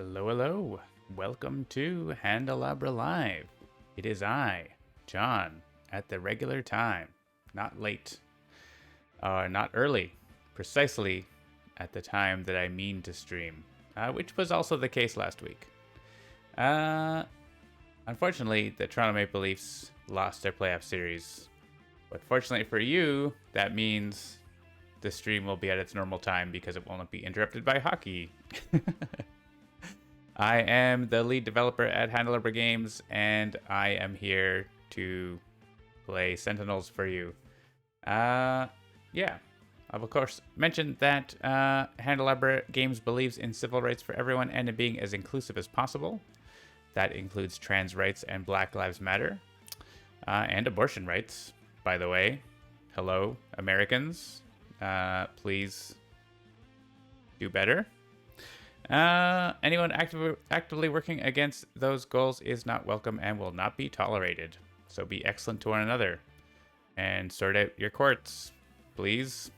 Hello, hello. Welcome to Handelabra Live. It is I, John, at the regular time. Not late. Not early. Precisely at the time that I mean to stream. Which was also the case last week. Unfortunately, the Toronto Maple Leafs lost their playoff series. But fortunately for you, that means the stream will be at its normal time because it won't be interrupted by hockey. I am the lead developer at Handelabra Games, and I am here to play Sentinels for you. Yeah. I've, of course, mentioned that Handelabra Games believes in civil rights for everyone and in being as inclusive as possible. That includes trans rights and Black Lives Matter. And abortion rights, by the way. Hello, Americans. Please do better. Anyone actively working against those goals is not welcome and will not be tolerated. So be excellent to one another and sort out your courts, please.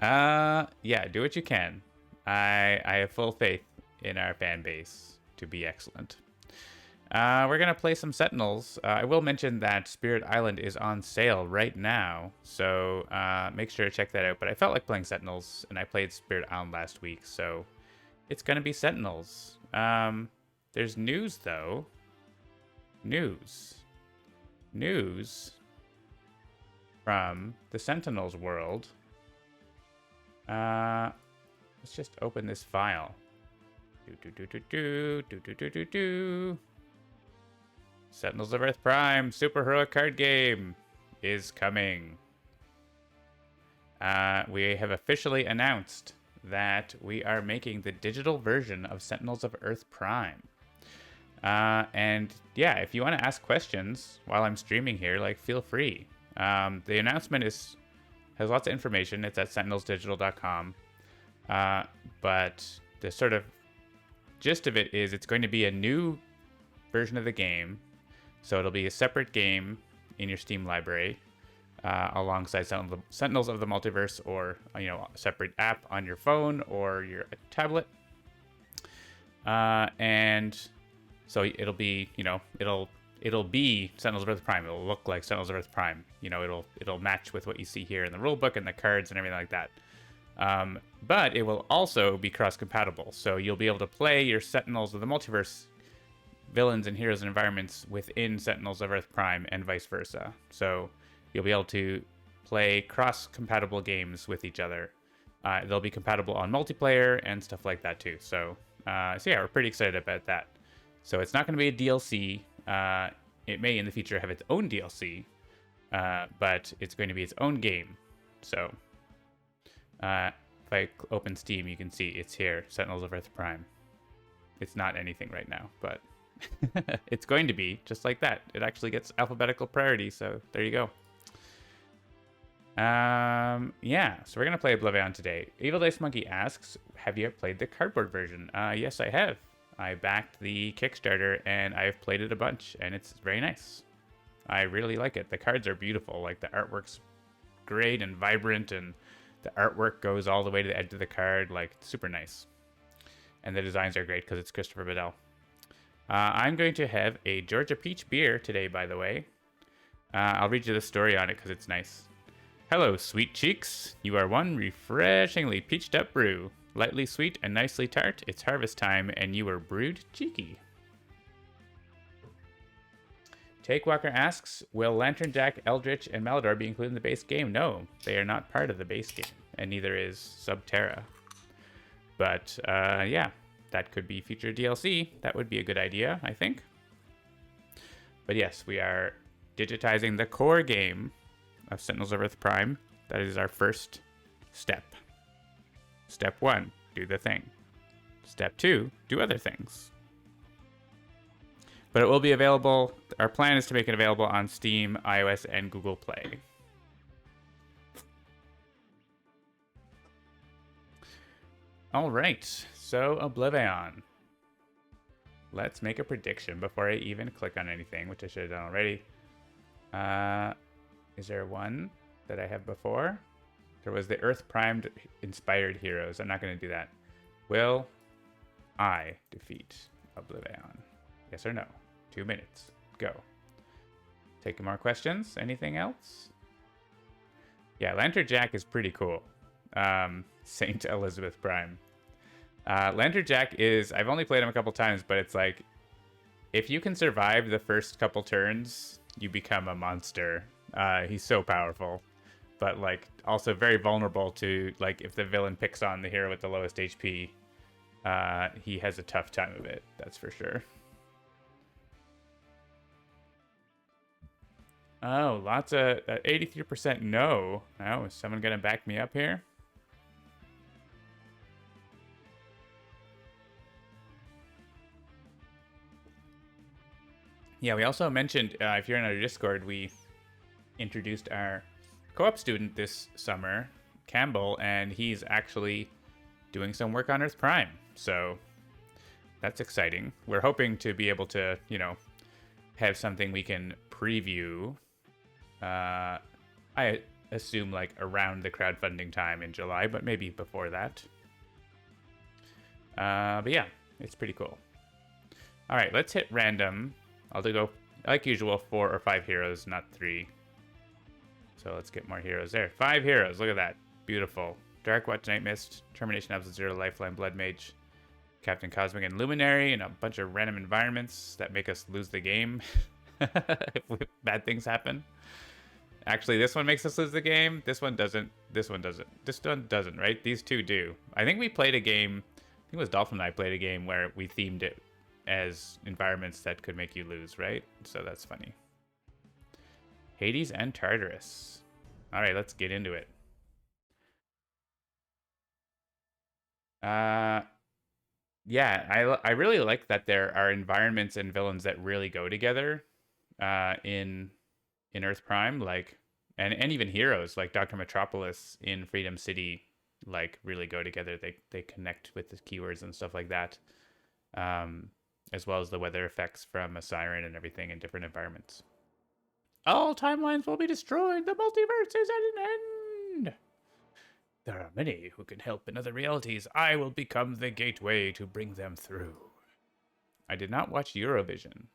Yeah, do what you can. I have full faith in our fan base to be excellent. We're going to play some Sentinels. I will mention that Spirit Island is on sale right now, so make sure to check that out. But I felt like playing Sentinels, and I played Spirit Island last week, so it's going to be Sentinels. There's news, though. News from the Sentinels world. Let's just open this file. Sentinels of Earth Prime Superheroic card game is coming. We have officially announced that we are making the digital version of Sentinels of Earth Prime. And yeah, if you want to ask questions while I'm streaming here, like, feel free. The announcement has lots of information. It's at sentinelsdigital.com. But the sort of gist of it is it's going to be a new version of the game. So it'll be a separate game in your Steam library alongside Sentinels of the Multiverse, or a separate app on your phone or your tablet. And so it'll be it'll be Sentinels of Earth Prime. It'll look like Sentinels of Earth Prime. It'll match with what you see here in the rulebook and the cards and everything like that. But it will also be cross-compatible, so you'll be able to play your Sentinels of the Multiverse villains and heroes and environments within Sentinels of Earth Prime and vice versa. So you'll be able to play cross-compatible games with each other. They'll be compatible on multiplayer and stuff like that too. So yeah, we're pretty excited about that. So it's not going to be a DLC. It may in the future have its own DLC, but it's going to be its own game. So if I open Steam, you can see it's here, Sentinels of Earth Prime. It's not anything right now, but it's going to be just like that. It actually gets alphabetical priority, so there you go. Yeah, so we're gonna play Oblivion today. Evil Dice Monkey asks, have you played the cardboard version? Yes, I have. I backed the Kickstarter and I've played it a bunch, and it's very nice. I really like it. The cards are beautiful. Like, the artwork's great and vibrant, and the artwork goes all the way to the edge of the card. Like, super nice. And the designs are great because it's Christopher Bedell. I'm going to have a Georgia Peach beer today, by the way. I'll read you the story on it because it's nice. Hello, sweet cheeks. You are one refreshingly peached up brew. Lightly sweet and nicely tart. It's harvest time and you are brewed cheeky. Take Walker asks, will Lantern Jack, Eldritch, and Malador be included in the base game? No, they are not part of the base game, and neither is Subterra. But yeah, that could be future DLC. That would be a good idea, I think. But yes, we are digitizing the core game of Sentinels of Earth Prime. That is our first step. Step 1, do the thing. Step 2, do other things. But it will be available. Our plan is to make it available on Steam, iOS, and Google Play. All right, so Oblivion. Let's make a prediction before I even click on anything, which I should have done already. Is there one that I have before? There was the Earth Primed inspired heroes. I'm not going to do that. Will I defeat Oblivion? Yes or no? 2 minutes. Go. Taking more questions. Anything else? Yeah, Lantern Jack is pretty cool. Saint Elizabeth Prime. Lantern Jack is... I've only played him a couple times, but it's like... If you can survive the first couple turns, you become a monster. He's so powerful. But, like, also very vulnerable to... Like, if the villain picks on the hero with the lowest HP, he has a tough time of it. That's for sure. Oh, lots of 83% no. Oh, is someone gonna back me up here? Yeah, we also mentioned, if you're in our Discord, we introduced our co-op student this summer, Campbell, and he's actually doing some work on Earth Prime. So that's exciting. We're hoping to be able to, you know, have something we can preview. I assume like around the crowdfunding time in July, but maybe before that. But yeah, it's pretty cool. All right, let's hit random. I'll go, like usual, 4 or 5 heroes, not 3. So let's get more heroes there. 5 heroes, look at that. Beautiful. Dark Watch, Night Mist, Termination, Absence Zero, Lifeline, Blood Mage, Captain Cosmic, and Luminary, and a bunch of random environments that make us lose the game if bad things happen. Actually, this one makes us lose the game. This one doesn't. This one doesn't. This one doesn't, right? These two do. I think we played a game, I think it was Dolphin and I played a game where we themed it as environments that could make you lose, right? So that's funny. Hades and Tartarus. All right, let's get into it. Yeah, I really like that there are environments and villains that really go together in Earth Prime, like and even heroes like Dr. Metropolis in Freedom City, like really go together. They connect with the keywords and stuff like that. As well as the weather effects from a siren and everything in different environments. All timelines will be destroyed. The multiverse is at an end. There are many who can help in other realities. I will become the gateway to bring them through. I did not watch Eurovision.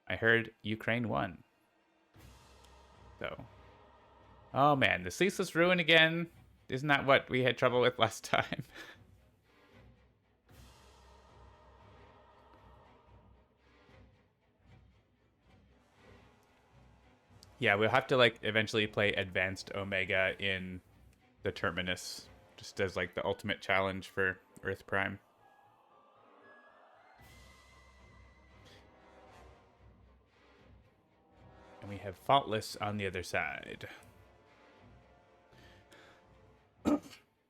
I heard Ukraine won. So. Oh man, the Ceaseless Ruin again. Isn't that what we had trouble with last time? Yeah, we'll have to like eventually play Advanced Omega in the Terminus, just as like the ultimate challenge for Earth Prime. And we have Faultless on the other side.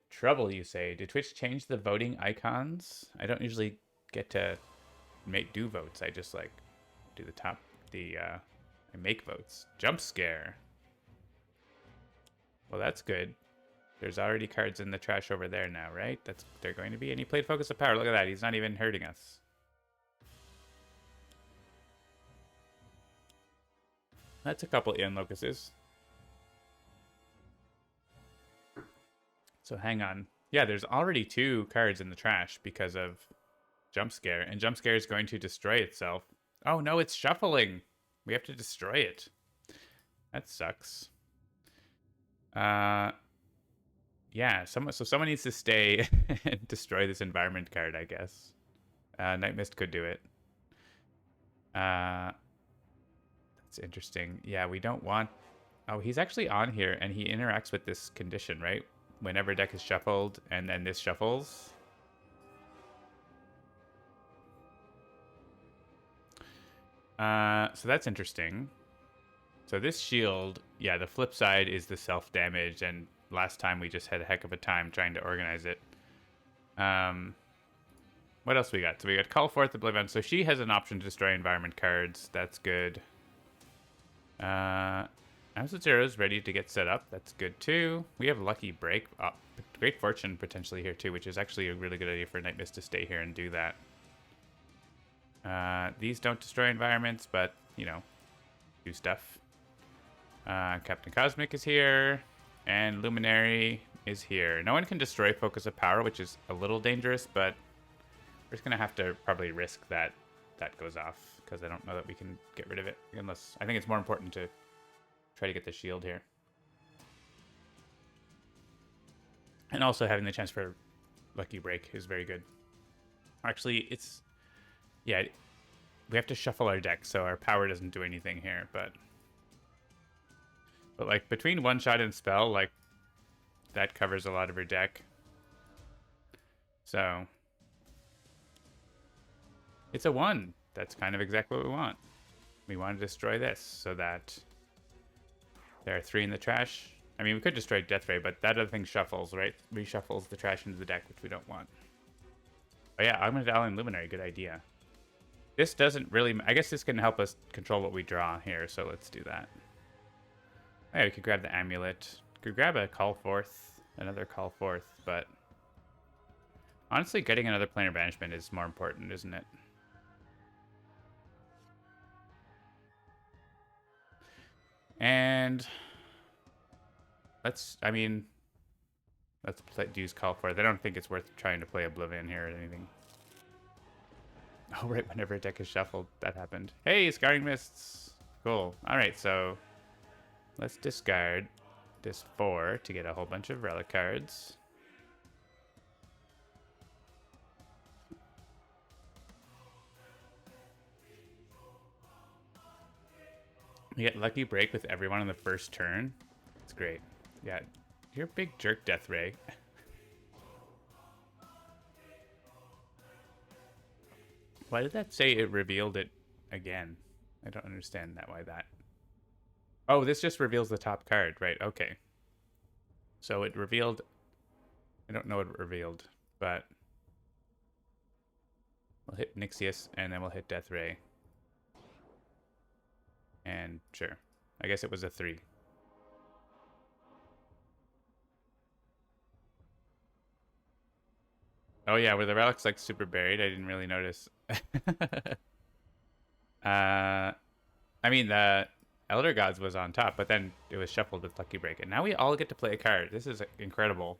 Trouble, you say? Did Twitch change the voting icons? I don't usually get to do votes. I just like do I make votes. Jump scare. Well, that's good. There's already cards in the trash over there now, right? They're going to be. And he played Focus of Power. Look at that. He's not even hurting us. That's a couple Ian Locuses. So hang on. Yeah, there's already 2 cards in the trash because of Jump Scare. And Jump Scare is going to destroy itself. Oh no, it's shuffling. We have to destroy it. That sucks. Yeah, so someone needs to stay and destroy this environment card, I guess. Night Mist could do it. That's interesting. Yeah, we don't want... Oh, he's actually on here, and he interacts with this condition, right? Whenever deck is shuffled, and then this shuffles. So that's interesting. So this shield, yeah, the flip side is the self-damage, and last time we just had a heck of a time trying to organize it. What else we got? So we got Call Forth Oblivion. So she has an option to destroy environment cards. That's good. Absent Zero is ready to get set up. That's good too. We have Lucky Break. Great Fortune potentially here too, which is actually a really good idea for Night Mist to stay here and do that. These don't destroy environments, but, you know, do stuff. Captain Cosmic is here, and Luminary is here. No one can destroy Focus of Power, which is a little dangerous, but we're just going to have to probably risk that that goes off, because I don't know that we can get rid of it. Unless, I think it's more important to try to get the shield here. And also having the chance for Lucky Break is very good. Actually, it's... Yeah, we have to shuffle our deck, so our power doesn't do anything here, but like, between one-shot and spell, like, that covers a lot of her deck. So... It's a 1. That's kind of exactly what we want. We want to destroy this so that there are 3 in the trash. I mean, we could destroy Death Ray, but that other thing shuffles, right? Reshuffles the trash into the deck, which we don't want. Oh yeah, Augmented Alien Luminary, good idea. This doesn't really... I guess this can help us control what we draw here, so let's do that. Oh yeah, we could grab the Amulet. Could grab a Call Forth, another Call Forth, but... Honestly, getting another Planar Banishment is more important, isn't it? And... let's use Call Forth. I don't think it's worth trying to play Oblivion here or anything. Oh, right, whenever a deck is shuffled, that happened. Hey, Scarring Mists! Cool. Alright, so let's discard this 4 to get a whole bunch of relic cards. We get Lucky Break with everyone on the first turn. It's great. Yeah, you're a big jerk, Death Ray. Why did that say it revealed it again? I don't understand that. Why that? Oh, this just reveals the top card, right? Okay. So it revealed... I don't know what it revealed, but... we'll hit Nixius, and then we'll hit Death Ray. And sure. I guess it was a 3. Oh yeah, were the relics like super buried? I didn't really notice. I mean, the Elder Gods was on top, but then it was shuffled with Lucky Break. And now we all get to play a card. This is incredible.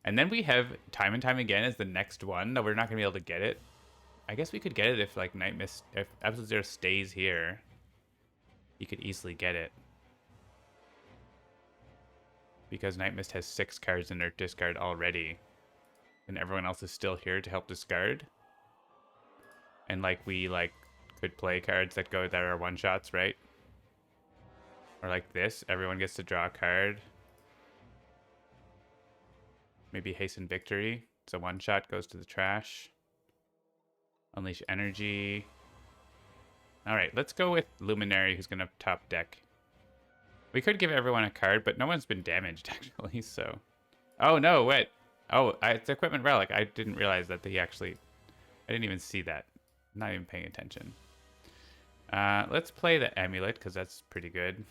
And then we have time and time again as the next one. No, we're not going to be able to get it. I guess we could get it if, like, Night Mist... if Absolute Zero stays here. You could easily get it. Because Night Mist has 6 cards in their discard already. And everyone else is still here to help discard. And, like, we, like, could play cards that are one-shots, right? Or like this, everyone gets to draw a card. Maybe Hasten Victory. It's a one-shot, goes to the trash. Unleash Energy. Alright, let's go with Luminary, who's going to top deck. We could give everyone a card, but no one's been damaged, actually, so... Oh, no, wait. Oh, it's Equipment Relic. I didn't realize that he actually... I didn't even see that. I'm not even paying attention. Let's play the Amulet, because that's pretty good.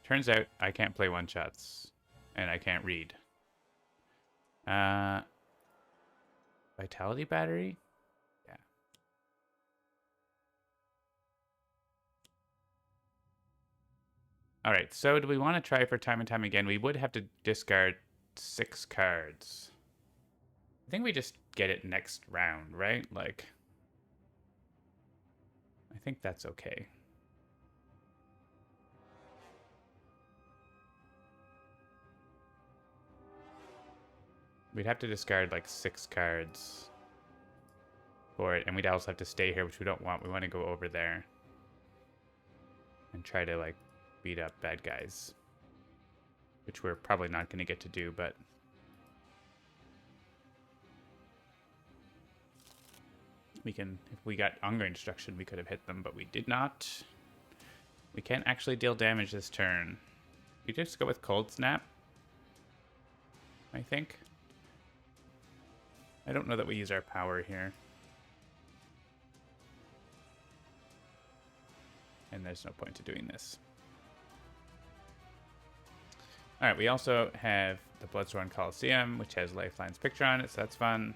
Turns out I can't play one-shots, and I can't read. Vitality Battery? Yeah. Alright, so do we want to try for time and time again? We would have to discard 6 cards. I think we just get it next round, right? Like, I think that's okay. We'd have to discard like 6 cards for it, and we'd also have to stay here, which we don't want. We want to go over there and try to like beat up bad guys, which we're probably not going to get to do, but we can, if we got ongoing destruction, we could have hit them, but we did not. We can't actually deal damage this turn. We just go with Cold Snap, I think. I don't know that we use our power here. And there's no point to doing this. Alright, we also have the Bloodsworn Coliseum, which has Lifeline's picture on it, so that's fun.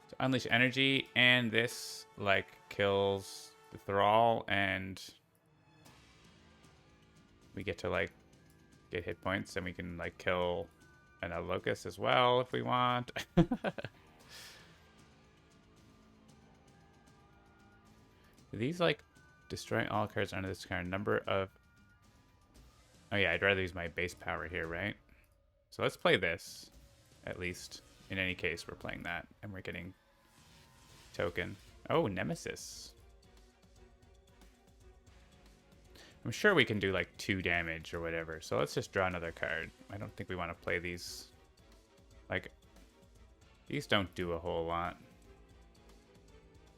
So Unleash Energy, and this, like, kills the Thrall, and we get to like get hit points, and we can like kill another locust as well if we want. These like destroying all cards under this card. Number of. Oh yeah, I'd rather use my base power here, right? So let's play this, at least. In any case, we're playing that, and we're getting token. Oh, Nemesis. I'm sure we can do like 2 damage or whatever. So let's just draw another card. I don't think we want to play these. Like, these don't do a whole lot.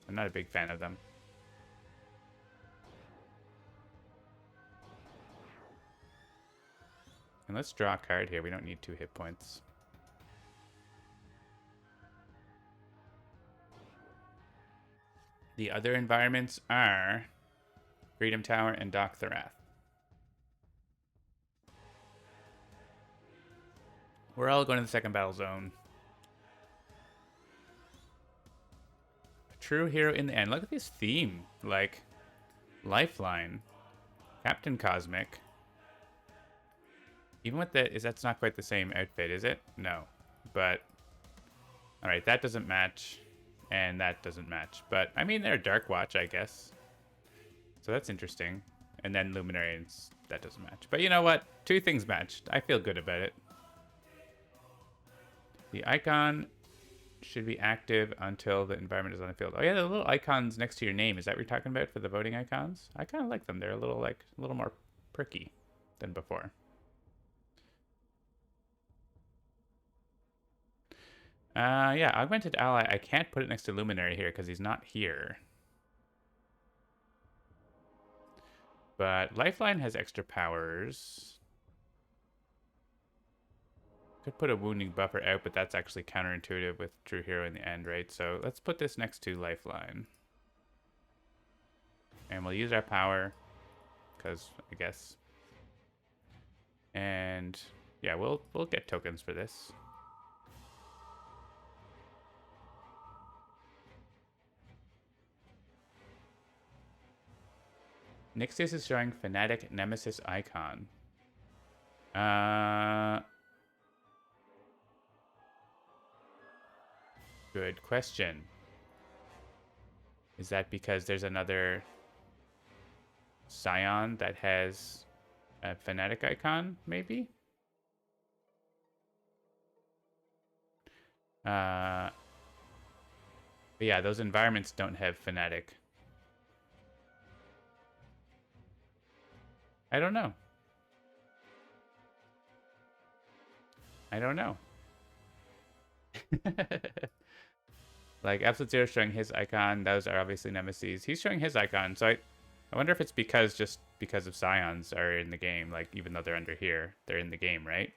I'm not a big fan of them. And let's draw a card here. We don't need 2 hit points. The other environments are Freedom Tower and Dock the Wrath. We're all going to the second battle zone. A true hero in the end. Look at this theme. Like, Lifeline. Captain Cosmic. Even with that, that's not quite the same outfit, is it? No. But, alright, that doesn't match. And that doesn't match. But, I mean, they're Dark Watch, I guess. So that's interesting. And then Luminarians, that doesn't match. But you know what? 2 things matched. I feel good about it. The icon should be active until the environment is on the field. Oh yeah, the little icons next to your name. Is that what you're talking about for the voting icons? I kind of like them. They're a little more pricky than before. Yeah, Augmented Ally. I can't put it next to Luminary here because he's not here. But Lifeline has extra powers. Could put a wounding buffer out, but that's actually counterintuitive with True Hero in the end, right? So let's put this next to Lifeline. And we'll use our power, because I guess. And yeah, we'll get tokens for this. Nixius is showing Fnatic Nemesis icon. Good question. Is that because there's another Scion that has a Fnatic icon, maybe? But yeah, those environments don't have Fnatic. I don't know. I don't know. Like, Absolute Zero showing his icon. Those are obviously Nemesis. He's showing his icon. So I wonder if it's just because of Scions are in the game. Like, even though they're under here, they're in the game, right?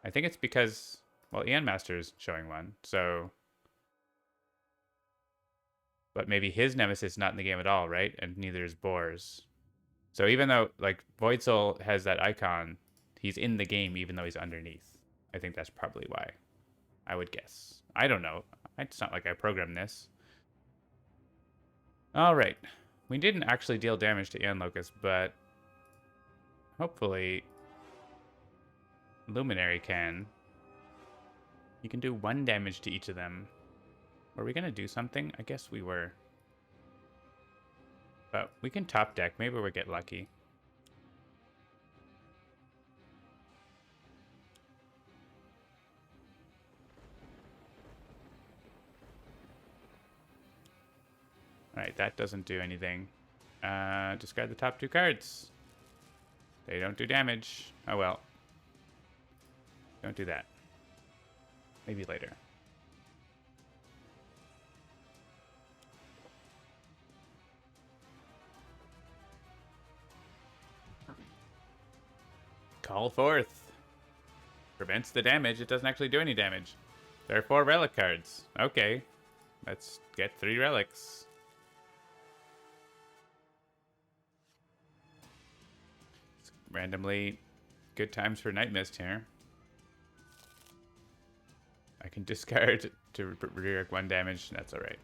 I think it's because, well, Ian Master's showing one. So, but maybe his Nemesis is not in the game at all, right? And neither is Boar's. So even though, like, Voidsoul has that icon, he's in the game even though he's underneath. I think that's probably why. I would guess. I don't know. It's not like I programmed this. Alright. We didn't actually deal damage to Ian Locust, but hopefully Luminary can. You can do 1 damage to each of them. Were we going to do something? I guess we were. But we can top deck. Maybe we'll get lucky. Alright, that doesn't do anything. Discard the top 2 cards. They don't do damage. Oh well. Don't do that. Maybe later. Call forth. Prevents the damage. It doesn't actually do any damage. There are 4 relic cards. Okay. Let's get 3 relics. It's randomly good times for Night Mist here. I can discard to redirect 1 damage. That's alright.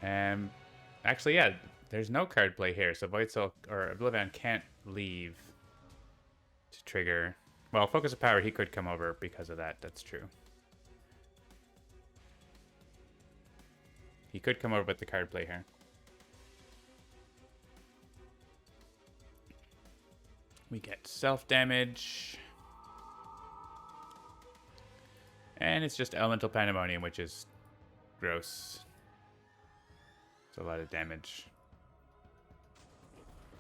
Actually, yeah, there's no card play here, so Void Soul or Oblivion can't leave to trigger. Well, Focus of Power, he could come over because of that. That's true. He could come over with the card play here. We get self-damage. And it's just Elemental Pandemonium, which is gross. It's a lot of damage.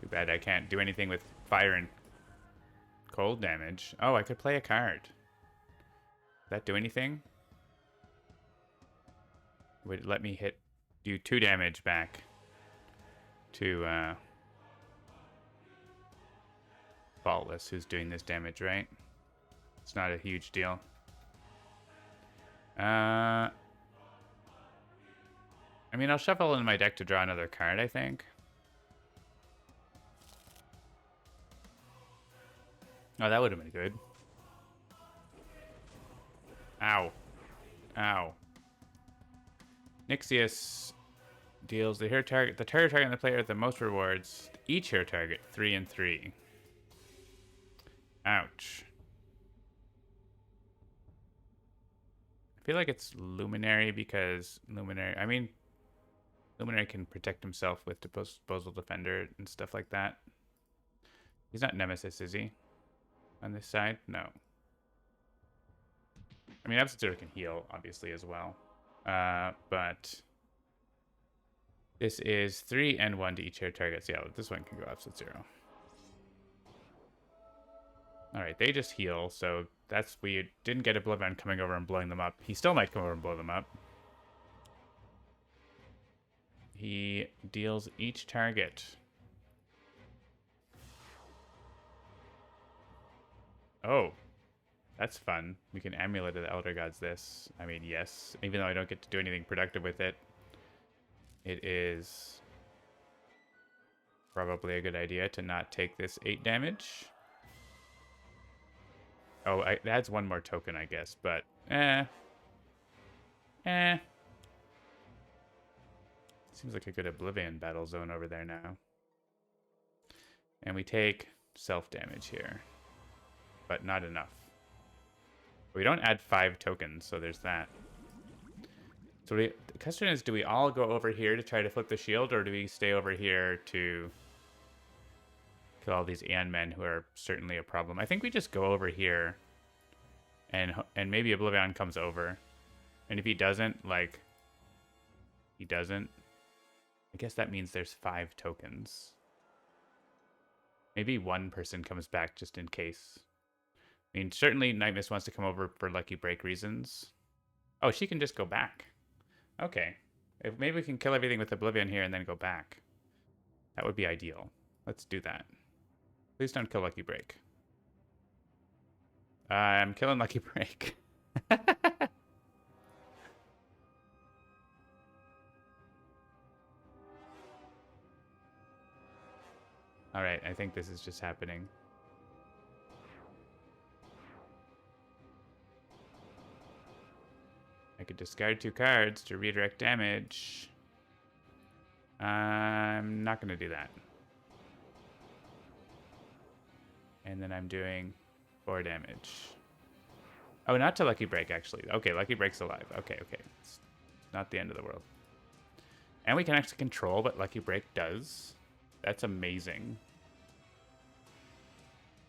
Too bad I can't do anything with fire and cold damage. Oh, I could play a card. Does that do anything? Would it let me do 2 damage back to Faultless, who's doing this damage, right? It's not a huge deal. I mean, I'll shuffle in my deck to draw another card, I think. Oh, that would have been good. Ow. Ow. Nixius deals the hero target on the player with the most rewards. Each hero target 3 and 3. Ouch. I feel like it's Luminary because Luminary can protect himself with Disposal Defender and stuff like that. He's not Nemesis, is he? On this side? No. I mean, Absent Zero can heal, obviously, as well. But this is 3 and 1 to each hero target. So yeah, this one can go Absent Zero. Alright, they just heal, so that's weird. Didn't get a Oblivion coming over and blowing them up. He still might come over and blow them up. He deals each target. Oh, that's fun. We can Amulet of the Elder Gods this. I mean, yes. Even though I don't get to do anything productive with it, it is probably a good idea to not take this 8 damage. Oh, it adds 1 more token, I guess, but seems like a good Oblivion battle zone over there now. And we take self-damage here, but not enough. We don't add 5 tokens, so there's that. So the question is, do we all go over here to try to flip the shield, or do we stay over here to kill all these Aeon men who are certainly a problem? I think we just go over here, and maybe Oblivion comes over. And if he doesn't, like, he doesn't, I guess that means there's 5 tokens. Maybe 1 person comes back just in case. I mean, certainly Night Mist wants to come over for Lucky Break reasons. Oh, she can just go back. Okay. Maybe we can kill everything with Oblivion here and then go back. That would be ideal. Let's do that. Please don't kill Lucky Break. I'm killing Lucky Break. Alright, I think this is just happening. I could discard 2 cards to redirect damage. I'm not going to do that. And then I'm doing 4 damage. Oh, not to Lucky Break, actually. Okay, Lucky Break's alive. Okay. It's not the end of the world. And we can actually control what Lucky Break does. That's amazing.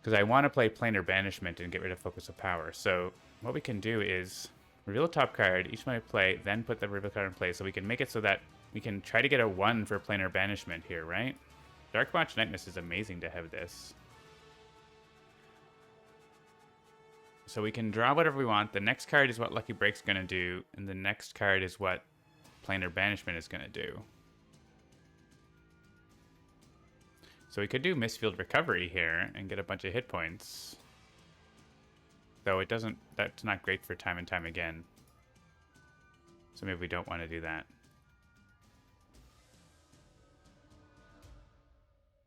Because I want to play Planar Banishment and get rid of Focus of Power. So what we can do is reveal a top card, each time I play, then put the reveal card in play. So we can make it so that we can try to get a 1 for Planar Banishment here, right? Dark Watch Night Mist is amazing to have this. So we can draw whatever we want. The next card is what Lucky Break's going to do, and the next card is what Planar Banishment is going to do. So we could do Mistfield Recovery here and get a bunch of hit points. Though it doesn't, that's not great for time and time again. So maybe we don't want to do that.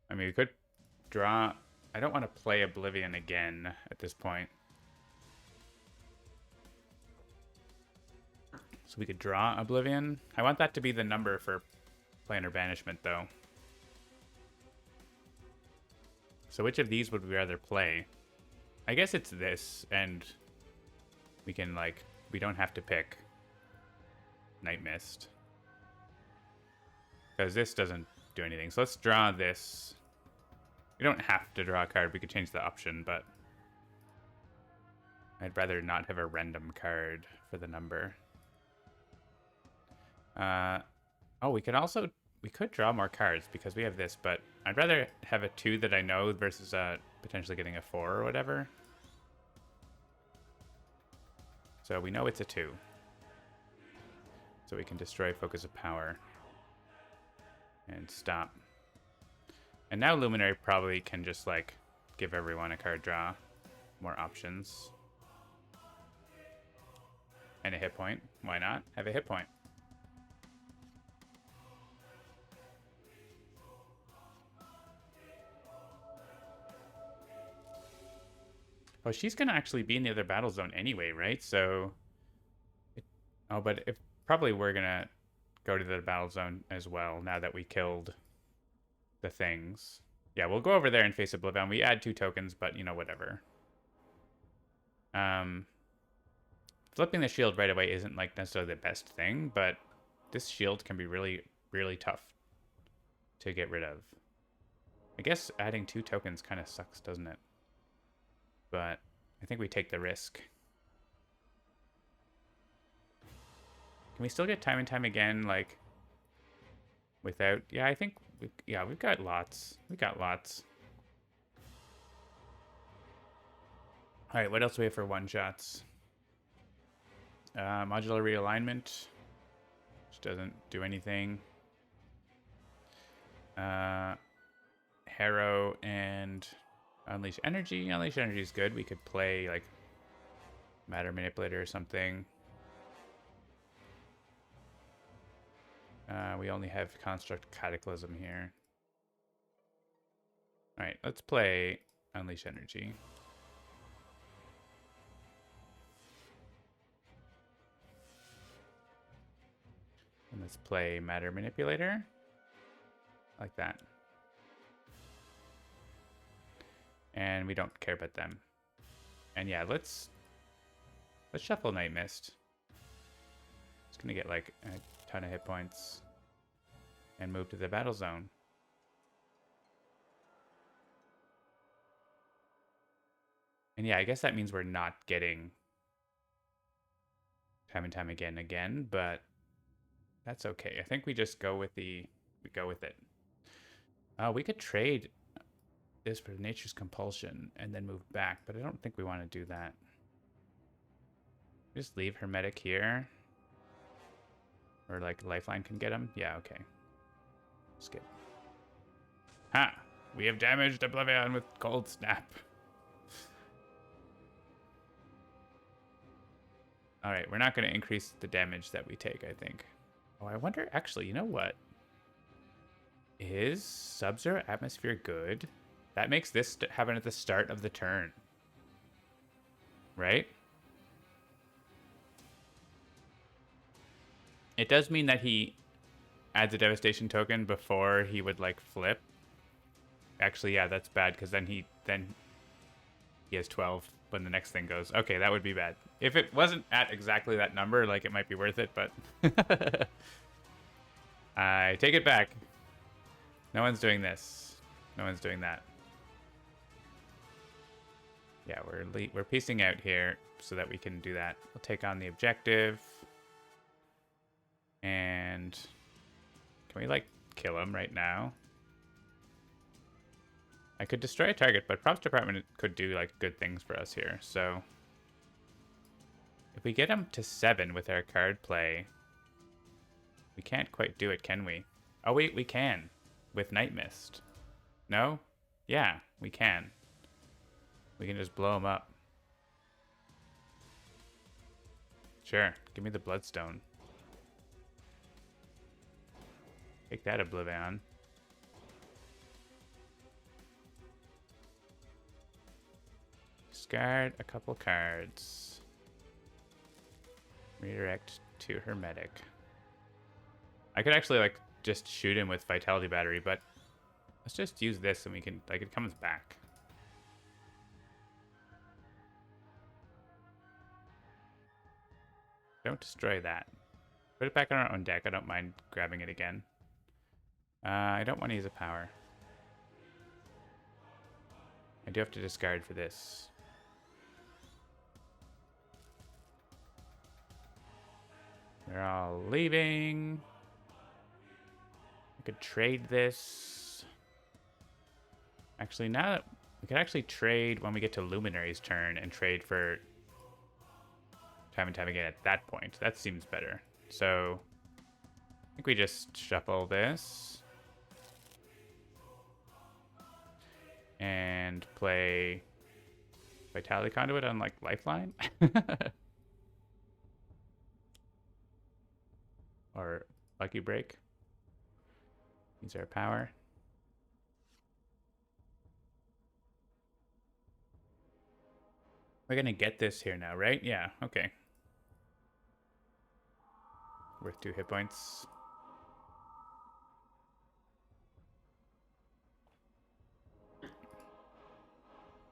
I mean, we could draw, I don't want to play Oblivion again at this point. So we could draw Oblivion. I want that to be the number for Play under banishment, though. So which of these would we rather play? I guess it's this, and we can, like, we don't have to pick Night Mist. Because this doesn't do anything. So let's draw this. We don't have to draw a card. We could change the option, but I'd rather not have a random card for the number. Oh, we could draw more cards because we have this, but I'd rather have a 2 that I know versus potentially getting a 4 or whatever. So we know it's a 2. So we can destroy Focus of Power. And stop. And now Luminary probably can just, like, give everyone a card draw. More options. And a hit point. Why not? Have a hit point. Oh, she's going to actually be in the other battle zone anyway, right? So... but if probably we're going to go to the battle zone as well now that we killed the things. Yeah, we'll go over there and face Oblivion. We add 2 tokens, but, you know, whatever. Flipping the shield right away isn't, like, necessarily the best thing, but this shield can be really, really tough to get rid of. I guess adding 2 tokens kind of sucks, doesn't it? But I think we take the risk. Can we still get time and time again, like, without... Yeah, I think... we've got lots. We got lots. Alright, what else do we have for one-shots? Modular realignment. Which doesn't do anything. Harrow and Unleash Energy. Unleash Energy is good. We could play, like, Matter Manipulator or something. We only have Construct Cataclysm here. Alright, let's play Unleash Energy. And let's play Matter Manipulator. Like that. And we don't care about them. And yeah, let's shuffle Night Mist. It's gonna get like a ton of hit points. And move to the battle zone. And yeah, I guess that means we're not getting time and time again, but that's okay. I think we just go with it. We could trade this for Nature's Compulsion and then move back, but I don't think we want to do that. Just leave Hermetic here. Or like Lifeline can get him. Yeah, okay. Skip. Ha! We have damaged Oblivion with Cold Snap. Alright, we're not going to increase the damage that we take, I think. Oh, I wonder, actually, you know what? Is Sub-Zero Atmosphere good? That makes this happen at the start of the turn. Right? It does mean that he adds a Devastation token before he would, like, flip. Actually, yeah, that's bad, because then he has 12 when the next thing goes. Okay, that would be bad. If it wasn't at exactly that number, like, it might be worth it, but... I take it back. No one's doing this. No one's doing that. Yeah, we're piecing out here so that we can do that. We'll take on the objective. And... Can we, like, kill him right now? I could destroy a target, but Props Department could do, like, good things for us here. So, if we get him to 7 with our card play, we can't quite do it, can we? Oh, wait, we can. With Night Mist. No? Yeah, we can. We can just blow him up. Sure, give me the Bloodstone. Take that, Oblivion. Discard a couple cards. Redirect to Hermetic. I could actually, like, just shoot him with Vitality Battery, but let's just use this and we can, like, it comes back. Don't destroy that. Put it back on our own deck. I don't mind grabbing it again. I don't want to use a power. I do have to discard for this. They're all leaving. I could trade this. Actually, now that we could actually trade when we get to Luminary's turn and trade for time and time again at that point. That seems better. So I think we just shuffle this and play Vitality Conduit on like Lifeline. Or Lucky Break. Use our power. We're gonna get this here now, right? Yeah, okay. Worth 2 hit points.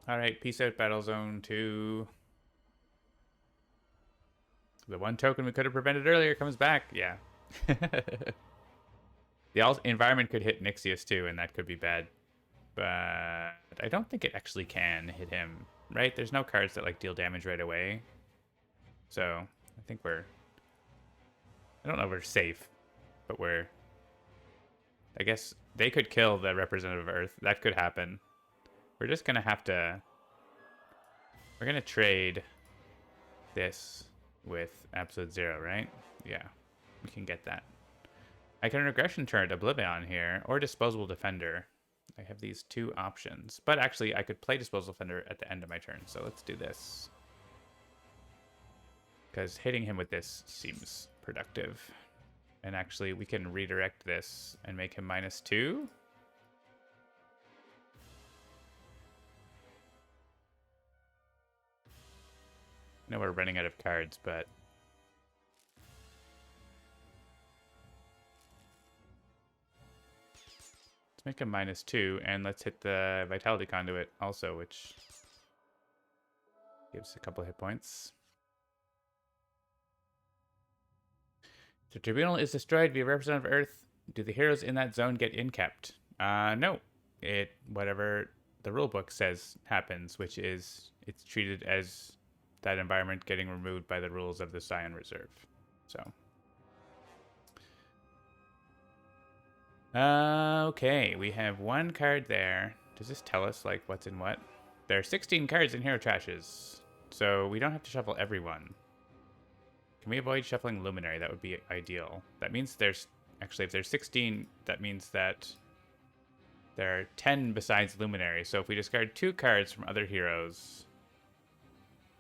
Alright, peace out, Battle Zone 2. The one token we could have prevented earlier comes back. Yeah. The environment could hit Nixius too, and that could be bad. But I don't think it actually can hit him, right? There's no cards that like deal damage right away. So I think we're... I don't know if we're safe, but we're... I guess they could kill the representative of Earth. That could happen. We're just going to have to... We're going to trade this with Absolute Zero, right? Yeah, we can get that. I can Regression Turret Oblivion here, or Disposable Defender. I have these two options. But actually, I could play Disposable Defender at the end of my turn, so let's do this. Because hitting him with this seems productive. And actually, we can redirect this and make him -2. I know we're running out of cards, but... let's make him -2, and let's hit the Vitality Conduit also, which gives a couple hit points. The Tribunal is destroyed via Representative Earth. Do the heroes in that zone get inkept? No. Whatever the rulebook says happens, which is it's treated as that environment getting removed by the rules of the Scion Reserve. So. Okay, we have one card there. Does this tell us, like, what's in what? There are 16 cards in Hero Trashes, so we don't have to shuffle everyone. Can we avoid shuffling Luminary? That would be ideal. That means there's... actually, if there's 16, that means that there are 10 besides Luminary. So if we discard 2 cards from other heroes,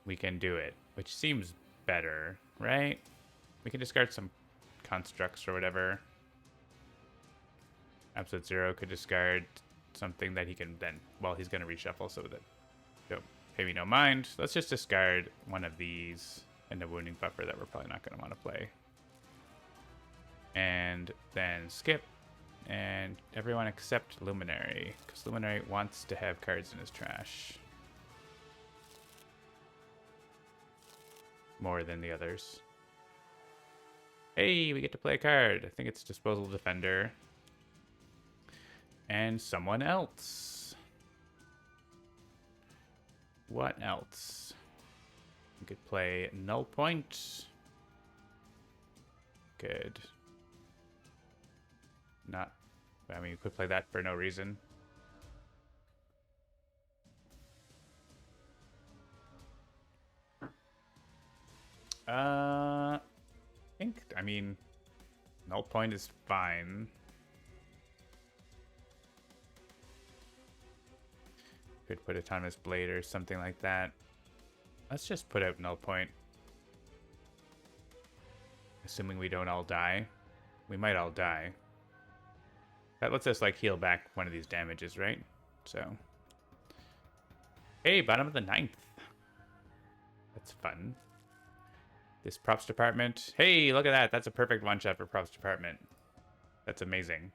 we can do it, which seems better, right? We can discard some constructs or whatever. Absolute Zero could discard something that he can then... well, he's going to reshuffle, so that... don't pay me no mind. Let's just discard one of these and a Wounding Buffer that we're probably not going to want to play. And then skip. And everyone except Luminary, because Luminary wants to have cards in his trash. More than the others. Hey, we get to play a card. I think it's Disposable Defender. And someone else. What else? We could play Null Point. Good. Not... I mean, you could play that for no reason. I mean, Null Point is fine. Could put Autonomous Blade or something like that. Let's just put out Null Point. Assuming we don't all die. We might all die. That lets us, like, heal back one of these damages, right? So. Hey, bottom of the 9th. That's fun. This props department. Hey, look at that. That's a perfect one-shot for props department. That's amazing.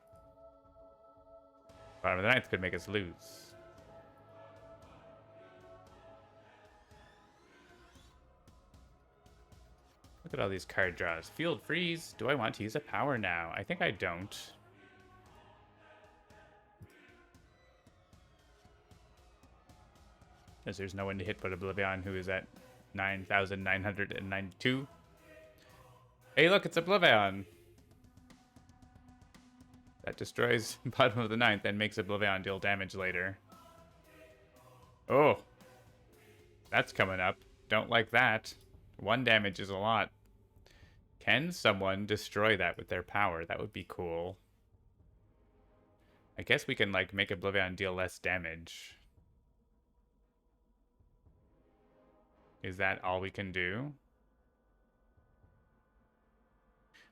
Bottom of the ninth could make us lose. Look at all these card draws. Field freeze. Do I want to use a power now? I think I don't. As there's no one to hit but Oblivion, who is at 9,992. Hey, look, it's Oblivion. That destroys bottom of the ninth and makes Oblivion deal damage later. Oh. That's coming up. Don't like that. 1 damage is a lot. Can someone destroy that with their power? That would be cool. I guess we can, like, make Oblivion deal less damage. Is that all we can do?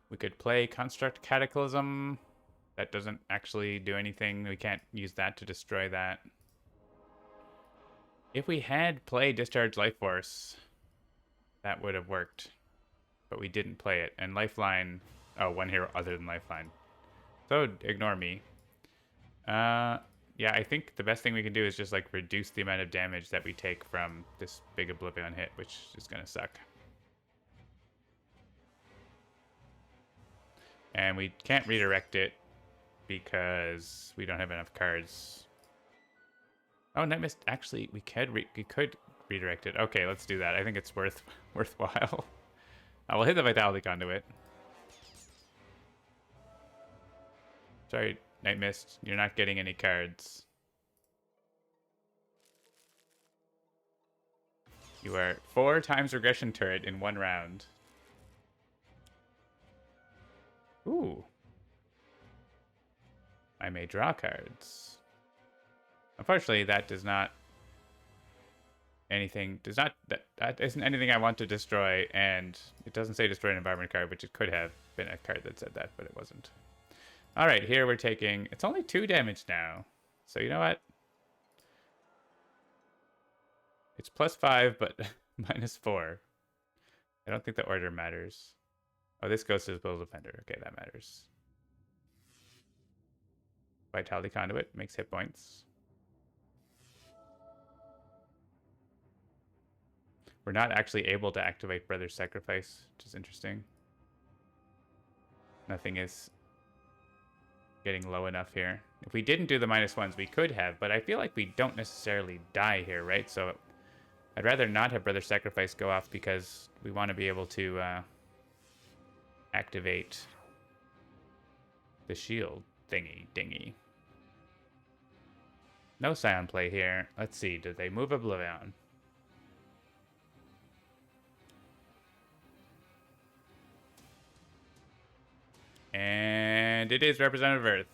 We could play Construct Cataclysm. That doesn't actually do anything. We can't use that to destroy that. If we had played Discharge Life Force, that would have worked. But we didn't play it. And Lifeline... Oh, 1 hero other than Lifeline. So, ignore me. Yeah, I think the best thing we can do is just, like, reduce the amount of damage that we take from this big Oblivion hit, which is gonna suck. And we can't redirect it because we don't have enough cards. Oh, Night Mist. Actually, we could redirect it. Okay, let's do that. I think it's worthwhile. I will hit the Vitality Conduit. Sorry, Night Mist. You're not getting any cards. You are 4 times Regression Turret in 1 round. Ooh. I may draw cards. Unfortunately, that does not... That isn't anything I want to destroy, and it doesn't say destroy an environment card, which it could have been a card that said that, but it wasn't. Alright, here we're taking... It's only 2 damage now. So you know what? It's +5, but -4. I don't think the order matters. Oh, this goes to the Spell Defender. Okay, that matters. Vitality Conduit makes hit points. We're not actually able to activate Brother's Sacrifice, which is interesting. Nothing is getting low enough here. If we didn't do the -1s, we could have, but I feel like we don't necessarily die here, right? So I'd rather not have Brother's Sacrifice go off because we want to be able to activate the shield dingy. No Scion play here. Let's see, did they move Oblivion? And it is Representative Earth.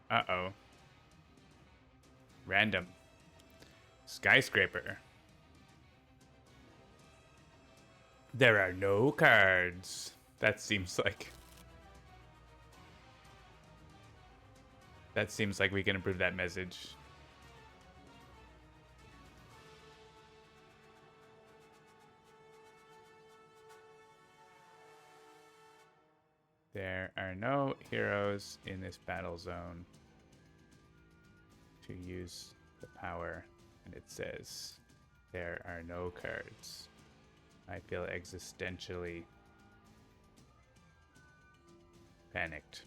Uh-oh. Random. Skyscraper. There are no cards. That seems like... That seems like we can improve that message. There are no heroes in this battle zone to use the power, and it says there are no cards. I feel existentially panicked.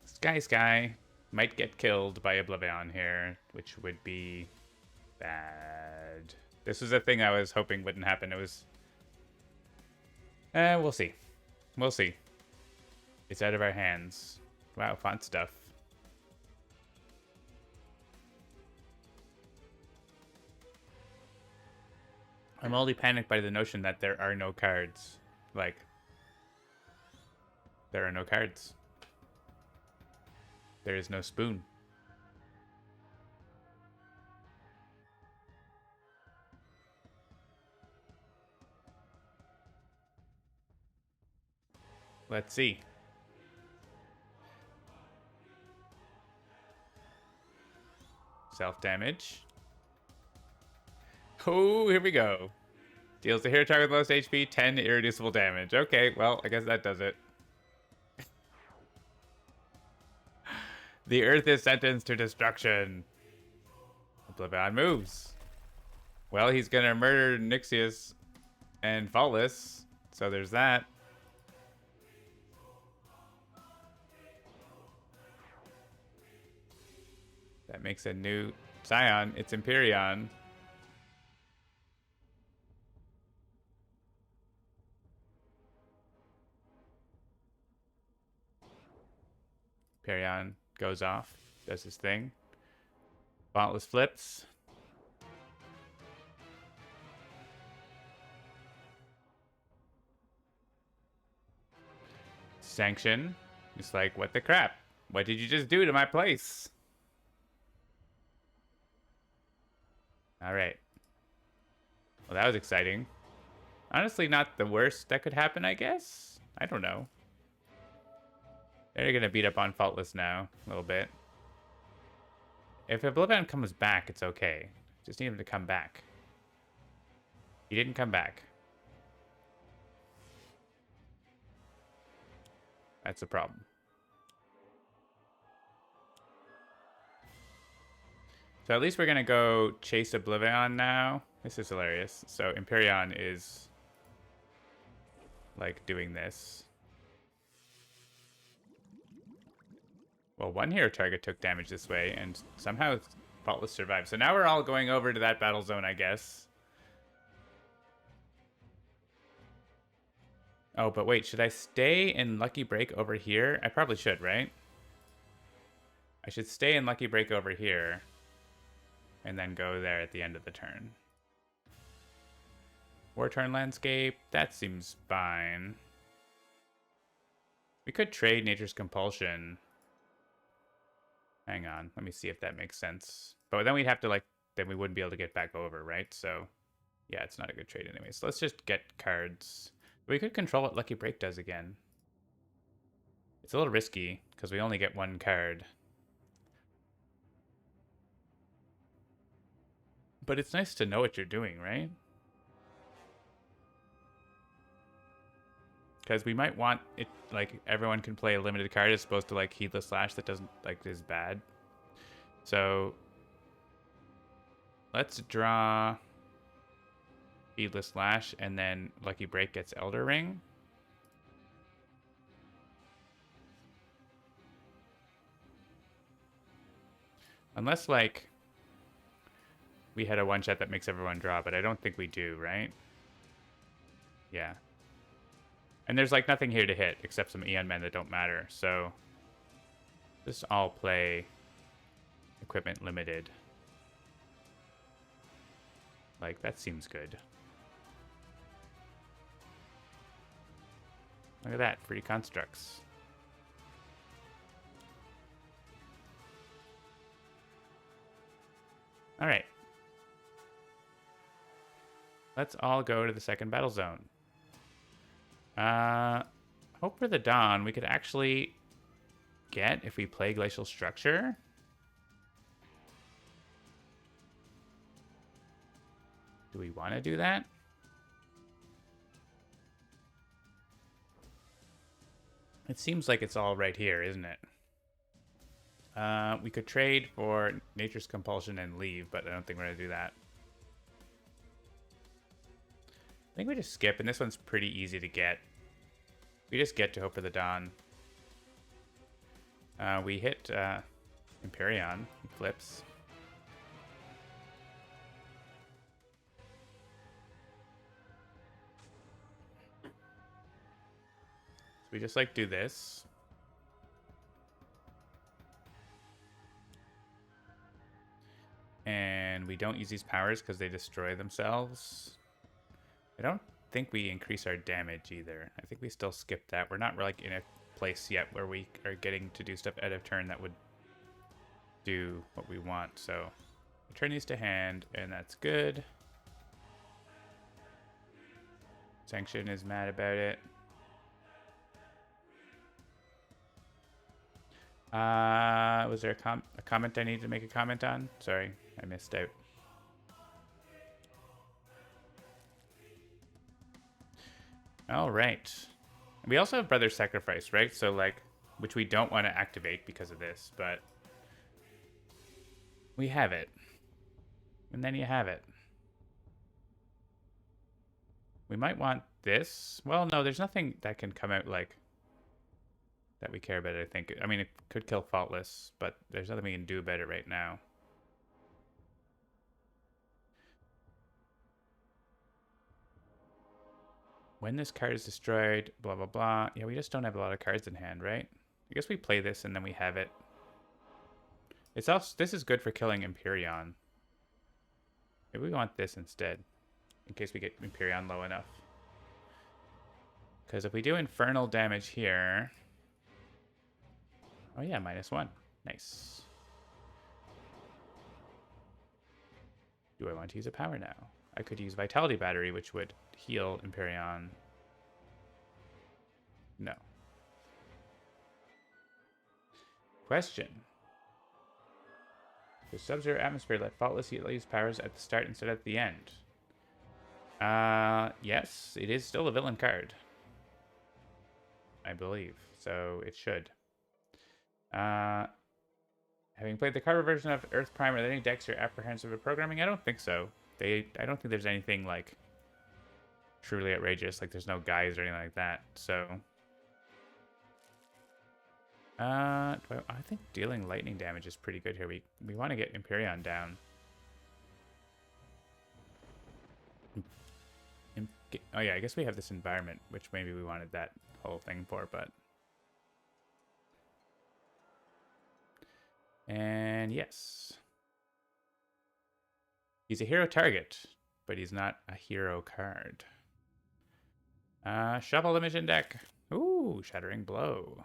Sky might get killed by Oblivion here, which would be bad. This was a thing I was hoping wouldn't happen. It was... we'll see. We'll see. It's out of our hands. Wow, font stuff. I'm only panicked by the notion that there are no cards. Like, there are no cards. There is no spoon. Let's see. Self-damage. Oh, here we go. Deals the hero target with most HP 10 irreducible damage. Okay, well, I guess that does it. The earth is sentenced to destruction. Oblivion moves. Well, he's gonna murder Nixius and Faultless, so there's that. That makes a new Scion. It's Empyreon. Empyreon goes off, does his thing. Faultless flips. Sanction. It's like, what the crap? What did you just do to my place? Alright. Well, that was exciting. Honestly, not the worst that could happen, I guess? I don't know. They're gonna beat up on Faultless now, a little bit. If Oblivion comes back, it's okay. Just need him to come back. He didn't come back. That's a problem. So at least we're gonna go chase Oblivion now. This is hilarious. So Empyreon is like doing this. Well, one hero target took damage this way, and somehow Faultless survived. So now we're all going over to that battle zone, I guess. Oh, but wait, should I stay in Lucky Break over here? I probably should, right? I should stay in Lucky Break over here, and then go there at the end of the turn. War Turn Landscape, that seems fine. We could trade Nature's Compulsion. Hang on, let me see if that makes sense. But then we'd have to, like, then we wouldn't be able to get back over, right? So, yeah, it's not a good trade anyway. So let's just get cards. We could control what Lucky Break does again. It's a little risky, because we only get one card. But it's nice to know what you're doing, right? Because we might want it, like, everyone can play a limited card as opposed to, like, Heedless Slash that doesn't, like, is bad. So, let's draw Heedless Slash, and then Lucky Break gets Elder Ring. Unless, like, we had a one-shot that makes everyone draw, but I don't think we do, right? Yeah. And there's, like, nothing here to hit except some Eon Men that don't matter, so just all play equipment limited. Like, that seems good. Look at that, free constructs. Alright. Let's all go to the second battle zone. Hope for the Dawn we could actually get if we play Glacial Structure. Do we want to do that? It seems like it's all right here, isn't it? We could trade for Nature's Compulsion and leave, but I don't think we're going to do that. I think we just skip, and this one's pretty easy to get. We just get to Hope for the Dawn. We hit Empyreon. He flips. So we just, like, do this. And we don't use these powers because they destroy themselves. I don't think we increase our damage either. I think we still skip that. We're not, like, in a place yet where we are getting to do stuff out of turn that would do what we want. So return these to hand, and that's good. Sanction is mad about it. Was there a comment I need to make a comment on? Sorry, I missed out. All right. We also have Brother Sacrifice, right? So, like, which we don't want to activate because of this, but we have it. And then you have it. We might want this. Well, no, there's nothing that can come out, like, that we care about, I think. I mean, it could kill Faultless, but there's nothing we can do about it right now. When this card is destroyed, blah, blah, blah. Yeah, we just don't have a lot of cards in hand, right? I guess we play this and then we have it. It's also, this is good for killing Empyreon. Maybe we want this instead, in case we get Empyreon low enough. Because if we do infernal damage here... Oh yeah, -1. Nice. Do I want to use a power now? I could use Vitality Battery, which would heal Empyreon. No. Question. Does Sub-Zero Atmosphere let Faultless use powers at the start instead of at the end? Yes, it is still a villain card. I believe. So it should. Having played the card version of Earth Prime, are there any decks you're apprehensive of programming? I don't think so. I don't think there's anything, like, truly outrageous. Like, there's no guys or anything like that. So... I think dealing lightning damage is pretty good here. We want to get Empyreon down. Oh yeah, I guess we have this environment, which maybe we wanted that whole thing for, but... And yes. He's a hero target, but he's not a hero card. Shuffle Image in deck. Ooh, Shattering Blow.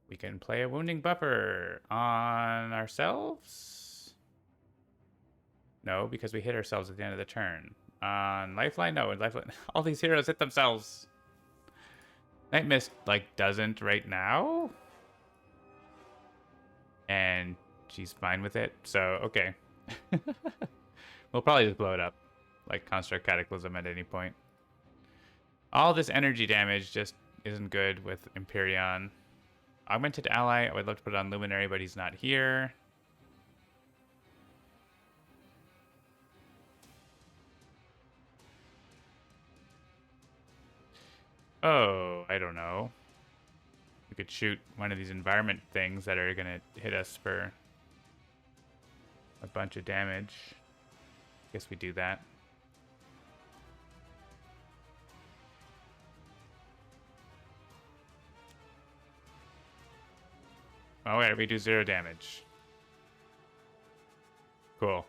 We can play a Wounding Buffer on ourselves? No, because we hit ourselves at the end of the turn. On Lifeline? No, in Lifeline. All these heroes hit themselves. Night Mist, like, doesn't right now? And she's fine with it, so, okay. We'll probably just blow it up. Like Construct Cataclysm at any point. All this energy damage just isn't good with Empyreon. Augmented Ally, I would love to put it on Luminary, but he's not here. Oh, I don't know. We could shoot one of these environment things that are going to hit us for a bunch of damage. Guess we do that. Oh wait, we do 0 damage. Cool.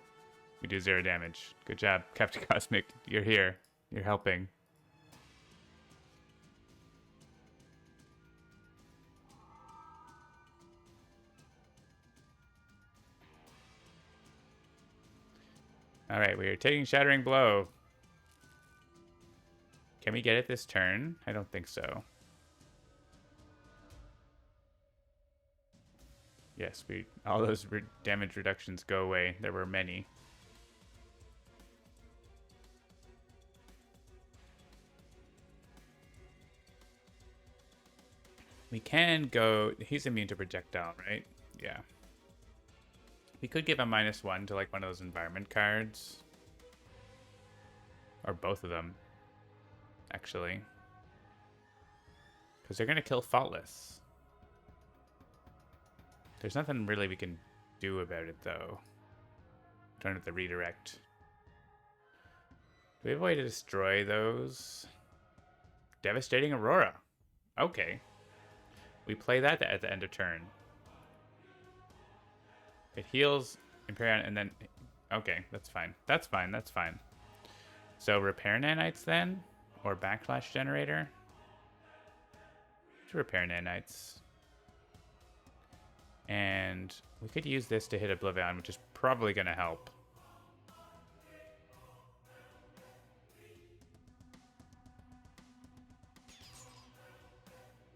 We do 0 damage. Good job, Captain Cosmic. You're here. You're helping. Alright, we are taking Shattering Blow. Can we get it this turn? I don't think so. Yes, all those damage reductions go away. There were many. We can go... He's immune to projectile, right? Yeah. We could give a -1 to like one of those environment cards. Or both of them, actually. Because they're going to kill Faultless. There's nothing really we can do about it, though. Don't have the redirect. Do we have a way to destroy those? Devastating Aurora. Okay. We play that at the end of turn. It heals Empyreon and then... Okay, that's fine. That's fine, that's fine. So Repair Nanites then? Or Backlash Generator? To Repair Nanites. And we could use this to hit Oblivion, which is probably going to help.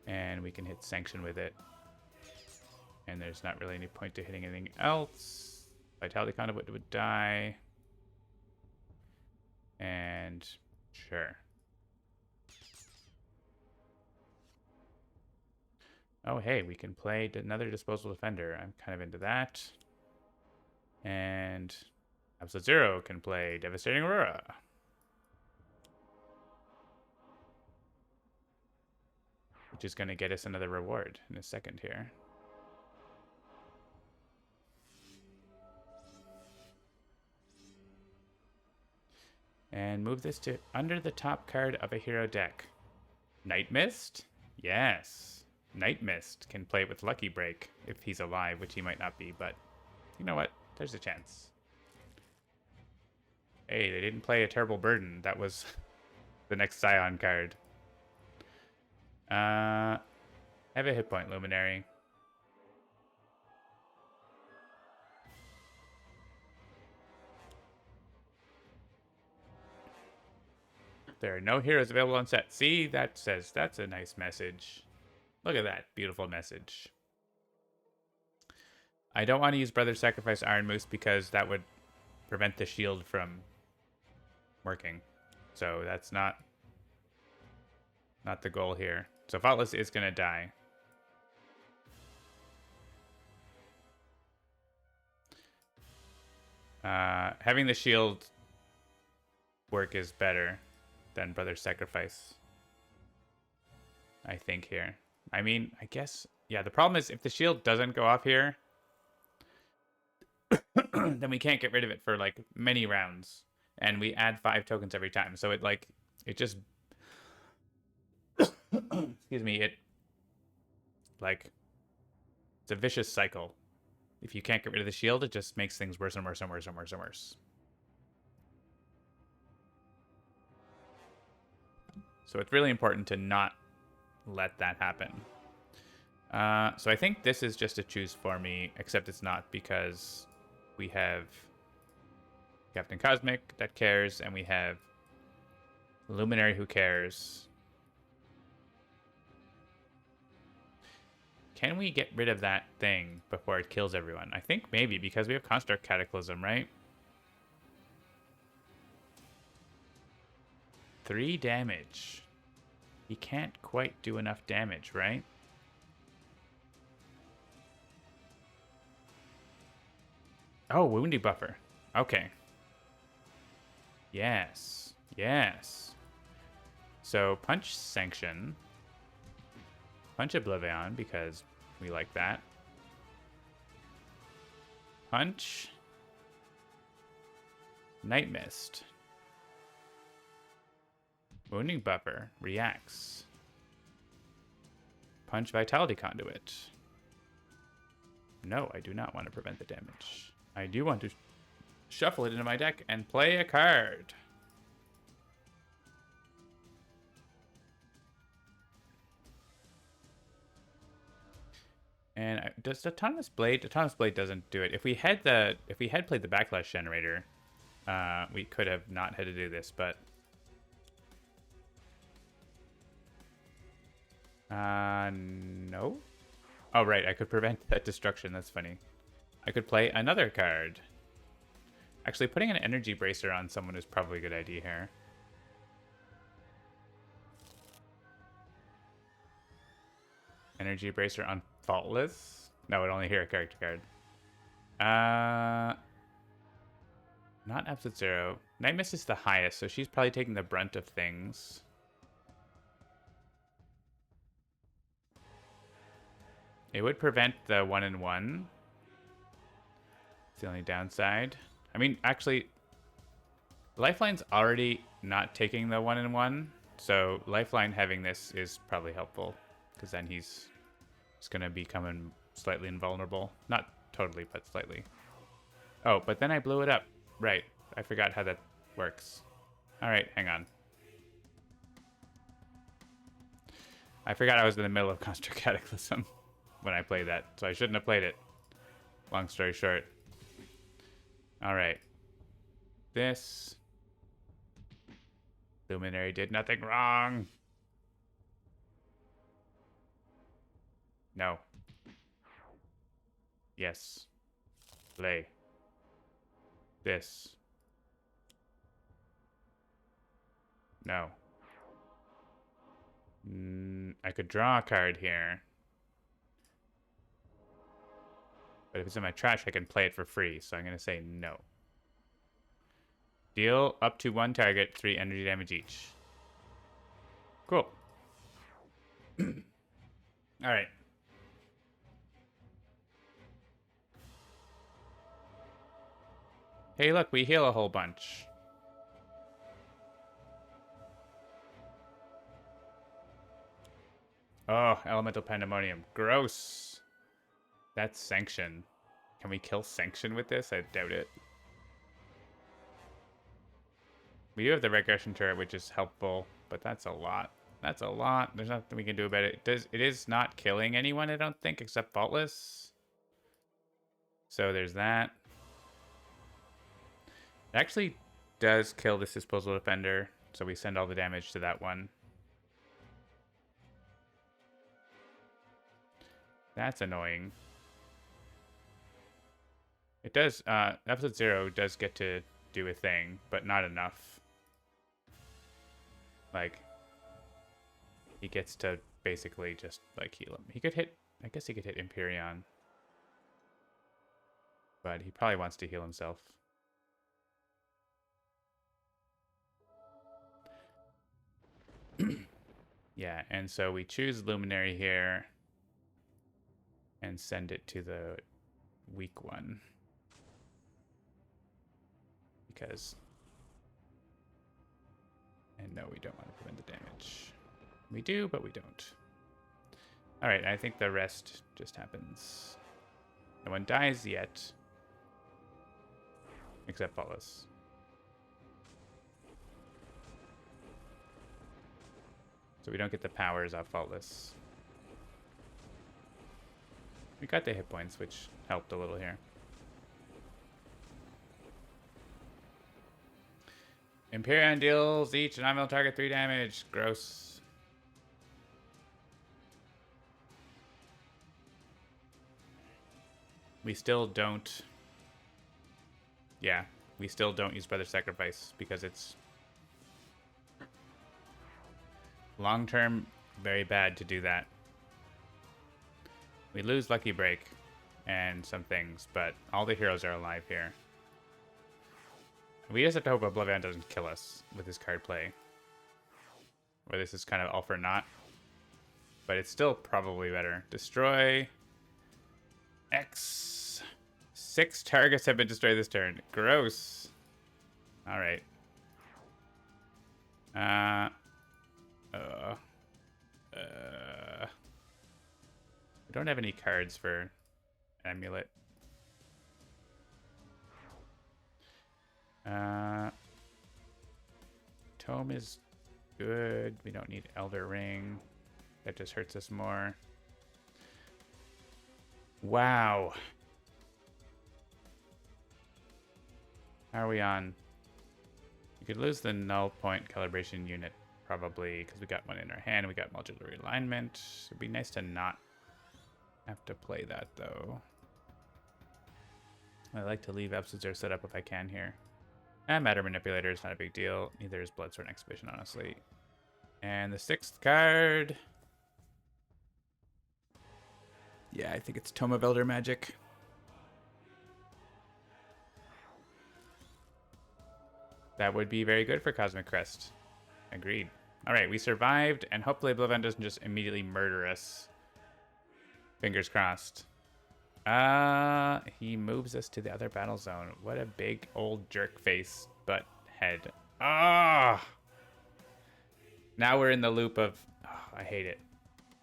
And we can hit Sanction with it. And there's not really any point to hitting anything else. Vitality Conduit would die. And sure. Oh, hey, we can play another disposal defender. I'm kind of into that. And Absolute Zero can play Devastating Aurora. Which is going to get us another reward in a second here. And move this to under the top card of a hero deck. Night Mist? Yes. Night Mist can play with Lucky Break if he's alive, which he might not be, but you know what? There's a chance. Hey, they didn't play a Terrible Burden. That was the next Scion card. Have a hit point, Luminary. There are no heroes available on set. See, that says that's a nice message. Look at that beautiful message. I don't want to use Brother Sacrifice Iron Moose because that would prevent the shield from working. So that's not the goal here. So Faultless is going to die. Having the shield work is better than Brother Sacrifice, I think, here. I mean, I guess, yeah, the problem is if the shield doesn't go off here, then we can't get rid of it for, like, many rounds. And we add 5 tokens every time. So it, like, it just... excuse me, it... Like, it's a vicious cycle. If you can't get rid of the shield, it just makes things worse and worse and worse and worse and worse. So it's really important to not let that happen. So I think this is just a choose for me, except it's not because we have Captain Cosmic that cares, and we have Luminary who cares. Can we get rid of that thing before it kills everyone? I think maybe, because we have Construct Cataclysm, right? 3 damage. He can't quite do enough damage, right? Oh, wounding buffer. Okay. Yes. Yes. So punch Sanction. Punch Oblivion, because we like that. Punch Night Mist. Wounding buffer reacts. Punch Vitality Conduit. No, I do not want to prevent the damage. I do want to shuffle it into my deck and play a card. And does Autonomous Blade? Autonomous Blade doesn't do it. If we had played the Backlash Generator, we could have not had to do this, but no. Oh right, I could prevent that destruction. That's funny. I could play another card. Actually, putting an Energy Bracer on someone is probably a good idea here. Energy Bracer on Faultless? No, it only hear a character card. Not Absolute Zero. Night Mist is the highest, so she's probably taking the brunt of things. It would prevent the 1-in-1. It's the only downside. I mean, actually, Lifeline's already not taking the 1-in-1, so Lifeline having this is probably helpful, because then he's going to become slightly invulnerable. Not totally, but slightly. Oh, but then I blew it up. Right. I forgot how that works. Alright, hang on. I forgot I was in the middle of Construct Cataclysm when I played that, so I shouldn't have played it. Long story short. Alright. This Luminary did nothing wrong. No. Yes. Play. This. No. I could draw a card here. But if it's in my trash, I can play it for free. So I'm going to say no. Deal up to one target, 3 energy damage each. Cool. All right. Hey, look, we heal a whole bunch. Oh, elemental pandemonium. Gross. That's sanction. Can we kill sanction with this? I doubt it. We do have the regression turret, which is helpful, but that's a lot. That's a lot. There's nothing we can do about it. It is not killing anyone, I don't think, except Faultless. So there's that. It actually does kill this disposal defender, so we send all the damage to that one. That's annoying. It does, episode 0 does get to do a thing, but not enough. Like, he gets to basically just, like, heal him. He could hit, I guess he could hit Empyrean. But he probably wants to heal himself. Yeah, and so we choose Luminary here and send it to the weak one. Because... And no, we don't want to prevent the damage. We do, but we don't. Alright, I think the rest just happens. No one dies yet. Except Faultless. So we don't get the powers off Faultless. We got the hit points, which helped a little here. Empyrean deals each nominal target 3 damage. Gross. We still don't... Yeah, we still don't use Brother Sacrifice because it's... long-term, very bad to do that. We lose Lucky Break and some things, but all the heroes are alive here. We just have to hope Oblivion doesn't kill us with his card play. Or this is kind of all for naught. But it's still probably better. Destroy. X. 6 targets have been destroyed this turn. Gross. Alright. We don't have any cards for Amulet. Tome is good. We don't need Elder Ring. That just hurts us more. Wow. How are we on? We could lose the null point calibration unit, probably, because we got one in our hand. We got modular alignment. It'd be nice to not have to play that, though. I like to leave episodes are set up if I can here. Matter Manipulator is not a big deal. Neither is Bloodsworn Exhibition, honestly. And the 6th card... Yeah, I think it's Tome of Elder Magic. That would be very good for Cosmic Crest. Agreed. Alright, we survived, and hopefully Oblivion doesn't just immediately murder us. Fingers crossed. He moves us to the other battle zone. What a big old jerk face butt head. Ah! Now we're in the loop of... Oh, I hate it.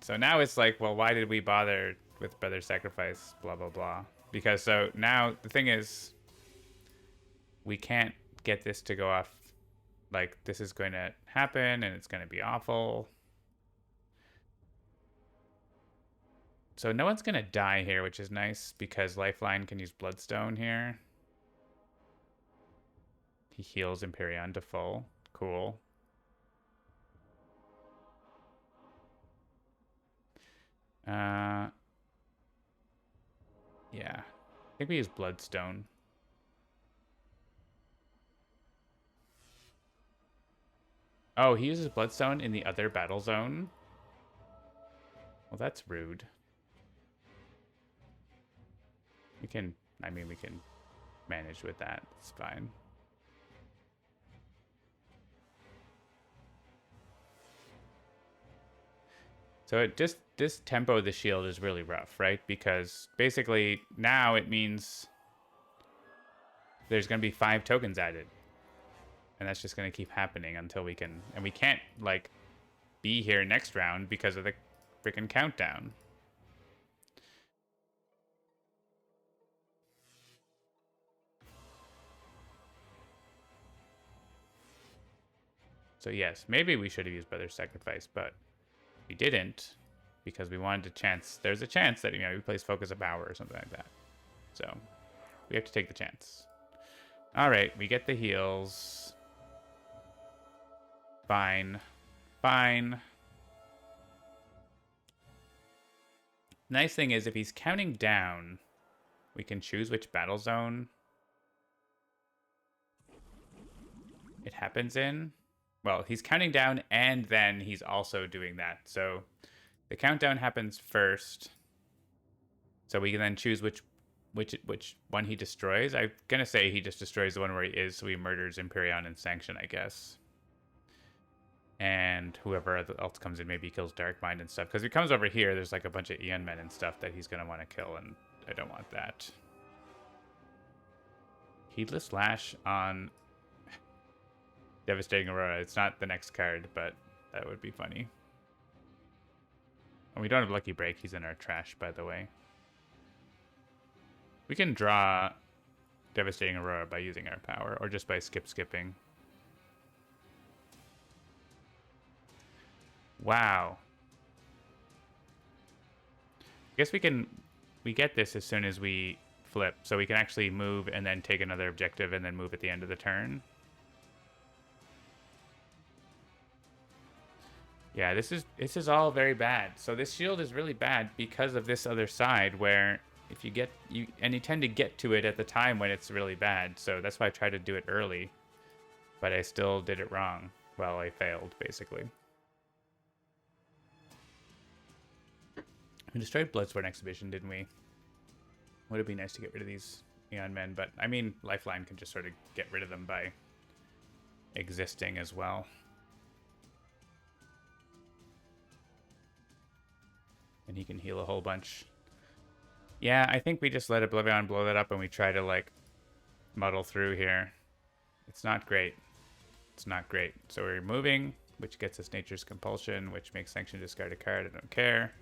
So now it's like, well, why did we bother with Brother Sacrifice? Blah, blah, blah. Because so now the thing is, we can't get this to go off. Like, this is going to happen, and it's going to be awful. So no one's going to die here, which is nice, because Lifeline can use Bloodstone here. He heals Empyrean to full. Cool. Yeah. I think we use Bloodstone. Oh, he uses Bloodstone in the other battle zone? Well, that's rude. We can, I mean, we can manage with that. It's fine. So it just, this tempo of the shield is really rough, right? Because basically now it means there's going to be 5 tokens added. And that's just going to keep happening until we can, and we can't like be here next round because of the freaking countdown. So yes, maybe we should have used Brother's Sacrifice, but we didn't because we wanted a chance. There's a chance that, you know, we place Focus of Power or something like that. So we have to take the chance. All right, we get the heals. Fine. Fine. Nice thing is if he's counting down, we can choose which battle zone it happens in. Well, he's counting down and then he's also doing that. So the countdown happens first. So we can then choose which one he destroys. I'm gonna say he just destroys the one where he is, so he murders Imperion and Sanction, I guess. And whoever else comes in maybe kills Darkmind and stuff. Because he comes over here, there's like a bunch of Eon men and stuff that he's gonna want to kill, and I don't want that. Heedless Lash on Devastating Aurora. It's not the next card, but that would be funny. And we don't have Lucky Break. He's in our trash, by the way. We can draw Devastating Aurora by using our power, or just by skipping. Wow. I guess we get this as soon as we flip, so we can actually move and then take another objective and then move at the end of the turn. Yeah, this is all very bad. So this shield is really bad because of this other side where if you get you tend to get to it at the time when it's really bad. So that's why I tried to do it early. But I still did it wrong. Well, I failed basically. We destroyed Bloodsport Exhibition, didn't we? Would it be nice to get rid of these Eon Men, but I mean Lifeline can just sort of get rid of them by existing as well. And he can heal a whole bunch. Yeah, I think we just let Oblivion blow that up and we try to, like, muddle through here. It's not great. It's not great. So we're moving, which gets us Nature's Compulsion, which makes Sanction discard a card. I don't care.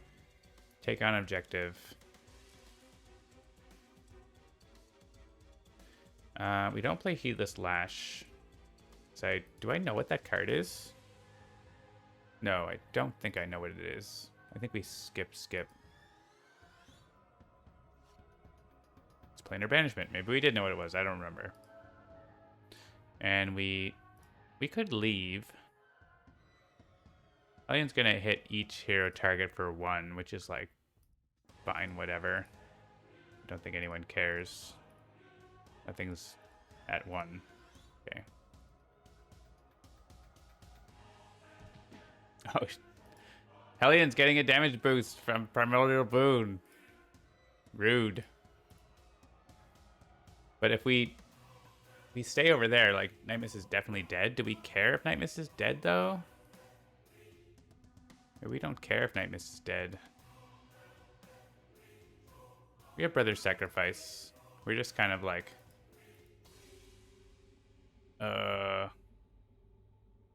Take on objective. We don't play Heedless Lash. So do I know what that card is? No, I don't think I know what it is. I think we skip. It's Planar Banishment. Maybe we did know what it was. I don't remember. And we could leave. Alien's gonna hit each hero target for 1, which is like fine, whatever. I don't think anyone cares. Nothing's at 1. Okay. Oh, Hellions getting a damage boost from Primordial Boon. Rude. But if we stay over there, like, Nightmist is definitely dead. Do we care if Nightmist is dead, though? Or we don't care if Nightmist is dead. We have Brother's Sacrifice. We're just kind of like...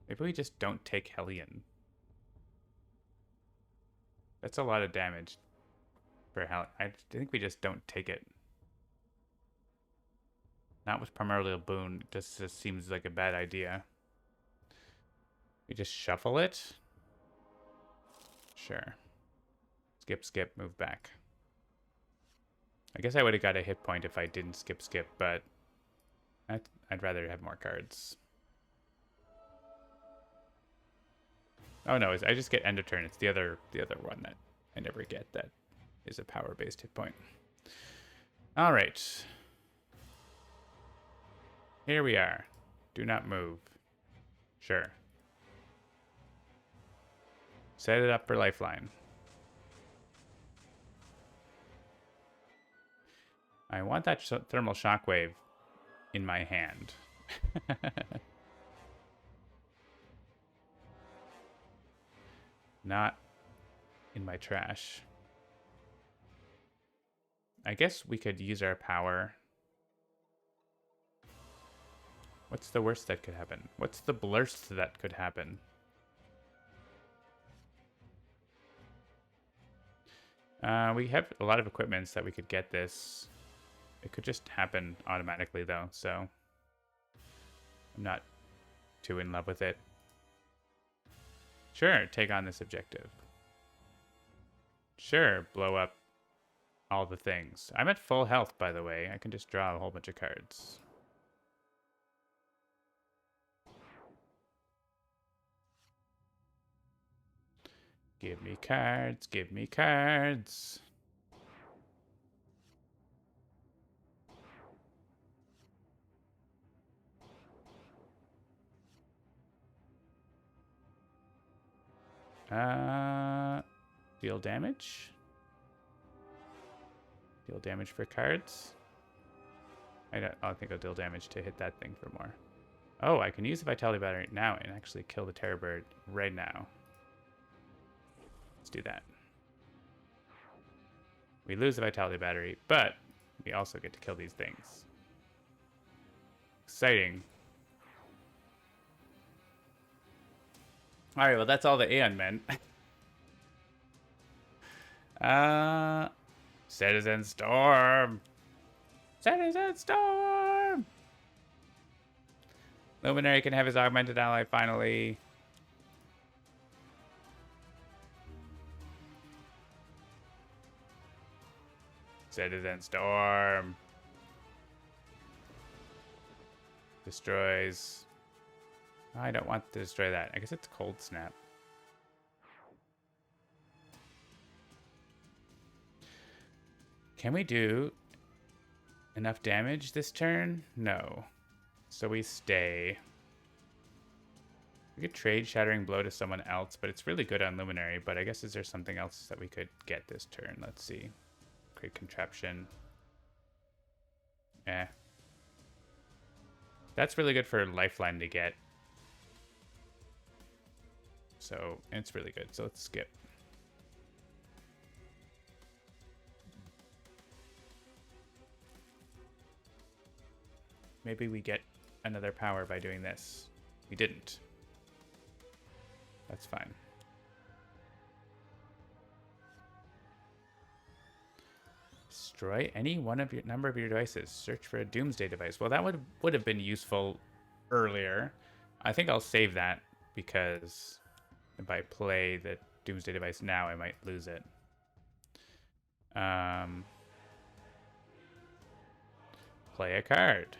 Maybe we just don't take Hellion. That's a lot of damage for Hell. I think we just don't take it. Not with Primordial Boon. It just seems like a bad idea. We just shuffle it? Sure. Skip, move back. I guess I would have got a hit point if I didn't skip, but I'd rather have more cards. Oh no, I just get end of turn. It's the other one that I never get that is a power-based hit point. All right. Here we are. Do not move. Sure. Set it up for Lifeline. I want that thermal shockwave in my hand. Not in my trash. I guess we could use our power. What's the worst that could happen? What's the blurst that could happen? We have a lot of equipments that we could get this. It could just happen automatically, though, so I'm not too in love with it. Sure, take on this objective. Sure, blow up all the things. I'm at full health, by the way. I can just draw a whole bunch of cards. Give me cards, give me cards. Deal damage. Deal damage for cards. I don't think I'll deal damage to hit that thing for more. Oh, I can use the Vitality Battery now and actually kill the Terror Bird right now. Let's do that. We lose the Vitality Battery, but we also get to kill these things. Exciting. Alright, well that's all the Aeon men. Citizen Storm! Citizen Storm! Luminary can have his augmented ally finally. Citizen Storm. Destroys. I don't want to destroy that. I guess it's Cold Snap. Can we do enough damage this turn? No. So we stay. We could trade Shattering Blow to someone else, but it's really good on Luminary. But I guess is there something else that we could get this turn? Let's see. Great Contraption. Eh. That's really good for Lifeline to get. So, it's really good. So let's skip. Maybe we get another power by doing this. We didn't. That's fine. Destroy any one of your number of your devices. Search for a Doomsday device. Well, that would have been useful earlier. I think I'll save that because if I play the Doomsday device now, I might lose it. Play a card.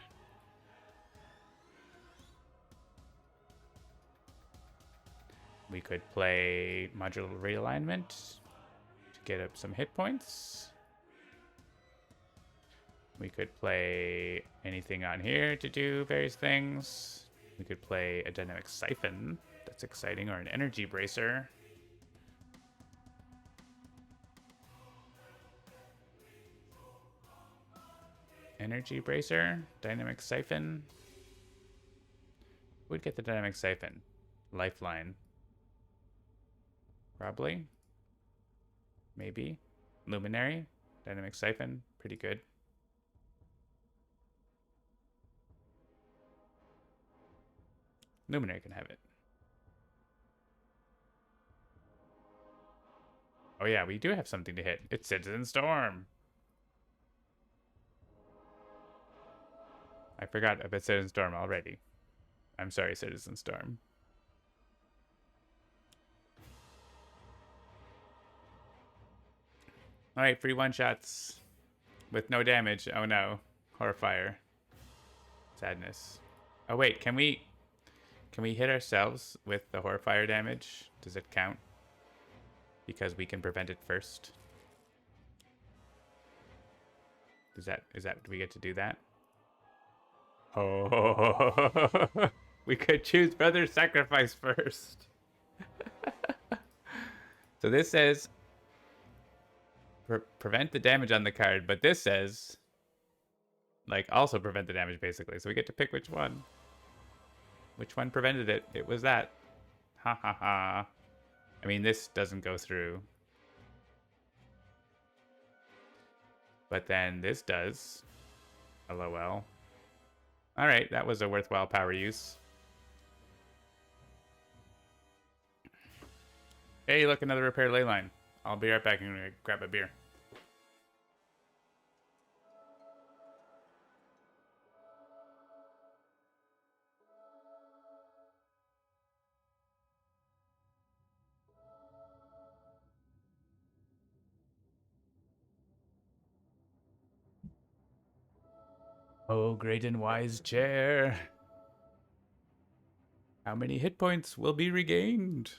We could play Modular Realignment to get up some hit points. We could play anything on here to do various things. We could play a Dynamic Siphon. That's exciting. Or an Energy Bracer. Energy Bracer. Dynamic Siphon. Would get the Dynamic Siphon. Lifeline. Probably. Maybe. Luminary. Dynamic Siphon. Pretty good. Luminary can have it. Oh yeah, we do have something to hit. It's Citizen Storm. I forgot about Citizen Storm already. I'm sorry, Citizen Storm. Alright, free one-shots. With no damage. Oh no. Horrifier. Sadness. Oh wait, can we hit ourselves with the Horrifier damage? Does it count? Because we can prevent it first. Do we get to do that? Oh, we could choose Brother Sacrifice first. So this says prevent the damage on the card, but this says like also prevent the damage basically. So we get to pick which one. Which one prevented it? It was that. Ha ha ha. I mean, this doesn't go through. But then this does. LOL. Alright, that was a worthwhile power use. Hey, look, another repair ley line. I'll be right back and grab a beer. Oh, great and wise chair. How many hit points will be regained?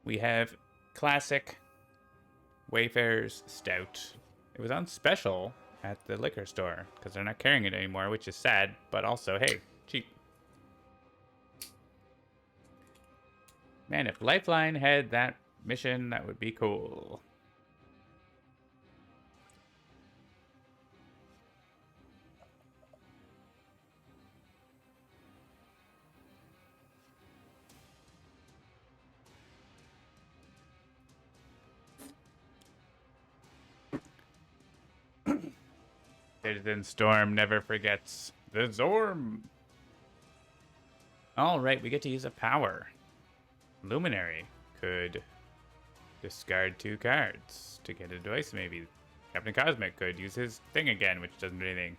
We have classic Wayfarer's Stout. It was on special at the liquor store because they're not carrying it anymore, which is sad, but also, hey, cheap. Man, if Lifeline had that mission, that would be cool. Citizen Storm never forgets the Zorm. All right, we get to use a power. Luminary could discard 2 cards to get a device, maybe. Captain Cosmic could use his thing again, which doesn't do anything.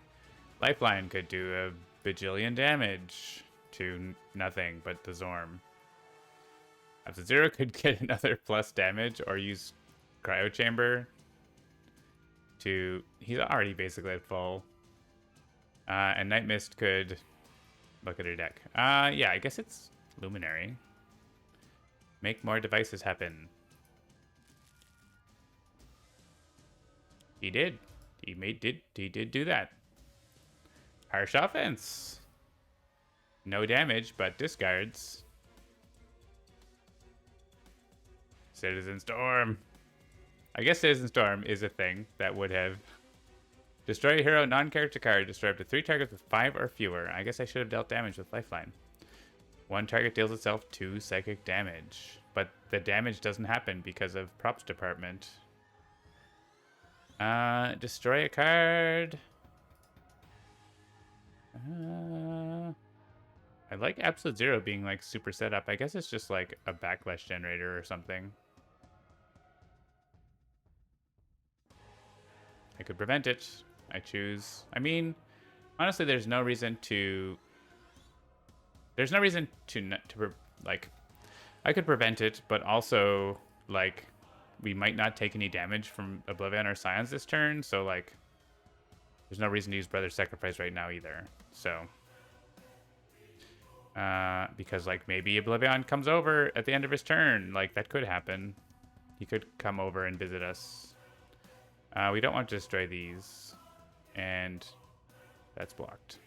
Lifeline could do a bajillion damage to nothing but the Zorm. F-Zero could get another plus damage or use Cryo Chamber to... He's already basically at full. And Night Mist could look at her deck. Yeah, I guess it's Luminary. Make more devices happen. He did. He did do that. Harsh offense. No damage, but discards. Citizen Storm. I guess Citizen Storm is a thing that would have... Destroy a hero non-character card. Destroy up to 3 targets with 5 or fewer. I guess I should have dealt damage with Lifeline. 1 target deals itself 2 psychic damage. But the damage doesn't happen because of props department. Destroy a card. I like Absolute Zero being like super set up. I guess it's just like a backlash generator or something. I could prevent it. I choose. I mean, honestly, there's no reason to like. I could prevent it, but also like we might not take any damage from Oblivion or Scions this turn, so like there's no reason to use Brother's Sacrifice right now either. So because like maybe Oblivion comes over at the end of his turn, like that could happen. He could come over and visit us. We don't want to destroy these, and that's blocked.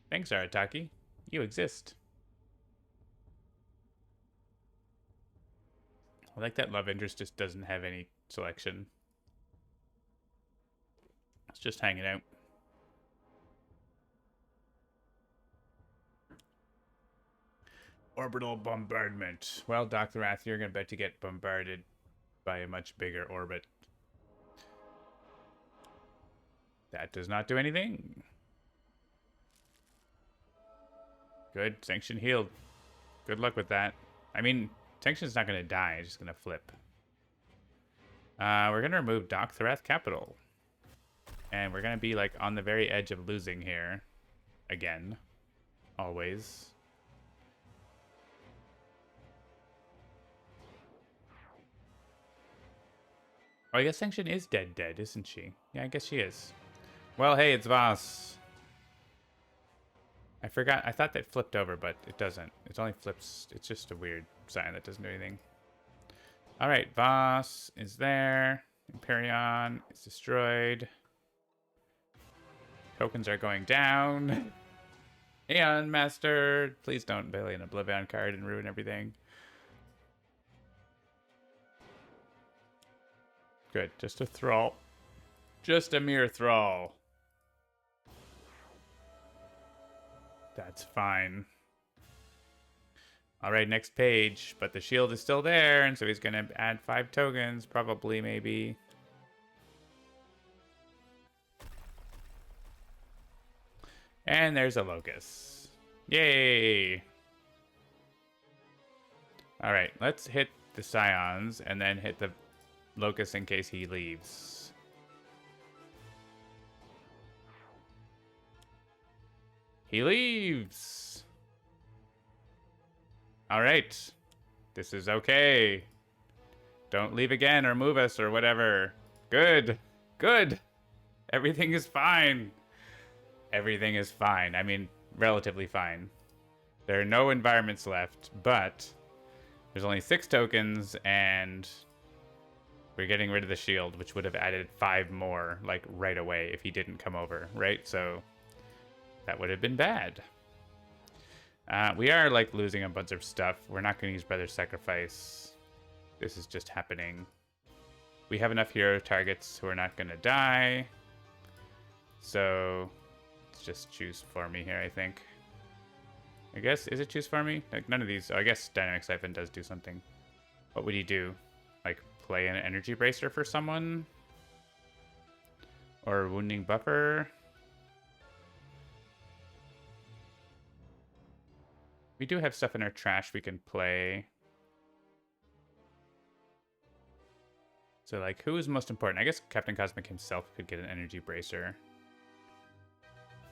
Thanks, Arataki. You exist. I like that Love Interest just doesn't have any selection. It's just hanging out. Orbital bombardment. Well, Dr. Wrath, you're going to bet to get bombarded by a much bigger orbit. That does not do anything. Good. Sanction healed. Good luck with that. I mean, Sanction's not going to die. It's just going to flip. We're going to remove Dokthorath Capital. And we're going to be, like, on the very edge of losing here. Again. Always. Oh, I guess Sanction is dead, isn't she? Yeah, I guess she is. Well, hey, it's Voss. I forgot. I thought that flipped over, but it doesn't. It only flips. It's just a weird sign that doesn't do anything. All right, Voss is there. Imperion is destroyed. Tokens are going down. Aeon Master. Please don't play an Oblivion card and ruin everything. Good. Just a thrall. Just a mere thrall. That's fine. All right, next page. But the shield is still there, and so he's going to add 5 tokens, probably, maybe. And there's a locust. Yay! All right, let's hit the scions and then hit the locust in case he leaves. He leaves. All right. This is okay. Don't leave again or move us or whatever. Good. Good. Everything is fine. Everything is fine. I mean, relatively fine. There are no environments left, but there's only 6 tokens, and we're getting rid of the shield, which would have added 5 more, like, right away if he didn't come over, right? So that would have been bad. We are, like, losing a bunch of stuff. We're not going to use Brother's Sacrifice. This is just happening. We have enough hero targets who are not going to die. So let's just choose for me here, I think. I guess, is it choose for me? Like, none of these. Oh, I guess Dynamic Siphon does do something. What would he do? Like, play an Energy Bracer for someone? Or Wounding Buffer? We do have stuff in our trash we can play. So, like, who is most important? I guess Captain Cosmic himself could get an Energy Bracer.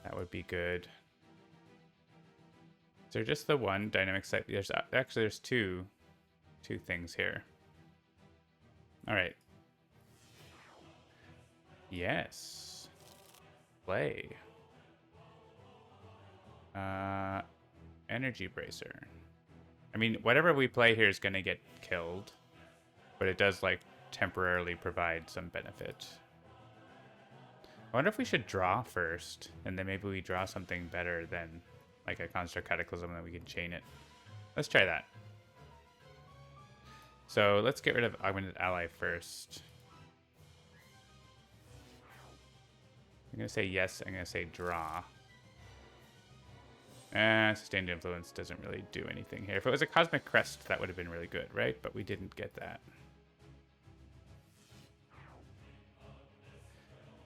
That would be good. Is there just the one Dynamic Sight? There's two things here. All right. Yes. Play. Energy Bracer. I mean, whatever we play here is going to get killed, but it does, like, temporarily provide some benefit. I wonder if we should draw first, and then maybe we draw something better than, like, a Construct Cataclysm, and then we can chain it. Let's try that. So let's get rid of Augmented Ally first. I'm going to say yes, I'm going to say draw. Sustained Influence doesn't really do anything here. If it was a Cosmic Crest, that would have been really good, right? But we didn't get that.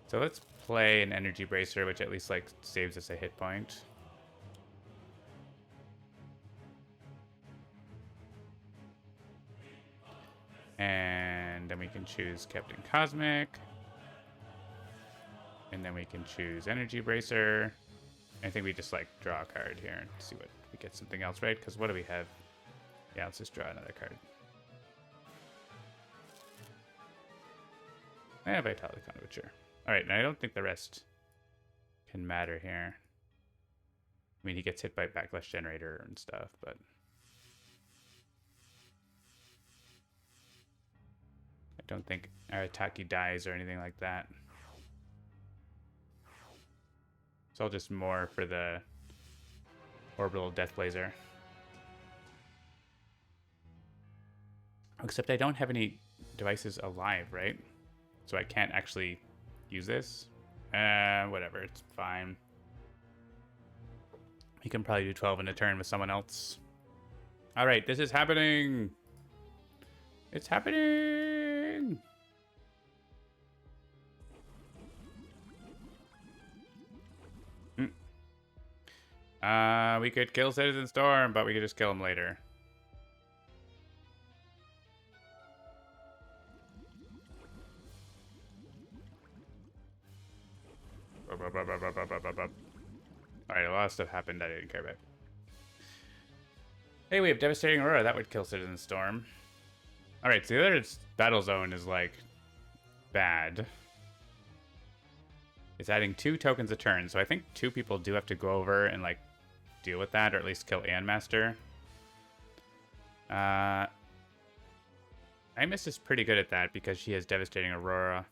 So let's play an Energy Bracer, which at least, like, saves us a hit point. And then we can choose Captain Cosmic. And then we can choose Energy Bracer. I think we just, like, draw a card here and see what we get something else, right? Because what do we have? Yeah, let's just draw another card. Vitality Conduit, sure. Alright, now I don't think the rest can matter here. I mean, he gets hit by Backlash Generator and stuff, but I don't think Arataki dies or anything like that. It's all just more for the Orbital Death Blazer. Except I don't have any devices alive, right? So I can't actually use this. Whatever, it's fine. He can probably do 12 in a turn with someone else. All right, this is happening. It's happening. We could kill Citizen Storm, but we could just kill him later. Alright, a lot of stuff happened I didn't care about. Hey, we have Devastating Aurora. That would kill Citizen Storm. Alright, so the other battle zone is, like, bad. It's adding 2 tokens a turn, so I think 2 people do have to go over and, like, deal with that, or at least kill Aeon Master. Imus is pretty good at that because she has Devastating Aurora.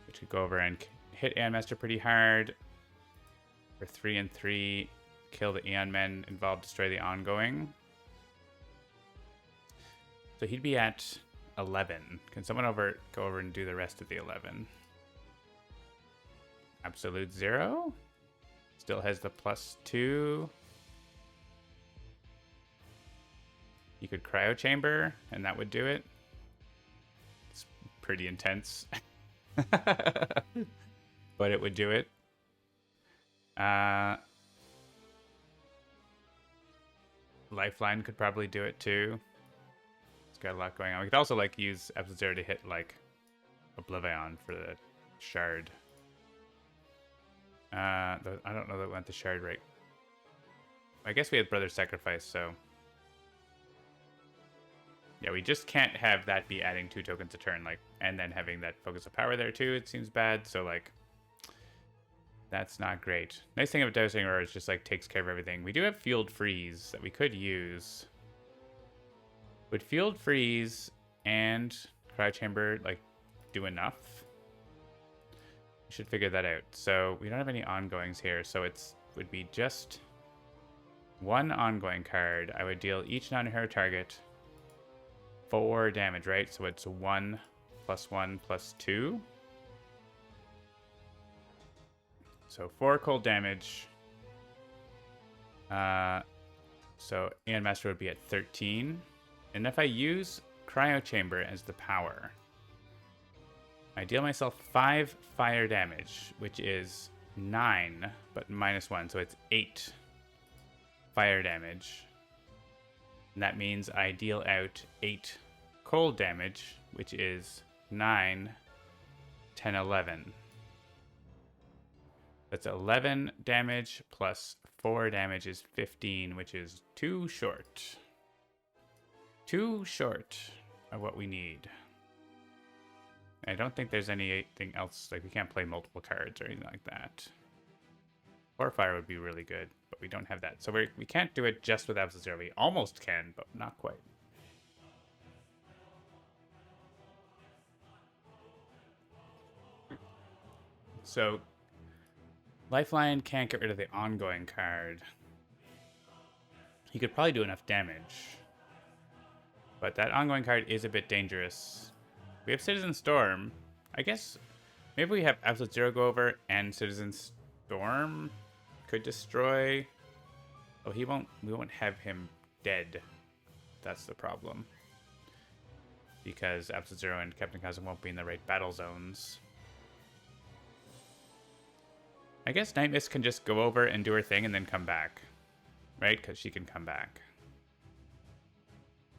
We could go over and hit Aeon Master pretty hard. For 3 and 3, kill the Aeon Men involved, destroy the ongoing. So he'd be at 11. Can someone go over and do the rest of the 11? Absolute 0. Still has the +2. You could cryo chamber, and that would do it. It's pretty intense. But it would do it. Lifeline could probably do it too. It's got a lot going on. We could also like use Absolute Zero to hit like Oblivion for the shard. I don't know that we went the shard right. I guess we had Brother's Sacrifice, so yeah, we just can't have that be adding 2 tokens a turn, like, and then having that Focus of Power there too. It seems bad, so like that's not great. Nice thing about Devastating Aurora is just like takes care of everything. We do have Field Freeze that we could use. Would Field Freeze and Cryo Chamber like do enough? We should figure that out. So we don't have any ongoings here, so would be just 1 ongoing card. I would deal each non-hero target 4 damage, right? So it's 1 + 1 + 2. So 4 cold damage. So Aeon Master would be at 13. And if I use Cryo Chamber as the power, I deal myself 5 fire damage, which is 9, but -1, so it's 8 fire damage. And that means I deal out 8 cold damage, which is 9, 10, 11. That's 11 damage plus 4 damage is 15, which is too short. Too short of what we need. I don't think there's anything else, like we can't play multiple cards or anything like that. Or fire would be really good, but we don't have that. So we can't do it just with Absolute Zero. We almost can, but not quite. So Lifeline can't get rid of the ongoing card. He could probably do enough damage. But that ongoing card is a bit dangerous. We have Citizen Storm. I guess maybe we have Absolute Zero go over and Citizen Storm could destroy. Oh, we won't have him dead. That's the problem. Because Absolute Zero and Captain Cosm won't be in the right battle zones. I guess Night Mist can just go over and do her thing and then come back. Right? Because she can come back.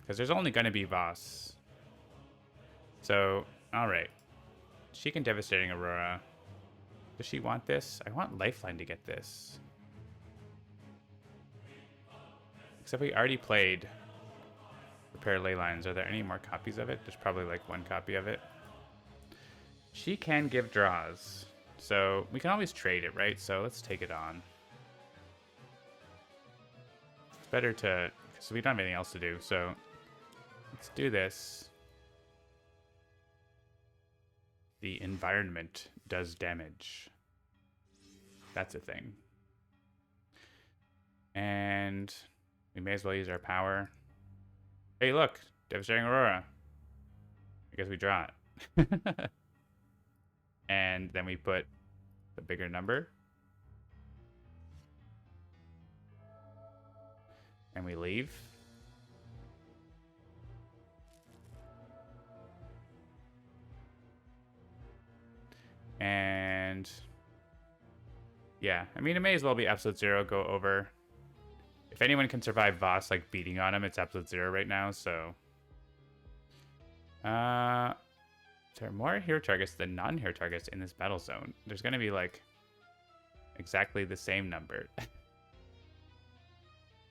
Because there's only going to be Voss. So, alright. She can Devastating Aurora. Does she want this? I want Lifeline to get this. Except we already played Repair Ley Lines. Are there any more copies of it? There's probably like 1 copy of it. She can give draws. So we can always trade it, right? So let's take it on. It's better to... because we don't have anything else to do. So let's do this. The environment does damage. That's a thing. And we may as well use our power. Hey, look! Devastating Aurora. I guess we draw it. And then we put the bigger number. And we leave. And yeah, I mean, it may as well be Absolute Zero go over. If anyone can survive Voss, like, beating on him, it's Absolute Zero right now, so... there are more hero targets than non-hero targets in this battle zone. There's going to be, like, exactly the same number. Do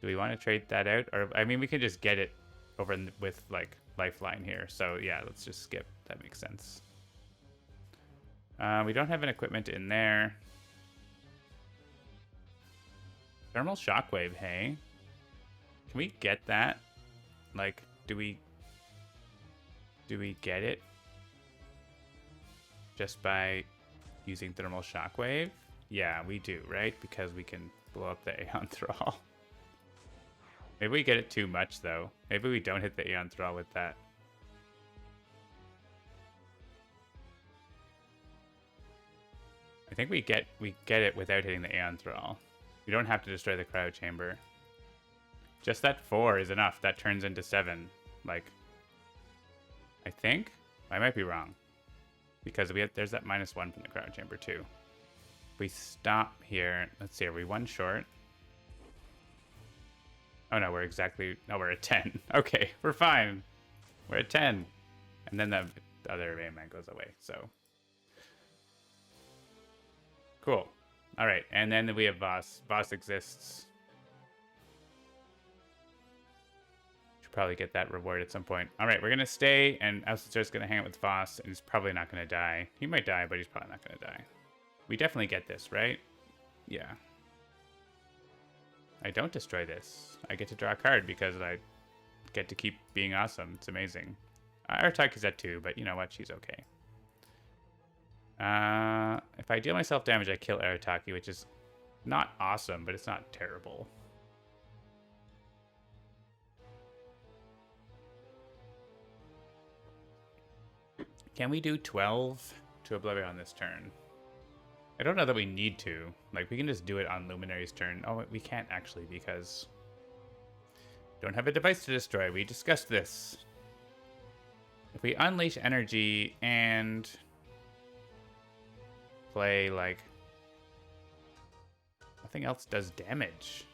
we want to trade that out? Or, I mean, we can just get it over with, like, Lifeline here. So, yeah, let's just skip. That makes sense. We don't have an equipment in there. Thermal Shockwave, hey? Can we get that? Like, do we get it? Just by using Thermal Shockwave? Yeah, we do, right? Because we can blow up the Aeon Thrall. Maybe we get it too much, though. Maybe we don't hit the Aeon Thrall with that. I think we get it without hitting the Aeon Thrall. We don't have to destroy the Cryo Chamber. Just that 4 is enough. That turns into 7. Like, I think? I might be wrong. Because there's that -1 from the Cryo Chamber too. If we stop here, let's see, are we 1 short? Oh no, we're at 10. Okay, we're fine. We're at 10. And then the other Bayman goes away, so. Cool. Alright, and then we have Voss. Voss exists. Should probably get that reward at some point. Alright, we're gonna stay, and Alcestar's gonna hang out with Voss, and he's probably not gonna die. He might die, but he's probably not gonna die. We definitely get this, right? Yeah. I don't destroy this. I get to draw a card because I get to keep being awesome. It's amazing. Aratak is at 2, but you know what? She's okay. If I deal myself damage, I kill Arataki, which is not awesome, but it's not terrible. Can we do 12 to Oblivion on this turn? I don't know that we need to. Like, we can just do it on Luminary's turn. Oh, we can't actually because don't have a device to destroy. We discussed this. If we unleash energy and play, like, nothing else does damage.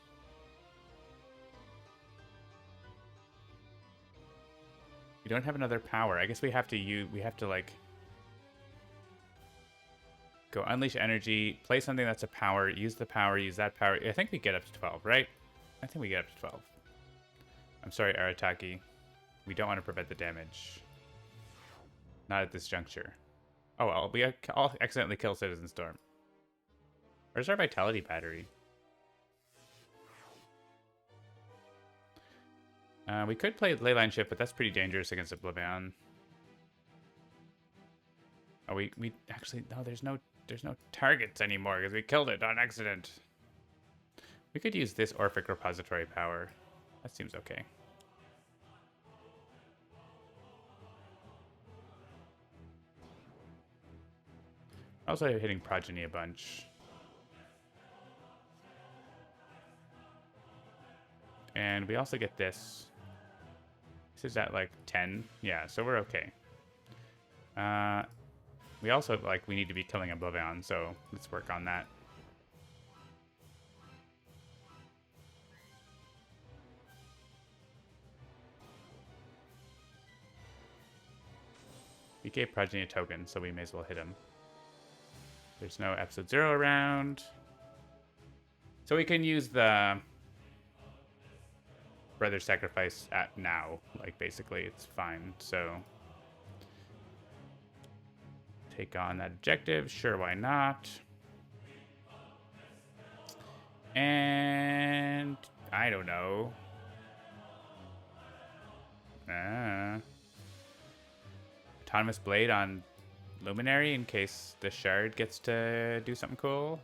We don't have another power. I guess we have to like go unleash energy, play something that's a power, use the power, use that power. I think we get up to 12, right? I think we get up to 12. I'm sorry, Arataki. We don't want to prevent the damage. Not at this juncture. Oh well, we all accidentally kill Citizen Storm. Where's our Vitality Battery? We could play Leyline Shift, but that's pretty dangerous against Oblivion. Oh, we actually no. There's no targets anymore because we killed it on accident. We could use this Orphic Repository power. That seems okay. Also hitting Progeny a bunch. And we also get this. This is at like 10. Yeah, so we're okay. We also, like, we need to be killing Oblivion, so let's work on that. We gave Progeny a token, so we may as well hit him. There's no episode 0 around. So we can use the Brother Sacrifice at now. Like, basically, it's fine. So take on that objective. Sure, why not? And I don't know. Autonomous Blade on Luminary in case the Shard gets to do something cool.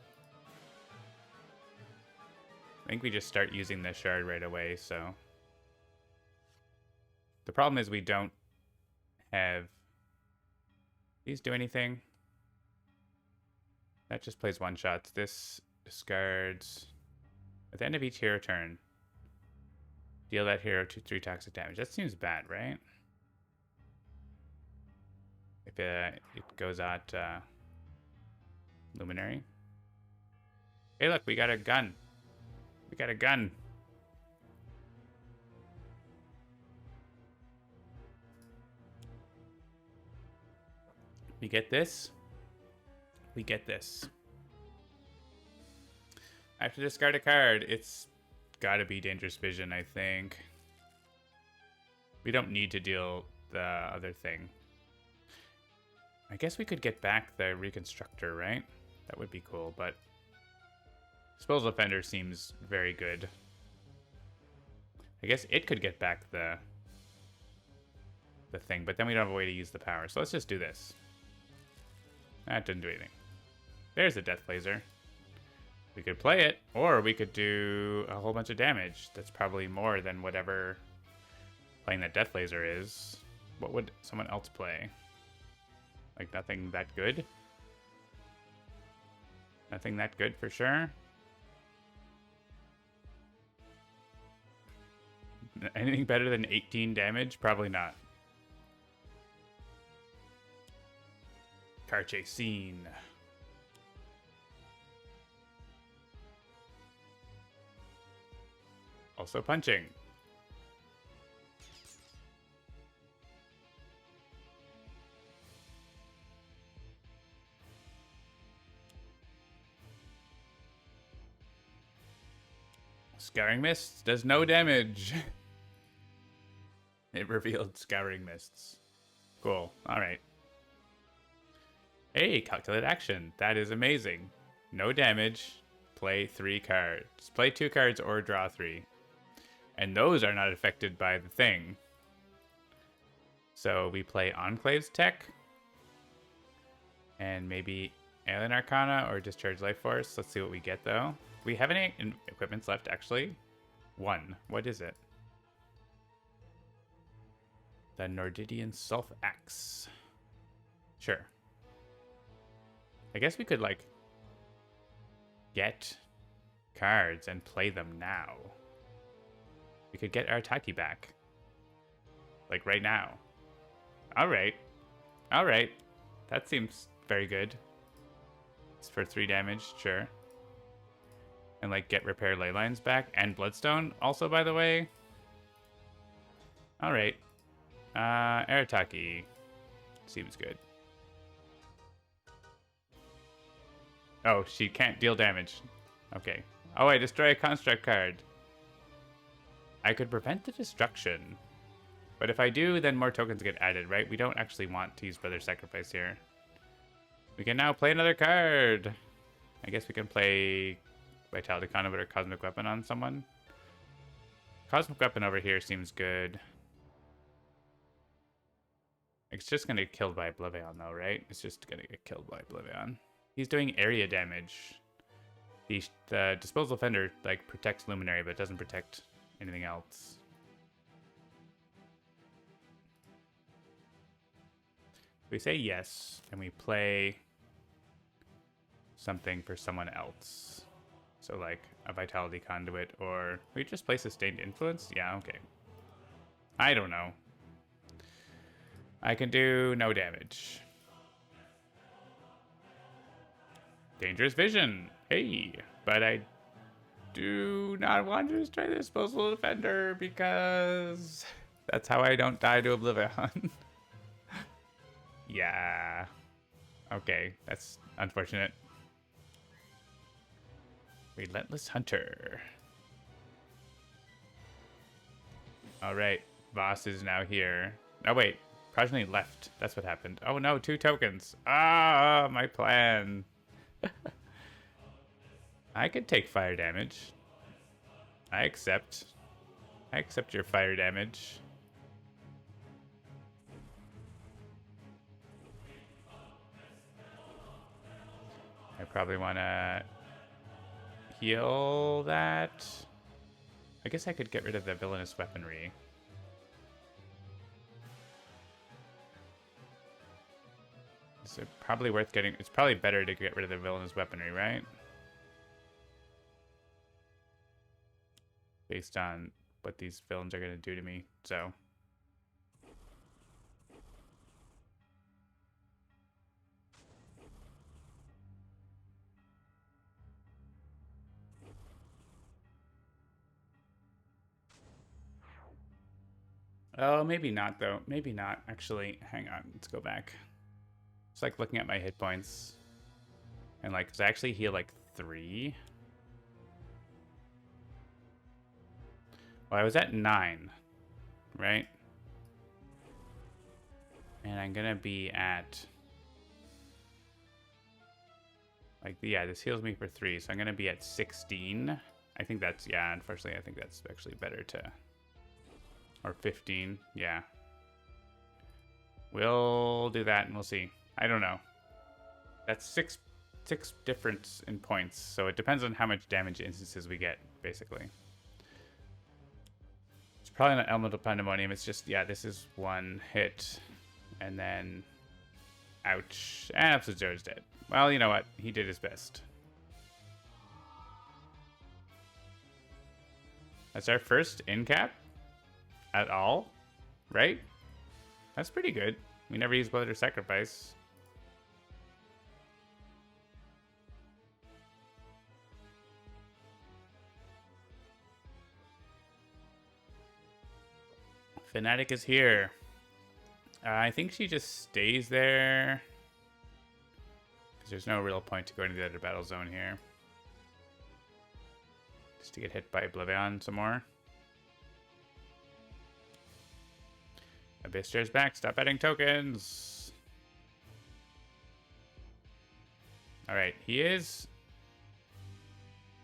I think we just start using the Shard right away, so. The problem is we don't have these do anything. That just plays one shots. This discards at the end of each hero turn. Deal that hero 2/3 toxic damage. That seems bad, right? If it goes at Luminary. Hey, look, we got a gun. We got a gun. We get this. We get this. I have to discard a card. It's gotta be Dangerous Vision, I think. We don't need to deal the other thing. I guess we could get back the Reconstructor, right? That would be cool, but Disposal Offender seems very good. I guess it could get back the thing, but then we don't have a way to use the power. So let's just do this. That didn't do anything. There's the Death Blazer. We could play it, or we could do a whole bunch of damage. That's probably more than whatever playing that Death Blazer is. What would someone else play? Like nothing that good? Nothing that good for sure. Anything better than 18 damage? Probably not. Karche scene. Also punching. Scouring Mists does no damage. It revealed Scouring Mists. Cool. Alright. Hey, calculate action. That is amazing. No damage. Play 3 cards. Play 2 cards or draw 3. And those are not affected by the thing. So we play Enclave's Tech. And maybe Alien Arcana or Discharge Life Force. Let's see what we get though. We have any equipments left actually? 1. What is it? The Nordidian Sulph Axe. Sure. I guess we could like get cards and play them now. We could get our Taki back. Like right now. Alright. Alright. That seems very good. It's for 3 damage, sure. And like get Repair Leylines back and Bloodstone also, by the way. Alright. Arataki. Seems good. Oh, she can't deal damage. Okay. Oh, I destroy a construct card. I could prevent the destruction. But if I do, then more tokens get added, right? We don't actually want to use Brother Sacrifice here. We can now play another card. I guess we can play Vitality Conduit or Cosmic Weapon on someone. Cosmic Weapon over here seems good. It's just going to get killed by Oblivion, though, right? It's just going to get killed by Oblivion. He's doing area damage. The Disposal Fender like protects Luminary, but doesn't protect anything else. We say yes, and we play something for someone else. So like a Vitality Conduit, or we just play Sustained Influence? Yeah, okay. I don't know. I can do no damage. Dangerous Vision. Hey, but I do not want to destroy the Disposal Defender because that's how I don't die to Oblivion. Yeah. Okay, that's unfortunate. Relentless Hunter. Alright, Voss is now here. Oh wait, Progeny left. That's what happened. Oh no, 2 tokens. Ah, my plan. I could take fire damage. I accept. I accept your fire damage. I probably want to heal that. I guess I could get rid of the villainous weaponry. Is it probably worth getting? It's probably better to get rid of the villainous weaponry, right? Based on what these villains are going to do to me, so. Oh, maybe not, though. Maybe not, actually. Hang on, let's go back. It's like looking at my hit points. And like, cause I actually heal like 3. Well, I was at 9, right? And I'm gonna be at... like, yeah, this heals me for 3, so I'm gonna be at 16. I think that's, yeah, unfortunately, I think that's actually better to... or 15, yeah. We'll do that and we'll see. I don't know. That's six difference in points, so it depends on how much damage instances we get, basically. It's probably not Elemental Pandemonium, it's just, yeah, this is 1 hit, and then, ouch, and Absolute Zero's dead. Well, you know what, he did his best. That's our first in cap at all, right? That's pretty good. We never use Brother Sacrifice. Fnatic is here. I think she just stays there. Because there's no real point to going to the other battle zone here. Just to get hit by Oblivion some more. Abyssjar's back. Stop adding tokens. Alright, he is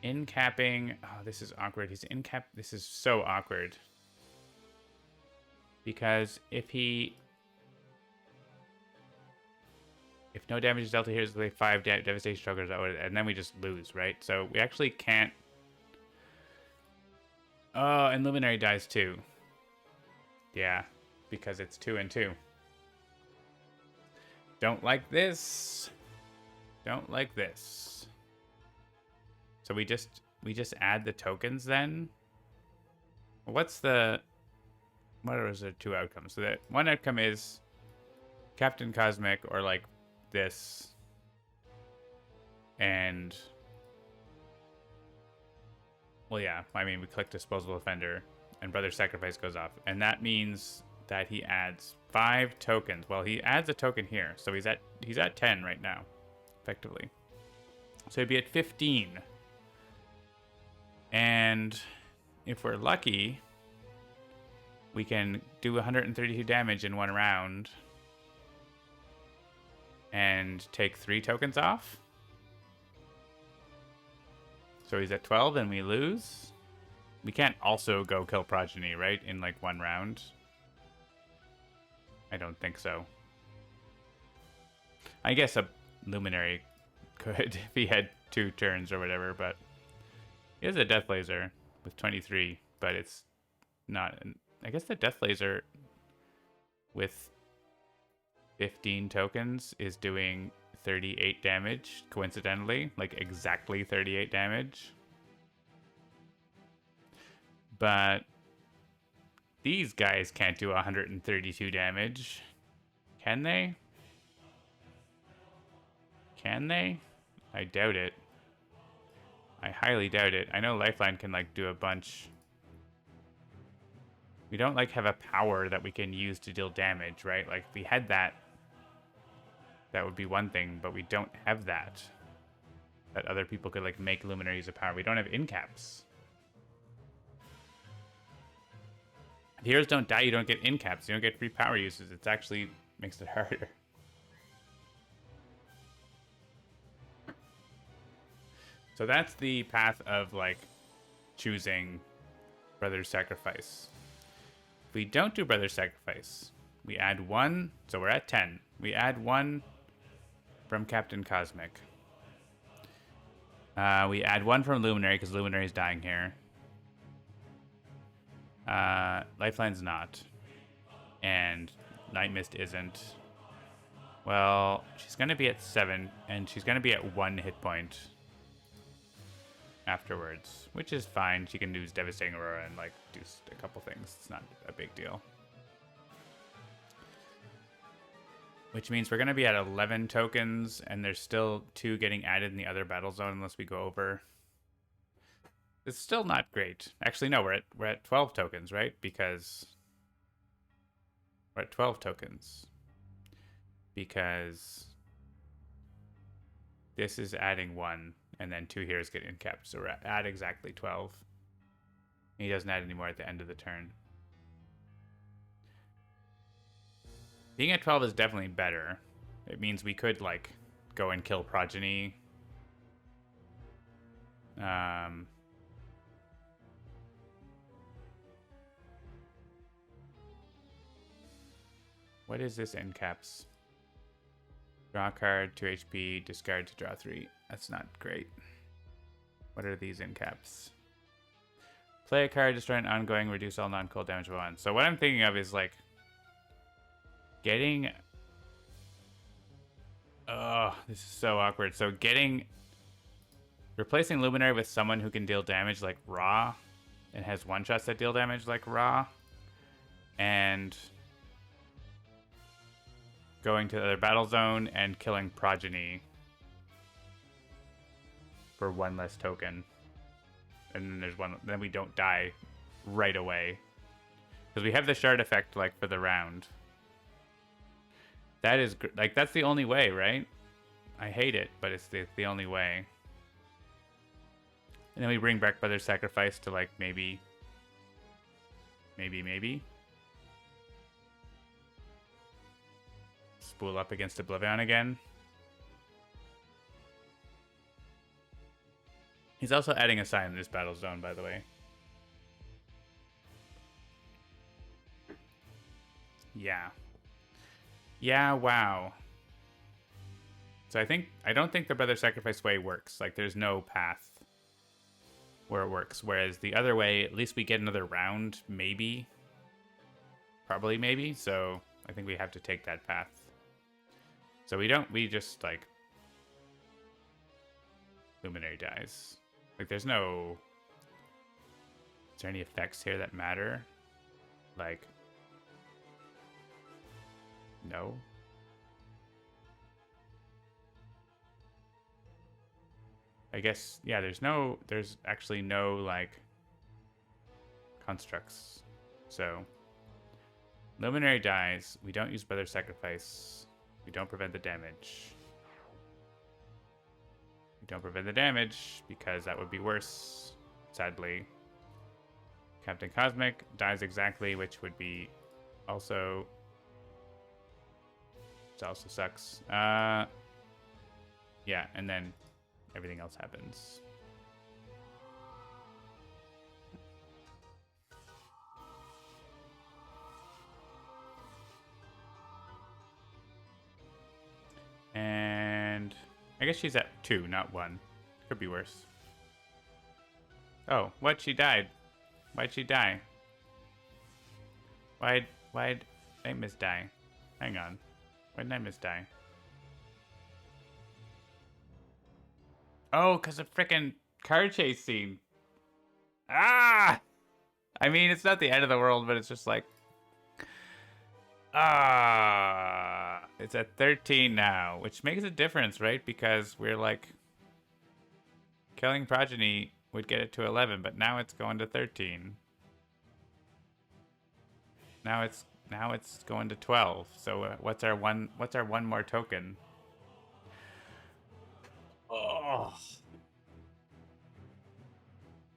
in capping. Oh, this is awkward. He's in cap. This is so awkward. Because if no damage is dealt here, it's like 5 devastation tokens, and then we just lose, right? So we actually can't. Oh, and Luminary dies too. Yeah, because it's 2 and 2. Don't like this. Don't like this. So we just add the tokens then. What are the 2 outcomes? So that one outcome is Captain Cosmic or like this, and well, yeah, I mean we click Disposable Offender and Brother Sacrifice goes off, and that means that he adds 5 tokens. Well, he adds a token here, so he's at 10 right now, effectively. So he'd be at 15, and if we're lucky, we can do 132 damage in 1 round and take 3 tokens off. So he's at 12 and we lose. We can't also go kill Progeny, right? In like 1 round. I don't think so. I guess a Luminary could if he had 2 turns or whatever, but he has a Death Laser with 23, but it's not. I guess the Death Laser with 15 tokens is doing 38 damage, coincidentally. Like, exactly 38 damage. But these guys can't do 132 damage. Can they? Can they? I doubt it. I highly doubt it. I know Lifeline can, like, do a bunch. We don't, like, have a power that we can use to deal damage, right? Like, if we had that, that would be one thing, but we don't have that. That other people could, like, make Luminaries a power. We don't have in-caps. If heroes don't die, you don't get in-caps. You don't get free power uses. It actually makes it harder. So that's the path of, like, choosing Brother's Sacrifice. If we don't do Brother's Sacrifice, we add 1, so we're at 10. We add 1 from Captain Cosmic. We add 1 from Luminary, because Luminary's dying here. Lifeline's not. And Night Mist isn't. Well, she's going to be at 7, and she's going to be at 1 hit point afterwards, which is fine. She can use Devastating Aurora and, like, do a couple things. It's not a big deal. Which means we're going to be at 11 tokens, and there's still 2 getting added in the other battle zone unless we go over. It's still not great. Actually, no, we're at 12 tokens, right? Because we're at 12 tokens. Because this is adding 1, and then 2 heroes get in-capped. So we're at exactly 12. He doesn't add any more at the end of the turn. Being at 12 is definitely better. It means we could, like, go and kill Progeny. What is this end caps? Draw a card, 2 HP, discard to draw 3. That's not great. What are these end caps? Play a card, destroy an ongoing, reduce all non-cold damage by 1. So what I'm thinking of is, like, getting... Oh, this is so awkward. So replacing Luminary with someone who can deal damage like Ra It has one-shots that deal damage like Ra. And going to the other battle zone and killing Progeny for one less token. And then there's one, then we don't die right away. Because we have the shard effect, like, for the round. That is, like, that's the only way, right? I hate it, but it's the only way. And then we bring back Brother's Sacrifice to, like, maybe. Spool up against Oblivion again. He's also adding a sign in this battle zone, by the way. Yeah. Yeah, wow. So I don't think the Brother Sacrifice way works. Like, there's no path where it works. Whereas the other way, at least we get another round, maybe. Probably maybe. So I think we have to take that path. So we just, like, Luminary dies. Like, there's no... Is there any effects here that matter? Like... No. I guess, yeah, there's actually no, like, constructs. So, Luminary dies. We don't use Brother Sacrifice. We don't prevent the damage. We don't prevent the damage because that would be worse, sadly. Captain Cosmic dies exactly, which would be also... It also sucks. Yeah, and then everything else happens. And I guess she's at 2, not 1. Could be worse. Oh, what? She died. Why'd she die? Why'd I miss die? Hang on. Why didn't I miss die? Oh, because of frickin' car chase scene. Ah! I mean, it's not the end of the world, but it's just like... It's at 13 now, which makes a difference, right? Because we're like... Killing Progeny would get it to 11, but now it's going to 13. Now it's going to 12. So what's our one more token? Oh.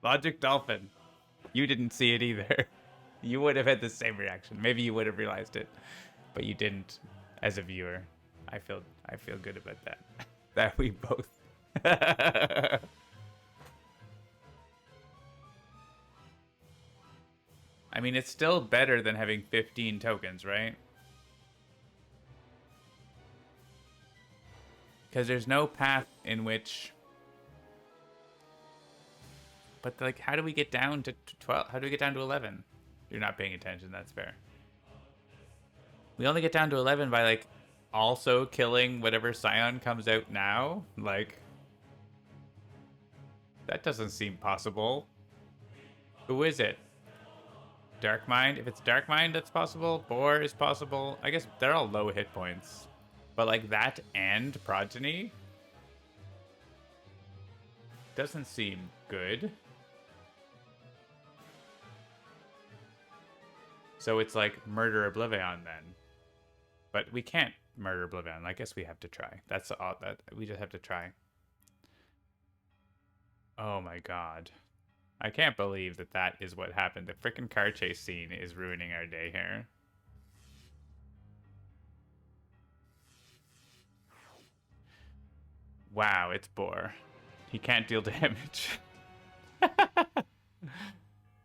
Logic Dolphin. You didn't see it either. You would have had the same reaction. Maybe you would have realized it, but you didn't as a viewer. I feel good about that. That we both. I mean, it's still better than having 15 tokens, right? Because there's no path in which... But, like, how do we get down to 12? How do we get down to 11? You're not paying attention, that's fair. We only get down to 11 by, like, also killing whatever Scion comes out now? Like... That doesn't seem possible. Who is it? Dark Mind? If it's Dark Mind, that's possible. Boar is possible. I guess they're all low hit points. But, like, that and Progeny doesn't seem good. So it's like murder Oblivion then. But we can't murder Oblivion. I guess we have to try. That's all that we just have to try. Oh my god. I can't believe that is what happened. The frickin' car chase scene is ruining our day here. Wow, it's Boar. He can't deal damage.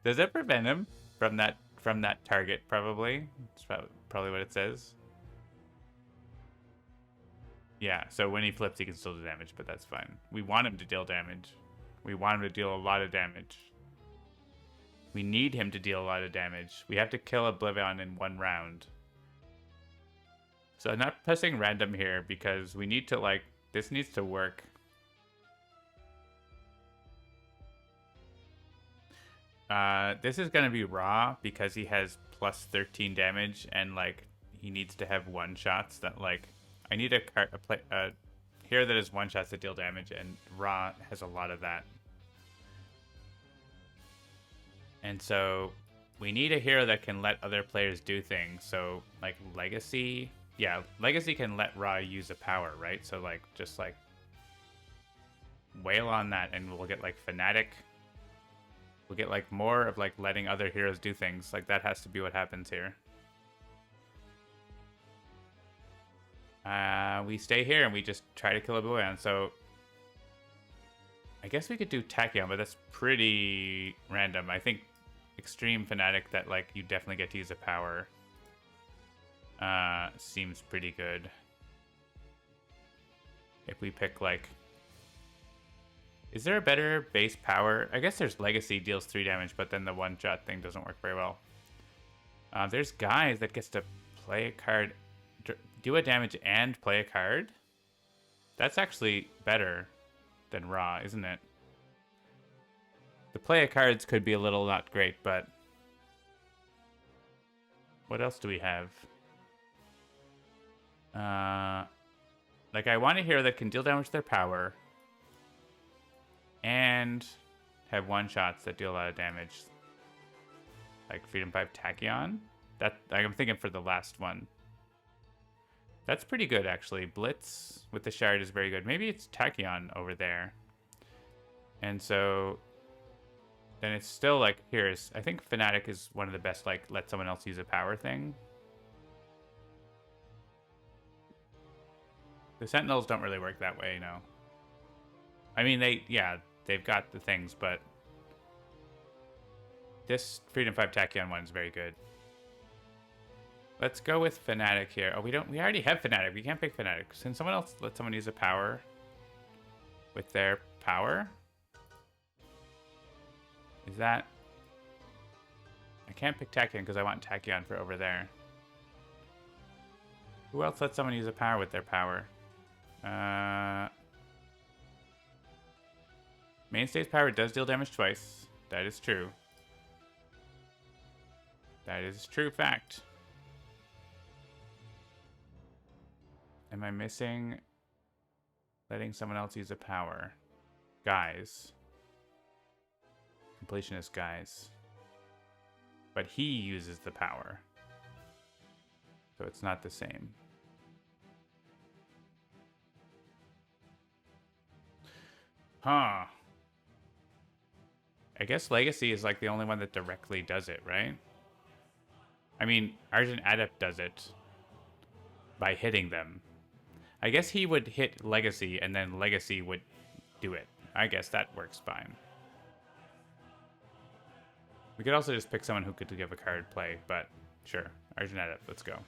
Does it prevent him from that target? Probably. It's probably what it says. Yeah, so when he flips, he can still do damage, but that's fine. We want him to deal damage. We want him to deal a lot of damage. We need him to deal a lot of damage. We have to kill Oblivion in one round. So I'm not pressing random here because we need to, like, this needs to work. This is gonna be raw because he has plus 13 damage and like he needs to have one shots that like I need a hero that has one shots that deal damage, and raw has a lot of that. And so we need a hero that can let other players do things. So like Legacy, yeah, Legacy can let Ra use a power, right? So like just like wail on that, and we'll get like Fnatic. We'll get like more of like letting other heroes do things. Like that has to be what happens here. We stay here and we just try to kill a Booyan. So I guess we could do Tachyon, but that's pretty random. I think Extreme Fnatic that like you definitely get to use a power seems pretty good. If we pick like, is there a better base power? I guess there's Legacy deals 3 damage, but then the one shot thing doesn't work very well. There's guys that gets to play a card, do a damage and play a card. That's actually better than Raw, isn't it? The play of cards could be a little not great, but what else do we have? Like I want a hero that can deal damage with their power and have one shots that deal a lot of damage. Like Freedom 5 Tachyon. That I'm thinking for the last one. That's pretty good actually. Blitz with the Shard is very good. Maybe it's Tachyon over there. And so then it's still like, I think Fnatic is one of the best, like, let someone else use a power thing. The Sentinels don't really work that way, no. I mean, they've got the things, but this Freedom 5 Tachyon one is very good. Let's go with Fnatic here. Oh, we already have Fnatic. We can't pick Fnatic. Can someone else let someone use a power with their power? Is that... I can't pick Tachyon because I want Tachyon for over there. Who else lets someone use a power with their power? Mainstay's power does deal damage twice. That is true. That is true fact. Am I missing letting someone else use a power? Guys. Completionist Guys. But he uses the power. So it's not the same. Huh. I guess Legacy is like the only one that directly does it, right? I mean, Argent Adept does it by hitting them. I guess he would hit Legacy and then Legacy would do it. I guess that works fine. We could also just pick someone who could give a card play, but sure. Argent Adept, let's go.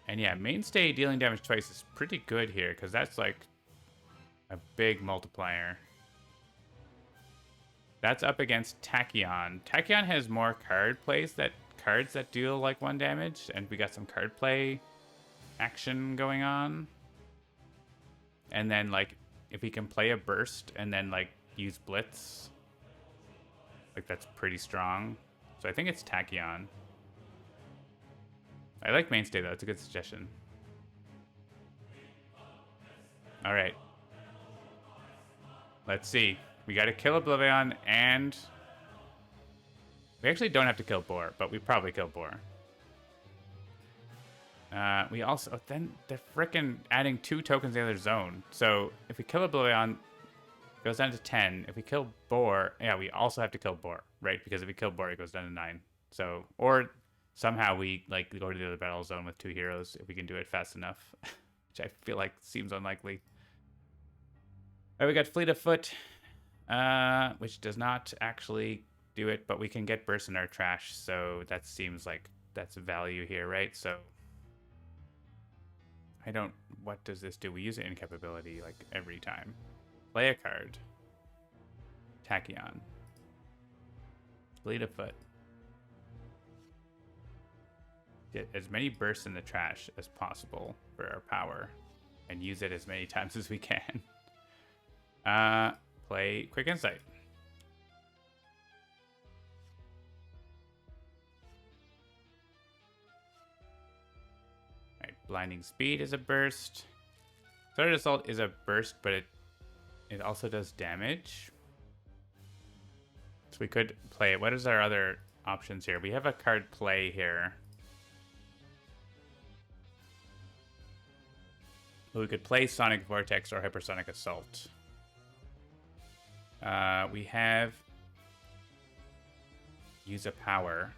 And yeah, Mainstay dealing damage twice is pretty good here, because that's like a big multiplier. That's up against Tachyon. Tachyon has more cards that deal like 1 damage, and we got some card play action going on. And then like if he can play a burst and then like use blitz, like that's pretty strong. So I think it's Tachyon. I like Mainstay though, it's a good suggestion. Alright. Let's see. We gotta kill Oblivion, and we actually don't have to kill Boar, but we probably kill Boar. We also, then they're frickin' adding 2 tokens in the other zone. So if we kill Oblivion, it goes down to 10. If we kill Boar, yeah, we also have to kill Boar, right? Because if we kill Boar, it goes down to 9. So, or somehow we like go to the other battle zone with 2 heroes if we can do it fast enough, which I feel like seems unlikely. All right, we got Fleet of Foot, which does not actually do it, but we can get burst in our trash, so that seems like that's value here, right? So what does this do? We use an incapability like every time. Play a card. Tachyon. Fleet of Foot. Get as many bursts in the trash as possible for our power and use it as many times as we can. play Quick Insight. Alright, Blinding Speed is a burst. Accelerated Assault is a burst, but it also does damage. So we could play it. What is our other options here? We have a card play here. We could play Sonic Vortex or Hypersonic Assault. We have Use a Power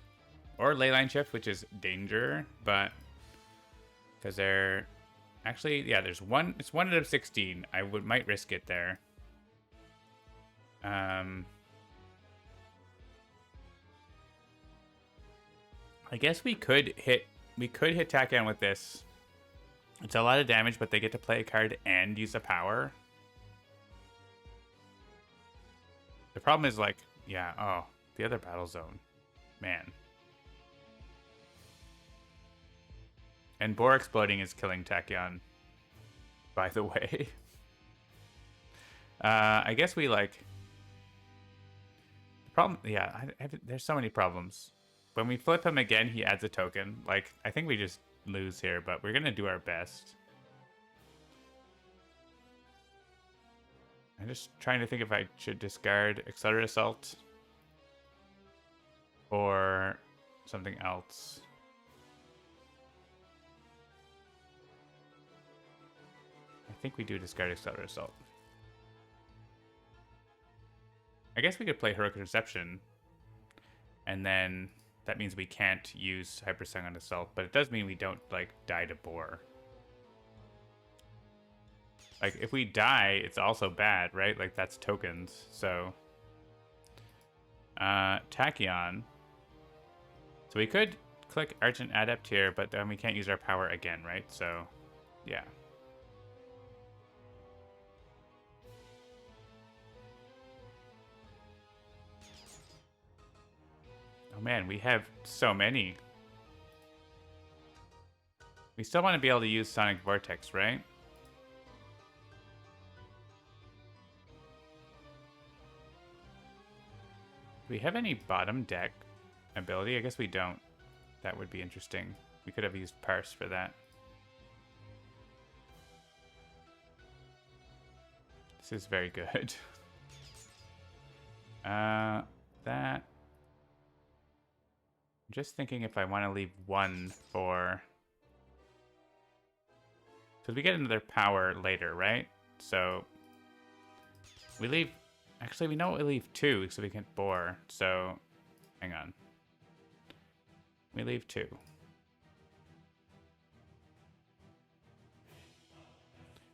or Leyline Shift, which is danger, but because they're actually, yeah, there's one. It's 1 out of 16. I might risk it there. I guess we could hit Tachyon with this. It's a lot of damage, but they get to play a card and use a power. The problem is, like, yeah, oh, the other battle zone. Man. And Boar exploding is killing Tachyon, by the way. I guess we, like... The problem, yeah, there's so many problems. When we flip him again, he adds a token. Like, I think we just lose here, but we're going to do our best. I'm just trying to think if I should discard Accelerated Assault or something else. I think we do discard Accelerated Assault. I guess we could play Heroic Reception, and then that means we can't use Hypersonic Assault, but it does mean we don't, like, die to Boar. Like, if we die, it's also bad, right? Like, that's tokens, so... Tachyon. So we could click Argent Adept here, but then we can't use our power again, right? So, yeah. Oh man, we have so many. We still want to be able to use Sonic Vortex, right? Do we have any bottom deck ability? I guess we don't. That would be interesting. We could have used Parse for that. This is very good. That... I'm just thinking if I want to leave one for... Because we get another power later, right? So... We leave... Actually, we know we leave 2, so we can Boar. So... Hang on. We leave 2.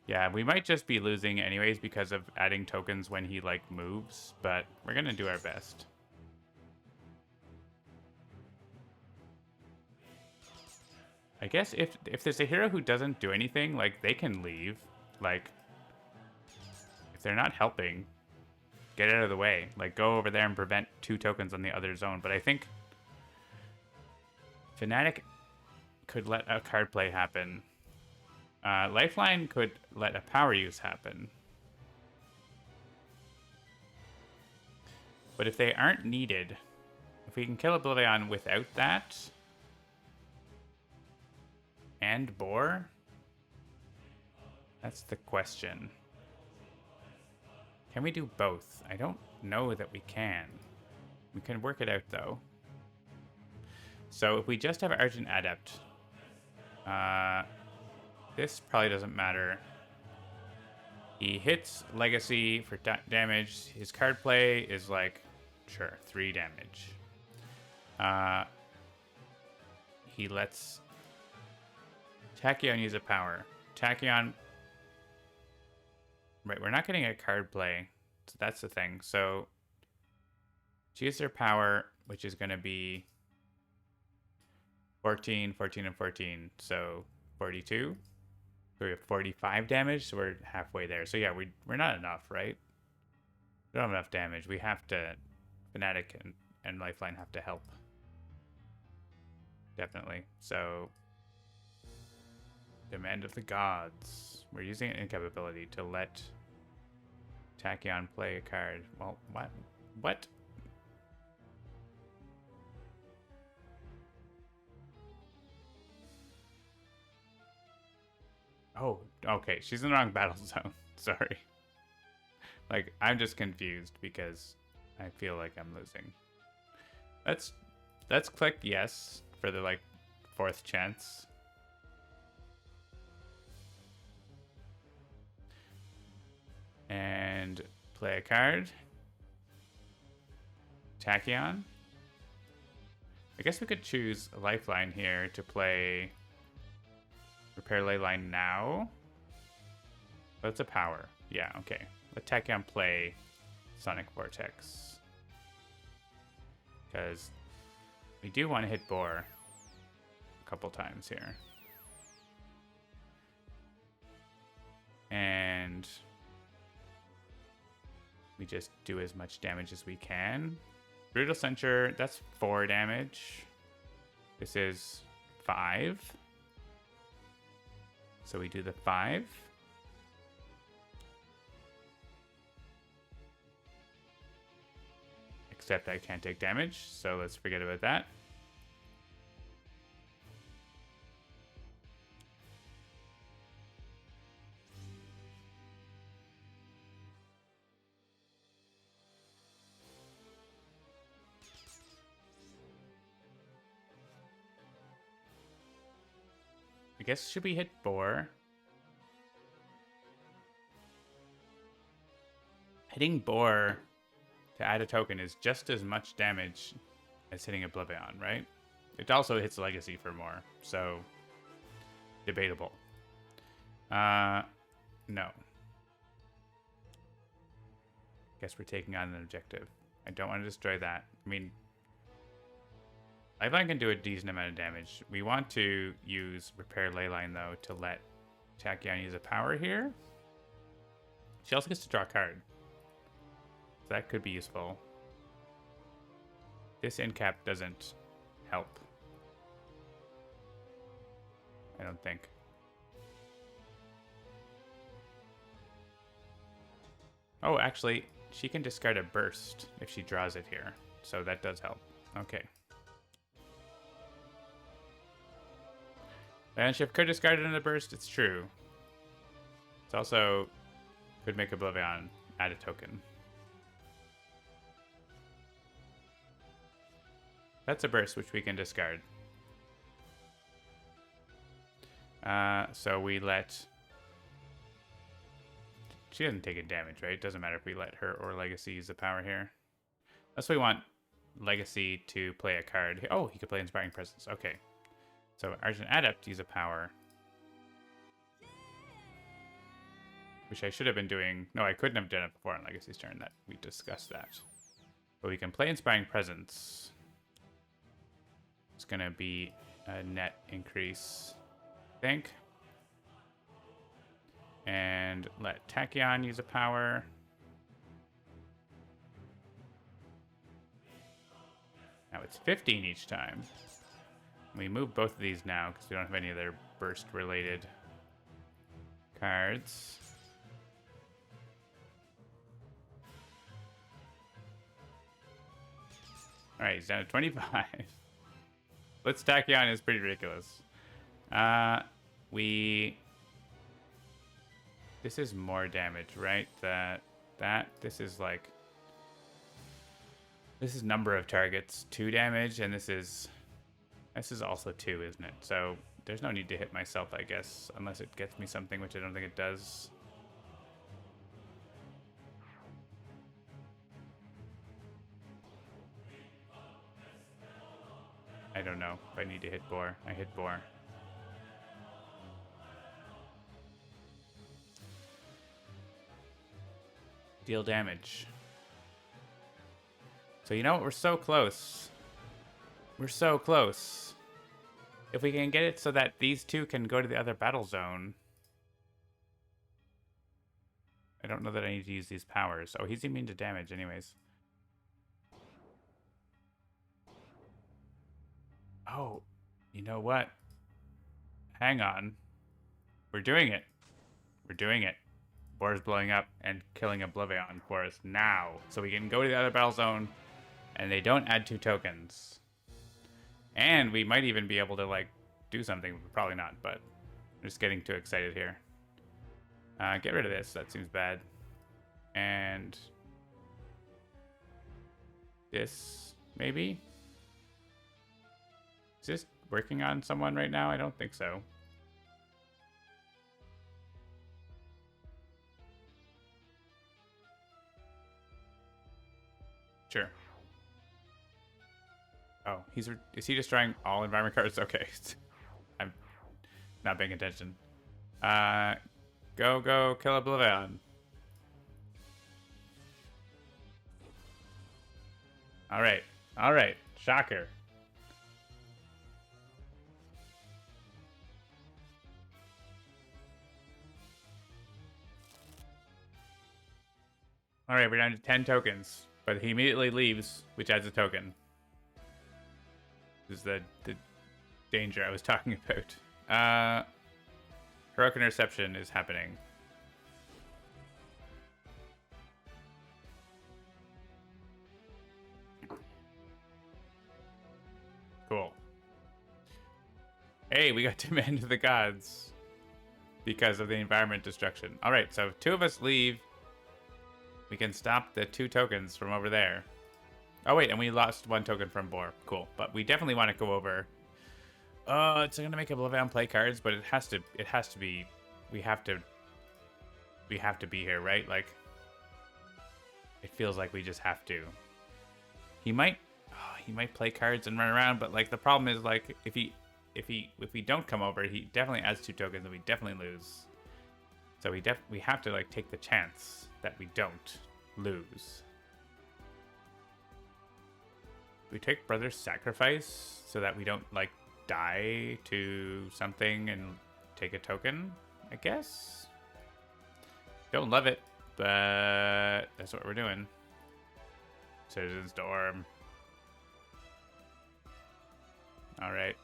Yeah, we might just be losing anyways because of adding tokens when he, like, moves. But we're going to do our best. I guess if there's a hero who doesn't do anything, like, they can leave. Like, if they're not helping, get out of the way. Like, go over there and prevent 2 tokens on the other zone. But I think Fnatic could let a card play happen. Lifeline could let a power use happen. But if they aren't needed, if we can kill a Oblivion without that... And Boar? That's the question. Can we do both? I don't know that we can. We can work it out, though. So if we just have Argent Adept, this probably doesn't matter. He hits Legacy for damage. His card play is like, sure, 3 damage. He lets Tachyon use a power. Tachyon... Right, we're not getting a card play. So that's the thing. So, choose their power, which is going to be 14, 14, and 14. So, 42. So, we have 45 damage, so we're halfway there. So, yeah, we're not enough, right? We don't have enough damage. We have to... Fnatic and Lifeline have to help. Definitely. So... Demand of the Gods. We're using an incapability to let Tachyon, play a card. Well, what? What? Oh, okay. She's in the wrong battle zone. Sorry. Like, I'm just confused because I feel like I'm losing. Let's click yes for the, like, 4th chance. And play a card. Tachyon. I guess we could choose a lifeline here to play Repair Leyline now. But it's a power. Yeah, okay. Let Tachyon play Sonic Vortex. Because we do want to hit Boar a couple times here. And we just do as much damage as we can. Brutal Censure, that's 4 damage. This is 5. So we do the 5. Except I can't take damage, so let's forget about that. I guess should we hit Boar? Hitting Boar to add a token is just as much damage as hitting Oblivion, right? It also hits Legacy for more, so debatable. No. Guess we're taking on an objective. I don't want to destroy that. I mean, Lifeline can do a decent amount of damage. We want to use Repair Leyline, though, to let Tachyon use a power here. She also gets to draw a card. So that could be useful. This end cap doesn't help. I don't think. Oh, actually, she can discard a burst if she draws it here. So that does help. Okay. And she could discard it in a burst, it's true. It's also could make Oblivion add a token. That's a burst which we can discard. So we let... She doesn't take a damage, right? It doesn't matter if we let her or Legacy use the power here. Unless we want Legacy to play a card. Oh, he could play Inspiring Presence. Okay. So Argent Adept use a power. Which I should have been doing. No, I couldn't have done it before on Legacy's turn. That we discussed that. But we can play Inspiring Presence. It's going to be a net increase, I think. And let Tachyon use a power. Now it's 15 each time. We move both of these now because we don't have any other burst-related cards. Alright, he's down to 25. Let's Tachyon is pretty ridiculous. This is more damage, right? This is like... This is number of targets, 2 damage, and this is also 2, isn't it? So there's no need to hit myself, I guess, unless it gets me something, which I don't think it does. I don't know if I need to hit Boar. I hit Boar. Deal damage. So you know what? We're so close. We're so close. If we can get it so that these two can go to the other battle zone. I don't know that I need to use these powers. Oh, he's immune to damage anyways. Oh, you know what? Hang on. We're doing it. We're doing it. Boar's blowing up and killing Oblivion for us now. So we can go to the other battle zone, and they don't add 2 tokens. And we might even be able to, like, do something. Probably not, but I'm just getting too excited here. Get rid of this. That seems bad. And this, maybe? Is this working on someone right now? I don't think so. Sure. Oh, is he destroying all environment cards? Okay. I'm not paying attention. Go, kill Oblivion. Alright. Shocker. Alright, we're down to 10 tokens. But he immediately leaves, which adds a token. This is the danger I was talking about. Heroic Interception is happening. Cool. Hey, we got Demand of the Gods because of the environment destruction. Alright, so if 2 of us leave, we can stop the 2 tokens from over there. Oh wait, and we lost 1 token from Boar. Cool, but we definitely want to go over. It's gonna make Oblivion play cards, but it has to be. We have to be here, right? Like, it feels like we just have to. He might play cards and run around, but like the problem is like if we don't come over, he definitely adds 2 tokens and we definitely lose. So we have to like take the chance that we don't lose. We take Brother's Sacrifice so that we don't like die to something and take a token, I guess. Don't love it, but that's what we're doing. Citizen's Dorm. Alright.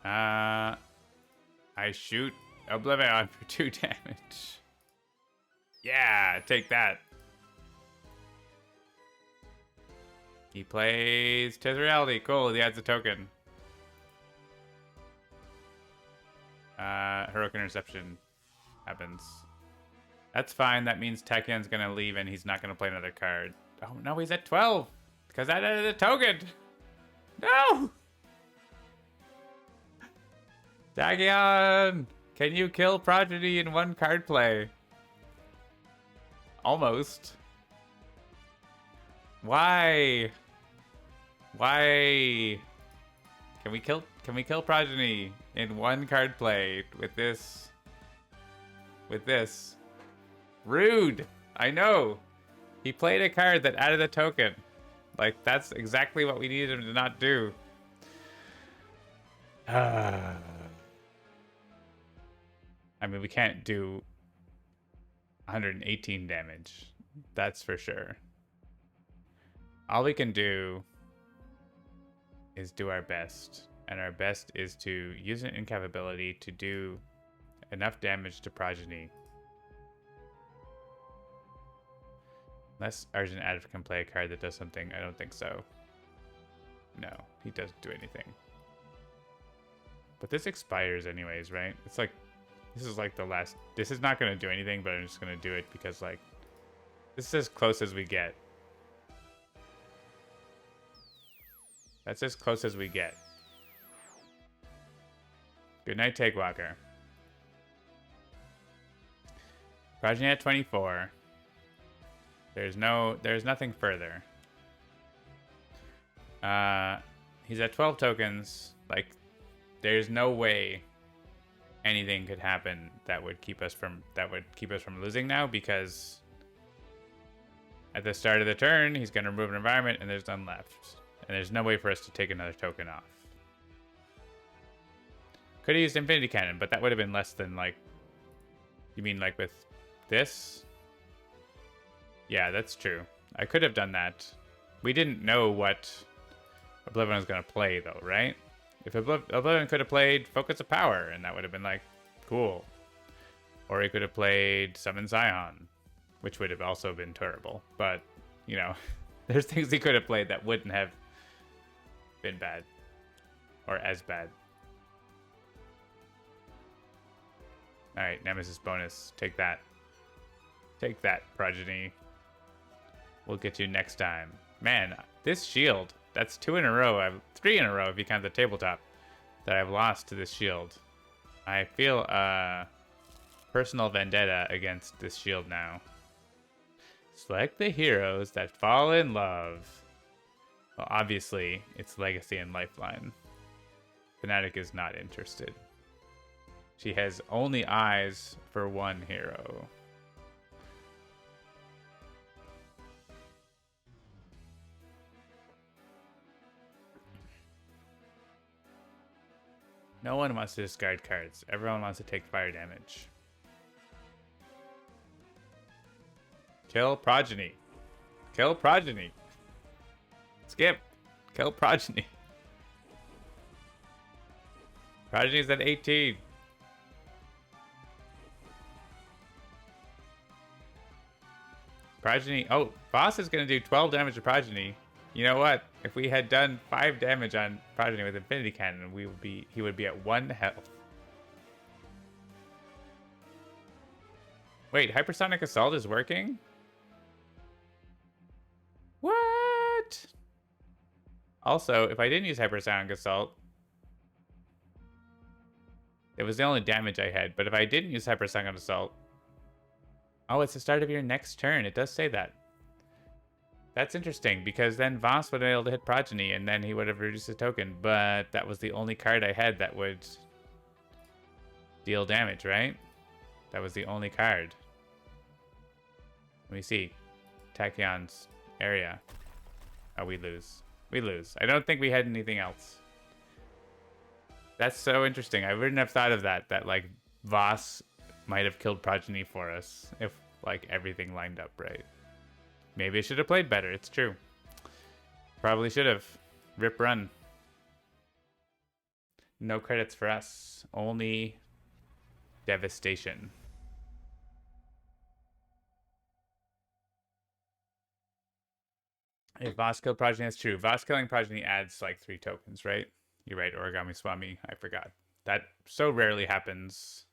I shoot Oblivion for 2 damage. Yeah, take that. He plays Tezreality. Cool, he adds a token. Heroic Interception happens. That's fine. That means Tekken's gonna leave and he's not gonna play another card. Oh no, he's at 12! Because I added a token! No! Dagion! Can you kill Progeny in 1 card play? Almost. Why? Why? Can we kill Progeny in 1 card play with this? With this. Rude! I know! He played a card that added a token. Like, that's exactly what we needed him to not do. I mean, we can't do 118 damage. That's for sure. All we can do is do our best. And our best is to use an incap ability to do enough damage to Progeny. Unless Argent Adif can play a card that does something. I don't think so. No, he doesn't do anything. But this expires anyways, right? It's like, this is like the last. This is not going to do anything, but I'm just going to do it because, like, this is as close as we get. That's as close as we get. Good night, Takewalker. Progeny at 24. There's nothing further. He's at 12 tokens. Like, there's no way anything could happen that would keep us from losing now, because at the start of the turn he's going to remove an environment and there's none left, and there's no way for us to take another token off. Could have used Infinity Cannon, but that would have been less than, like, you mean like with this? Yeah, that's true. I could have done that. We didn't know what Oblivion was going to play, though, right? If Oblivion could have played Focus of Power, and that would have been like, cool. Or he could have played Summon Zion, which would have also been terrible. But, you know, there's things he could have played that wouldn't have been bad. Or as bad. Alright, Nemesis bonus. Take that. Take that, Progeny. We'll get you next time. Man, this shield, that's 2 in a row. 3 in a row if you count the tabletop that I've lost to this shield. I feel a personal vendetta against this shield now. Select the heroes that fall in love. Well, obviously, it's Legacy and Lifeline. Fnatic is not interested. She has only eyes for one hero. No one wants to discard cards. Everyone wants to take fire damage. Kill Progeny. Kill Progeny. Skip. Kill Progeny. Progeny's at 18. Progeny. Oh, Boss is going to do 12 damage to Progeny. You know what? If we had done 5 damage on Progeny with Infinity Cannon, he would be at 1 health. Wait, Hypersonic Assault is working? What? Also, if I didn't use Hypersonic Assault, it was the only damage I had. But if I didn't use Hypersonic Assault, oh, it's the start of your next turn. It does say that. That's interesting, because then Voss would have been able to hit Progeny, and then he would have reduced the token, but that was the only card I had that would deal damage, right? That was the only card. Let me see. Tachyon's area. Oh, we lose. We lose. I don't think we had anything else. That's so interesting. I wouldn't have thought of that, like, Voss might have killed Progeny for us if, like, everything lined up right. Maybe I should have played better. It's true. Probably should have. Rip run. No credits for us. Only devastation. If Voss killed Progeny, that's true. Voss killing Progeny adds like 3 tokens, right? You're right, Origami Swami. I forgot. That so rarely happens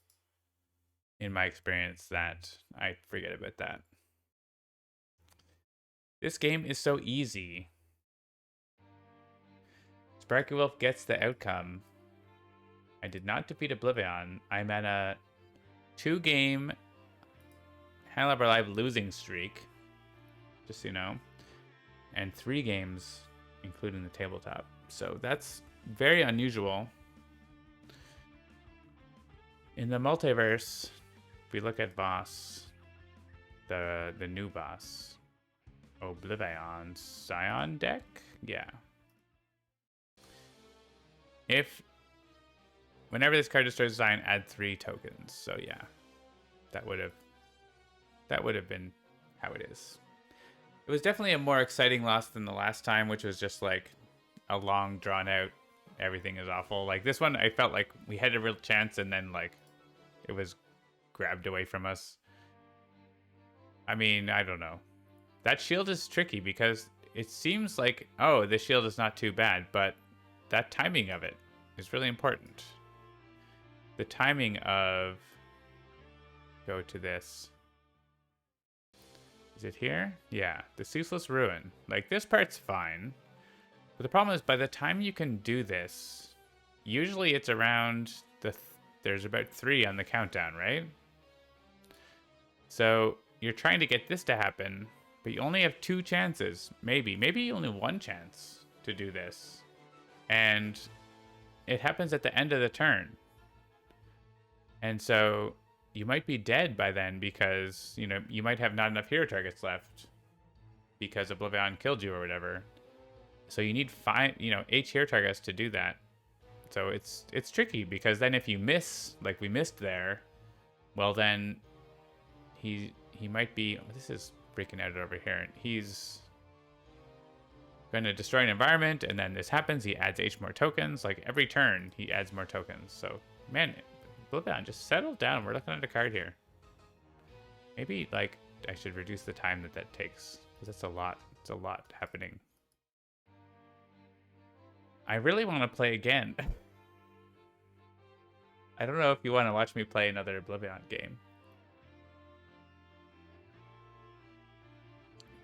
in my experience that I forget about that. This game is so easy. Sparky Wolf gets the outcome. I did not defeat Oblivion. I'm at a 2-game Handelabra Live losing streak. Just so you know. And 3 games, including the tabletop. So that's very unusual. In the multiverse, if we look at Boss, the new Boss, Oblivion Scion deck? Yeah. Whenever this card destroys Scion, add 3 tokens. So yeah. That would have been how it is. It was definitely a more exciting loss than the last time, which was just like a long drawn out, everything is awful. Like this one, I felt like we had a real chance and then like it was grabbed away from us. I mean, I don't know. That shield is tricky because it seems like, oh, this shield is not too bad, but that timing of it is really important. The timing of, go to this. Is it here? Yeah, the Ceaseless Ruin. Like, this part's fine. But the problem is, by the time you can do this, usually it's around there's about 3 on the countdown, right? So you're trying to get this to happen, but you only have 2 chances, maybe only 1 chance to do this. And it happens at the end of the turn. And so you might be dead by then because, you know, you might have not enough hero targets left because Oblivion killed you or whatever. So you need 8 hero targets to do that. So it's tricky because then if you miss, like we missed there, well then he might be, oh, this is freaking out over here. He's going to destroy an environment and then this happens. He adds H more tokens. Like every turn he adds more tokens. So man, Oblivion, just settle down. We're looking at a card here. Maybe, like, I should reduce the time that takes. Because that's a lot. It's a lot happening. I really want to play again. I don't know if you want to watch me play another Oblivion game.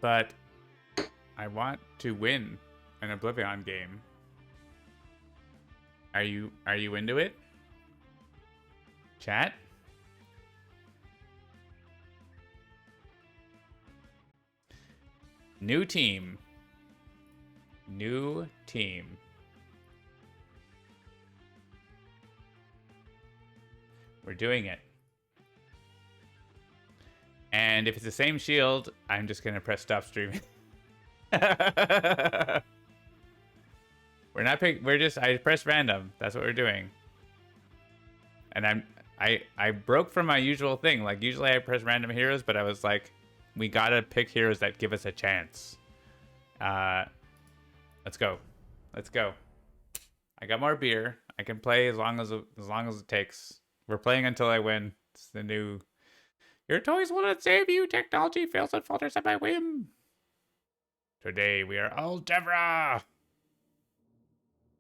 But I want to win an Oblivion game. Are you into it? Chat? New team. New team. We're doing it. And if it's the same shield, I'm just going to press stop streaming. We're not I pressed random. That's what we're doing. And I broke from my usual thing. Like, usually I press random heroes, but I was like, we gotta pick heroes that give us a chance. Let's go. Let's go. I got more beer. I can play as long as it takes. We're playing until I win. It's the new... Your toys will not save you. Technology fails and falters at my whim. Today we are Handelabra.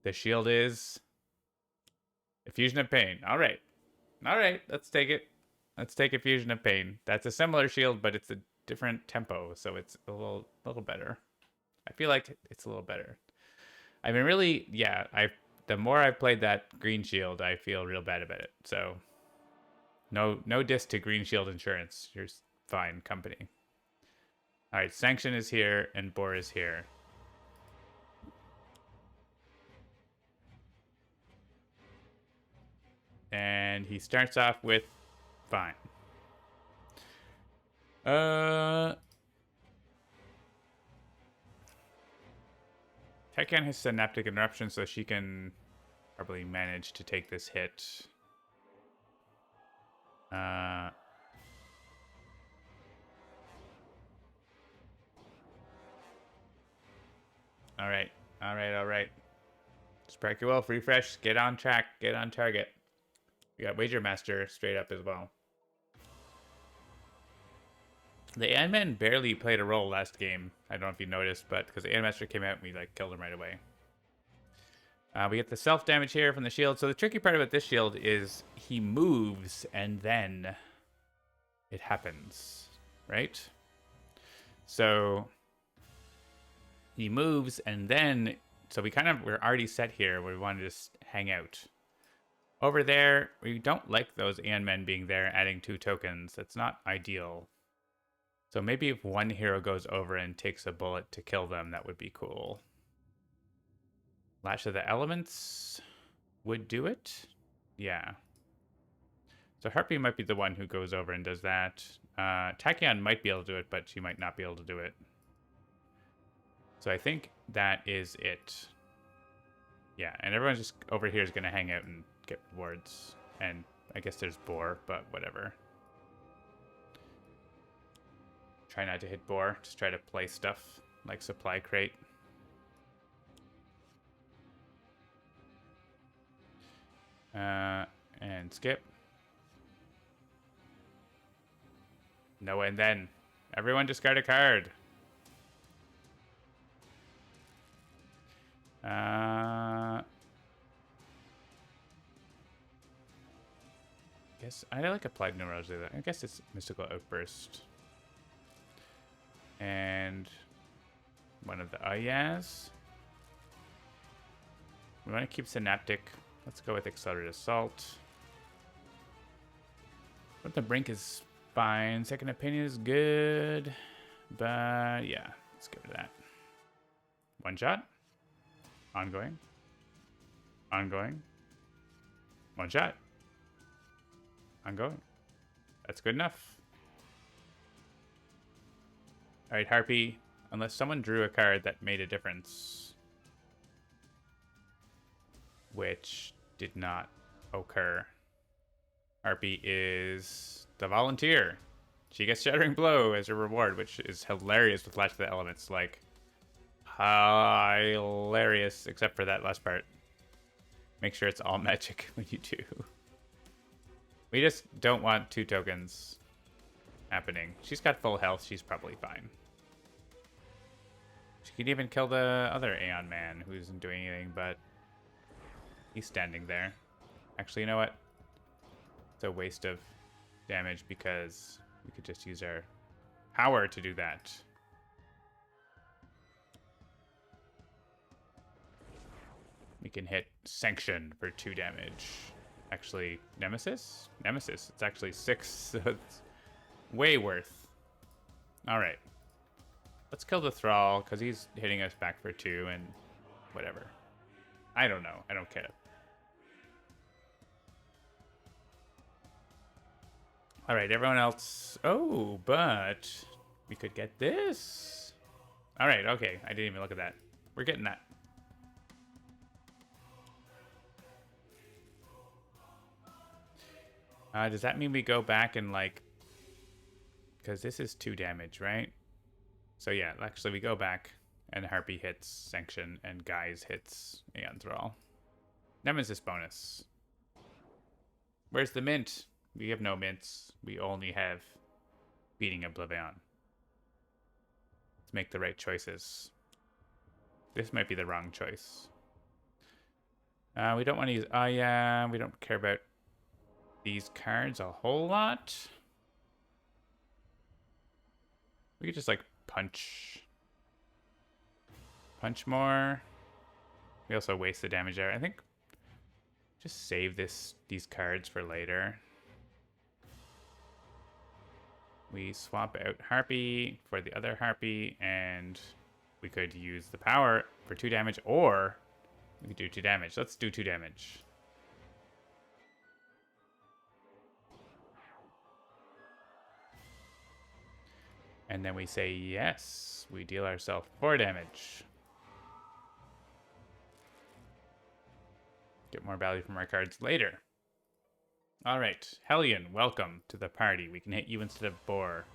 The shield is... Effusion of Pain. All right. All right. Let's take it. Let's take Effusion of Pain. That's a similar shield, but it's a different tempo, so it's a little better. I feel like it's a little better. I mean, really, yeah. The more I've played that green shield, I feel real bad about it. So, no diss to Green Shield Insurance. You're fine company. All right, Sanction is here and Boar is here. And he starts off with fine. Tekken has Synaptic Interruption, so she can probably manage to take this hit. All right. Strike your wolf, refresh, get on track, get on target. We got Wager Master straight up as well. The Ant-Man barely played a role last game. I don't know if you noticed, but because the Ant Master came out and we like killed him right away. We get the self damage here from the shield. So the tricky part about this shield is he moves and then it happens, right? So he moves and then, so we're already set here where we want to just hang out. Over there, we don't like those Ant-Men being there, adding 2 tokens. That's not ideal. So maybe if one hero goes over and takes a bullet to kill them, that would be cool. Lash of the Elements would do it. Yeah. So Harpy might be the one who goes over and does that. Tachyon might be able to do it, but she might not be able to do it. So I think that is it. Yeah, and everyone just over here is going to hang out and get rewards. And I guess there's Boar, but whatever. Try not to hit Boar. Just try to play stuff like Supply Crate. And skip. No, and then. Everyone discard a card. Guess I like Applied Neurology. I guess it's Mystical Outburst. And one of the Ayaz. We want to keep Synaptic. Let's go with Accelerated Assault. But the Brink is fine. Second Opinion is good. But yeah, let's get rid of that. One shot. Ongoing. Ongoing. One shot. Ongoing. That's good enough. Alright, Harpy. Unless someone drew a card that made a difference. Which did not occur. Harpy is the Volunteer. She gets Shattering Blow as a reward, which is hilarious with Lash of the Elements. Like, hilarious, except for that last part. Make sure it's all magic when you do. We just don't want 2 tokens. happening. She's got full health. She's probably fine. She could even kill the other Aeon man who isn't doing anything, but he's standing there. Actually, you know what? It's a waste of damage because we could just use our power to do that. We can hit Sanction for 2 damage. Actually, Nemesis? Nemesis. It's actually 6, so it's way worth. Alright. Let's kill the Thrall, because he's hitting us back for 2, and whatever. I don't know. I don't care. Alright, everyone else. Oh, but we could get this. Alright, okay. I didn't even look at that. We're getting that. Does that mean we go back and, like... Because this is 2 damage, right? So yeah, actually we go back, and Harpy hits Sanction, and Guise hits Aeon Thrall. Nemesis bonus. Where's the mint? We have no mints. We only have Beating Oblivion. Let's make the right choices. This might be the wrong choice. We don't want to use... Oh yeah, we don't care about these cards a whole lot. We could just like punch more. We also waste the damage there. I think just save these cards for later. We swap out Harpy for the other Harpy, and we could use the power for 2 damage, or we could do 2 damage. Let's do 2 damage. And then we say yes. We deal ourselves 4 damage. Get more value from our cards later. Alright, Hellion, welcome to the party. We can hit you instead of Boar.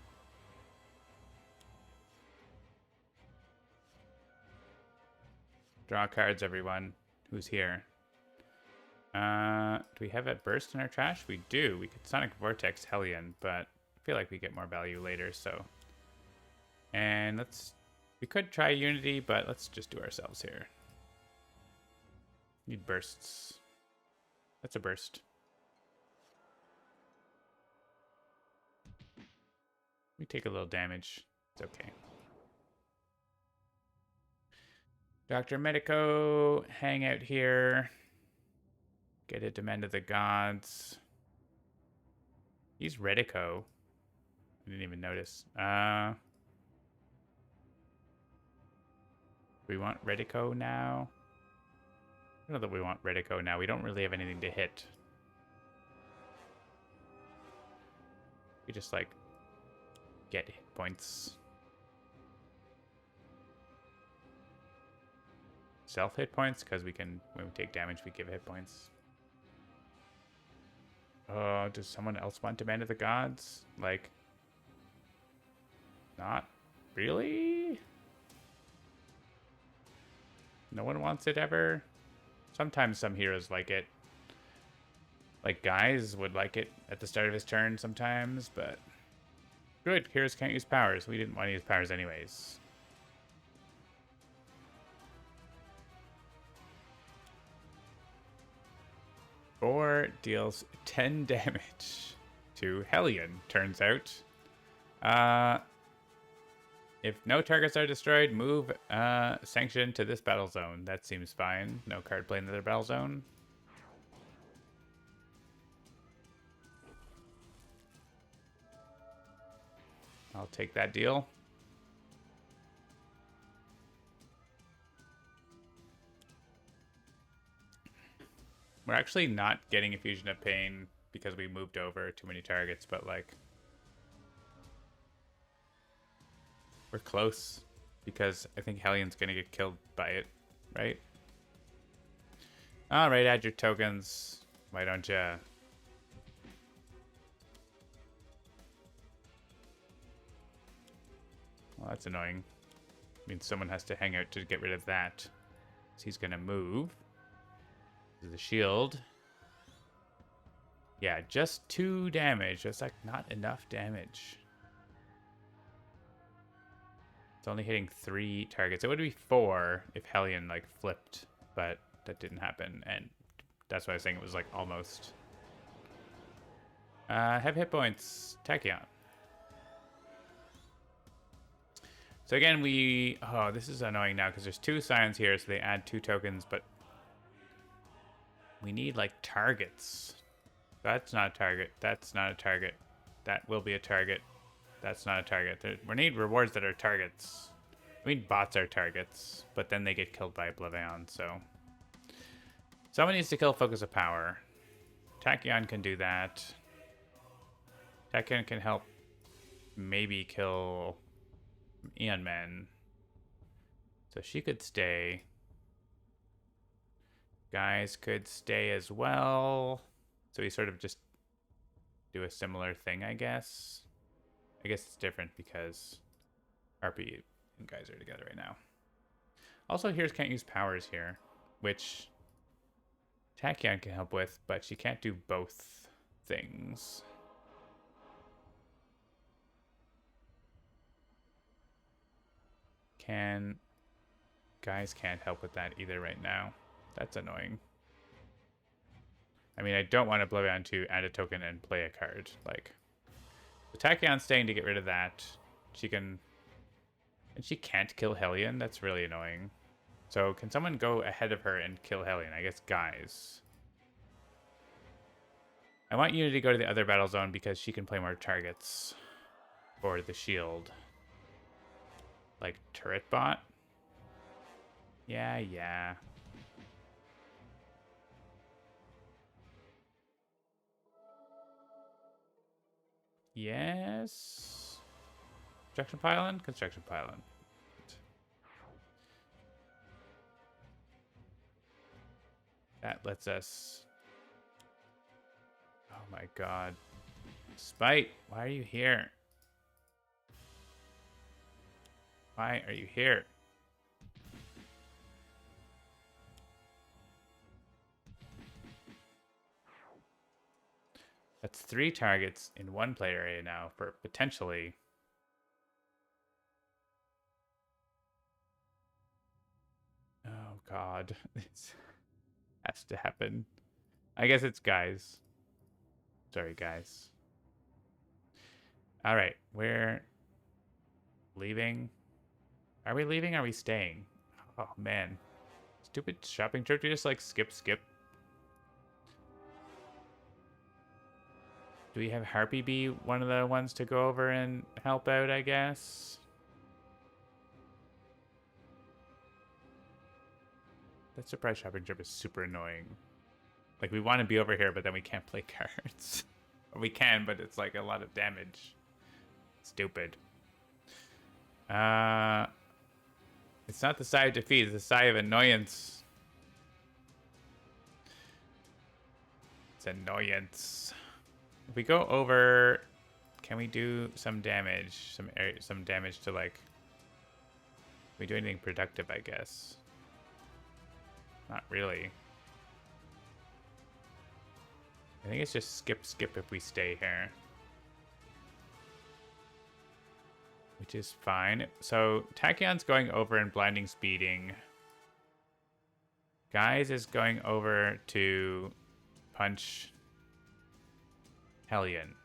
Draw cards, everyone. Who's here? Do we have a burst in our trash? We do. We could Sonic Vortex Hellion, but I feel like we get more value later, so... And we could try Unity, but let's just do ourselves here. Need bursts. That's a burst. We take a little damage. It's okay. Dr. Medico, hang out here. Get a Demand of the Gods. He's Redico. I didn't even notice. We want Redico now? I don't know that we want Redico now. We don't really have anything to hit. We just, like, get hit points. Self hit points, because we can, when we take damage, we give hit points. Does someone else want Demand of the Gods? Like, not really? No one wants it ever? Sometimes some heroes like it. Like, Guise would like it at the start of his turn sometimes, but... Good, heroes can't use powers. We didn't want to use powers anyways. Boar deals 10 damage to Hellion, turns out. If no targets are destroyed, move Sanction to this battle zone. That seems fine. No card playing in the battle zone. I'll take that deal. We're actually not getting Effusion of Pain because we moved over too many targets, but like... We're close, because I think Hellion's gonna get killed by it, right? Alright, add your tokens. Why don't ya? Well, that's annoying. Means someone has to hang out to get rid of that. So he's gonna move. The shield. Yeah, just 2 damage. That's like not enough damage. It's only hitting 3 targets. It would be 4 if Hellion like flipped, but that didn't happen, and that's why I was saying it was like almost. Have hit points. Tachyon. So again, oh, this is annoying now because there's 2 scions here, so they add 2 tokens, but we need like targets. That's not a target. That's not a target. That will be a target. That's not a target. We need rewards that are targets. We need bots are targets, but then they get killed by Oblivion, so. Someone needs to kill Focus of Power. Tachyon can do that. Tachyon can help maybe kill Eon Man. So she could stay. Guys could stay as well. So we sort of just do a similar thing, I guess. I guess it's different because RP and guys are together right now. Also, here's can't use powers here, which Tachyon can help with, but she can't do both things. Guys can't help with that either right now. That's annoying. I mean, I don't want Oblivion to add a token and play a card. Like, Tachyon's staying to get rid of that. She can... And she can't kill Hellion? That's really annoying. So, can someone go ahead of her and kill Hellion? I guess guys. I want Unity to go to the other battle zone because she can play more targets for the shield. Like, turret bot? Yeah. Yes. Construction pylon? Construction pylon. That lets us... Oh my god. Spite, why are you here? Why are you here? That's 3 targets in one player area now for potentially... Oh god. This has to happen. I guess it's guys. Sorry, guys. Alright, we're leaving. Are we leaving? Are we staying? Oh, man. Stupid shopping trip. We just, like, skip. Do we have Harpy be one of the ones to go over and help out, I guess? That surprise shopping trip is super annoying. Like, we want to be over here, but then we can't play cards. Or we can, but it's, like, a lot of damage. Stupid. It's not the sigh of defeat, it's the sigh of annoyance. It's annoyance. If we go over, can we do some damage? Some damage to, like... Can we do anything productive, I guess? Not really. I think it's just skip if we stay here. Which is fine. So, Tachyon's going over and blinding speeding. Guys is going over to punch Hellion.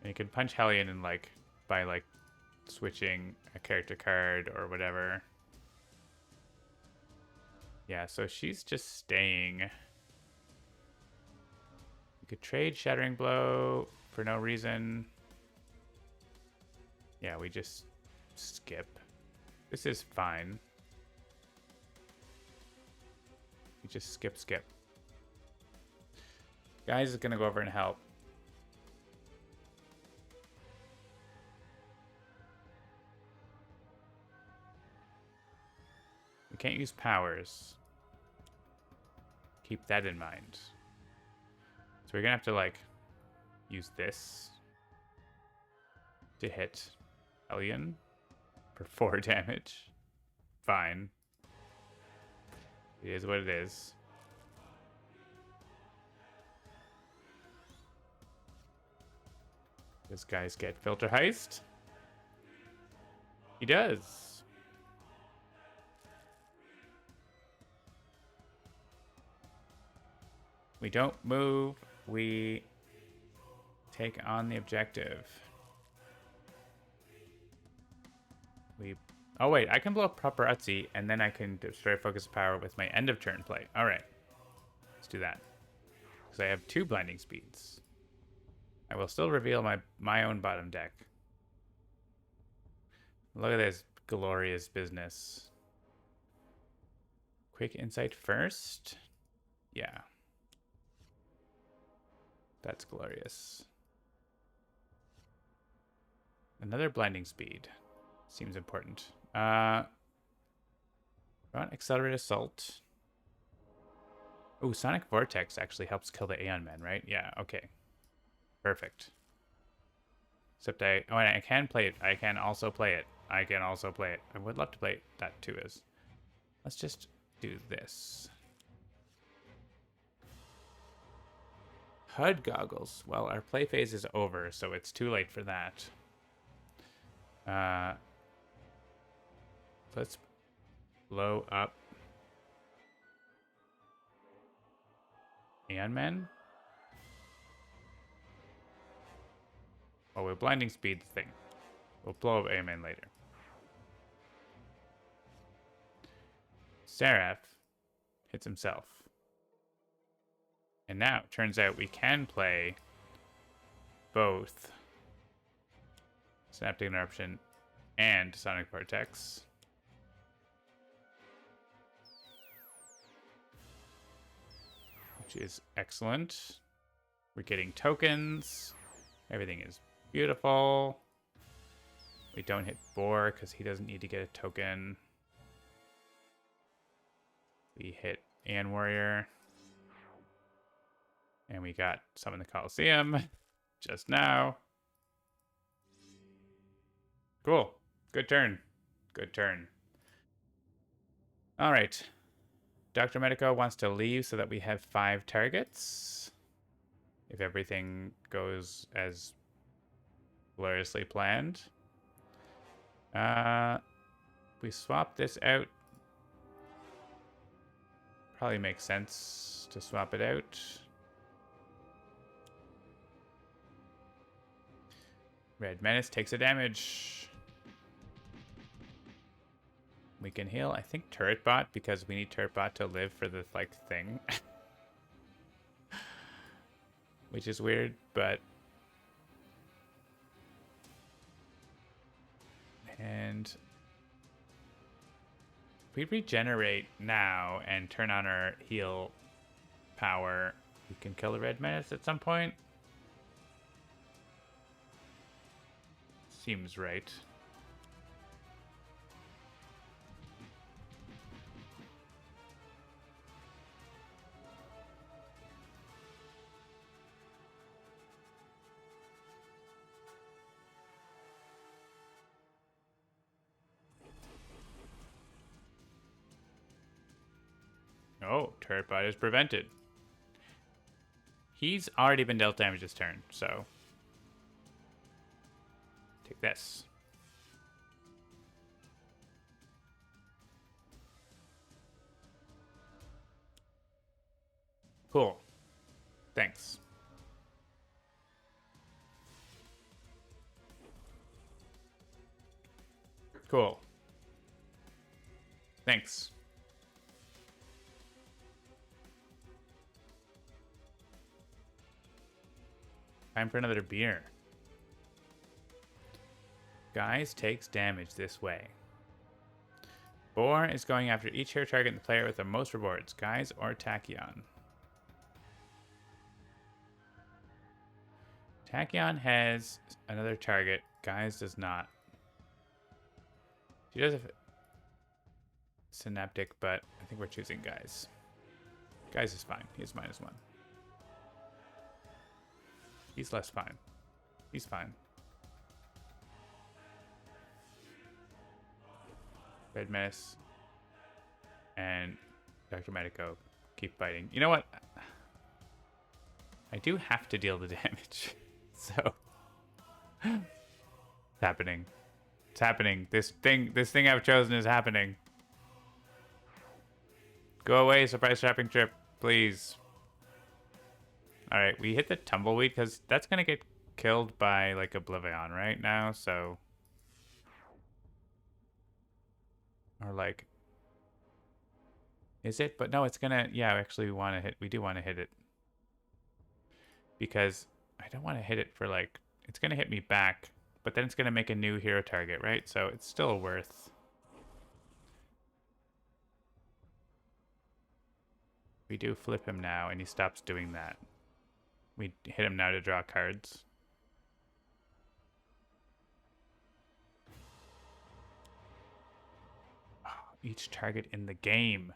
And you can punch Hellion in, like, by, like, switching a character card or whatever. Yeah, so she's just staying. We could trade Shattering Blow for no reason. Yeah, we just skip. This is fine. We just skip. Guys is gonna go over and help. We can't use powers. Keep that in mind. So we're gonna have to, like, use this to hit Hellion for 4 damage. Fine. It is what it is. This guy's get filter heist. He does. We don't move. We take on the objective. Oh wait, I can blow up Paparazzi and then I can destroy focus power with my end of turn play. All right, let's do that. Because I have 2 blinding speeds. I will still reveal my own bottom deck. Look at this glorious business. Quick insight first. Yeah. That's glorious. Another blinding speed. Seems important. Want Accelerate Assault. Oh, Sonic Vortex actually helps kill the Aeon Men, right? Yeah, okay. Perfect. Except I can play it. I can also play it. I would love to play that too. Let's just do this. HUD goggles. Well, our play phase is over, so it's too late for that. Let's blow up Aeon Men. Oh, we're blinding speed thing. We'll blow up Aeon Men later. Seraph hits himself. And now, it turns out we can play both Synaptic Interruption and Sonic Vortex. Which is excellent. We're getting tokens. Everything is beautiful. We don't hit Boar because he doesn't need to get a token. We hit Aeon Warrior. And we got Summon the Coliseum just now. Cool. Good turn. Good turn. All right. Dr. Medico wants to leave so that we have 5 targets. If everything goes as gloriously planned. We swap this out. Probably makes sense to swap it out. Red Menace takes a damage. We can heal, I think, Turret Bot because we need Turret Bot to live for the thing. Which is weird, but and if we regenerate now and turn on our heal power, we can kill the Red Menace at some point. Seems right. Oh, Turret Bot is prevented. He's already been dealt damage this turn, so take this. Cool. Thanks. Cool. Thanks. Time for another beer. Guys takes damage this way. Boar is going after each hero target in the player with the most rewards. Guys or Tachyon. Tachyon has another target. Guys does not. She does have Synaptic, but I think we're choosing Guys. Guys is fine. He's -1. He's less fine. He's fine. Red Menace and Dr. Medico keep fighting. You know what? I do have to deal the damage. So It's happening. It's happening. This thing I've chosen is happening. Go away, surprise shopping trip, please. Alright, we hit the tumbleweed because that's gonna get killed by like Oblivion right now, so. Or like. Is it? But no, it's gonna, yeah, actually we do want to hit it. Because I don't want to hit it for like, it's gonna hit me back, but then it's gonna make a new hero target, right? So it's still worth. We do flip him now and he stops doing that. We hit him now to draw cards. Oh, each target in the game.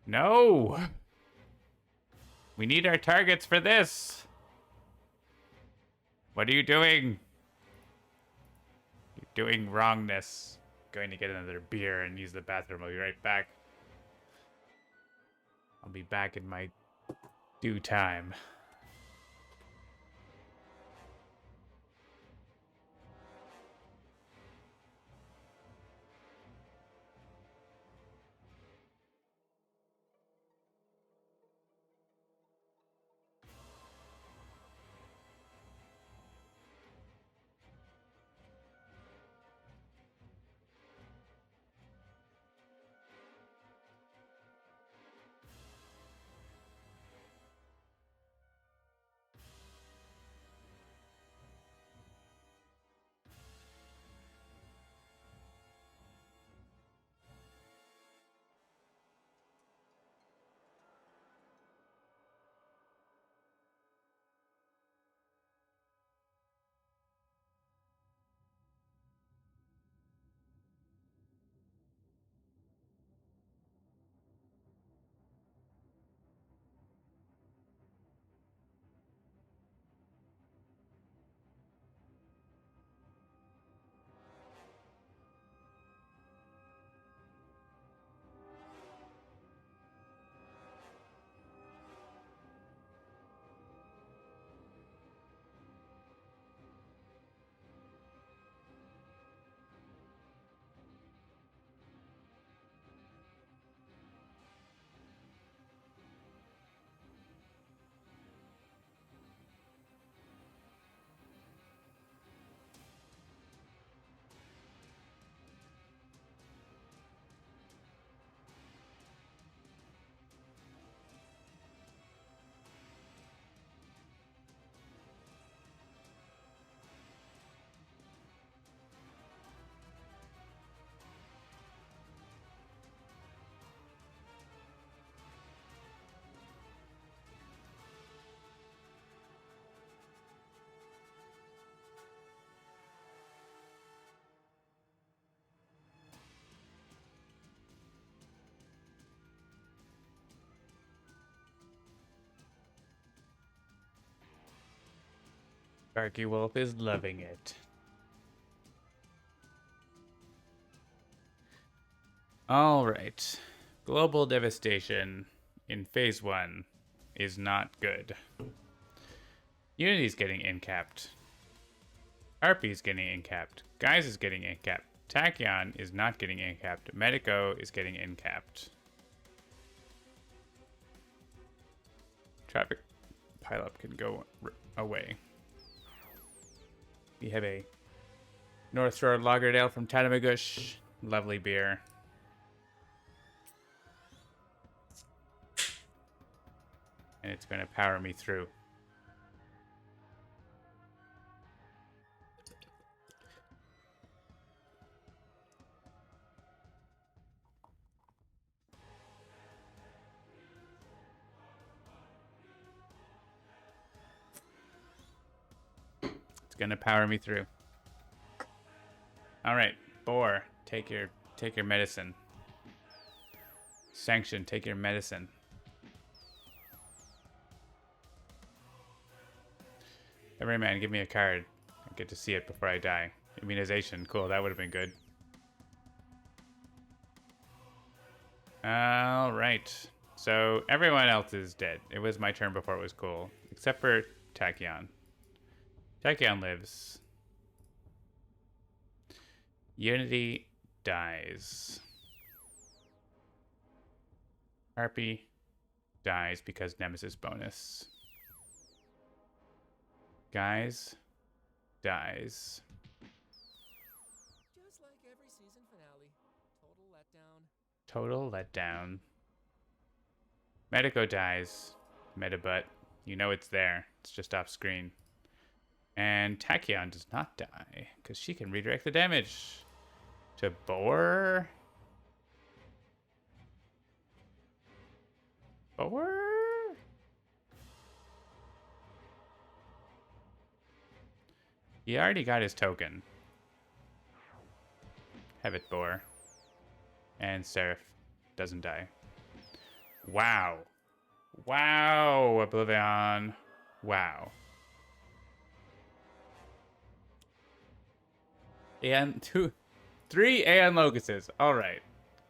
No! We need our targets for this! What are you doing? You're doing wrongness. Going to get another beer and use the bathroom. I'll be right back. I'll be back in my due time. Darky Wolf is loving it. Alright. Global devastation in phase 1 is not good. Unity's getting incapped. Arpy's getting incapped. Guys is getting incapped. Tachyon is not getting incapped. Medico is getting incapped. Traffic pileup can go away. We have a North Shore Lagerdale from Tatamagouche. Lovely beer. And it's going to power me through. It's going to power me through. All right, Boar, take your medicine. Sanction, take your medicine. Everyman, give me a card. I get to see it before I die. Immunization, cool, that would have been good. Alright. So, everyone else is dead. It was my turn before it was cool. Except for Tachyon. Tachyon lives. Unity dies. Harpy dies because Nemesis bonus. Guys dies. Just like every season finale. Total letdown. Total letdown. Medico dies. Metabutt. You know it's there. It's just off screen. And Tachyon does not die because she can redirect the damage to Boar. Boar? He already got his token. Have it, Boar. And Seraph doesn't die. Wow. Wow, Oblivion. Wow. And 3 Aeon Locuses. Alright.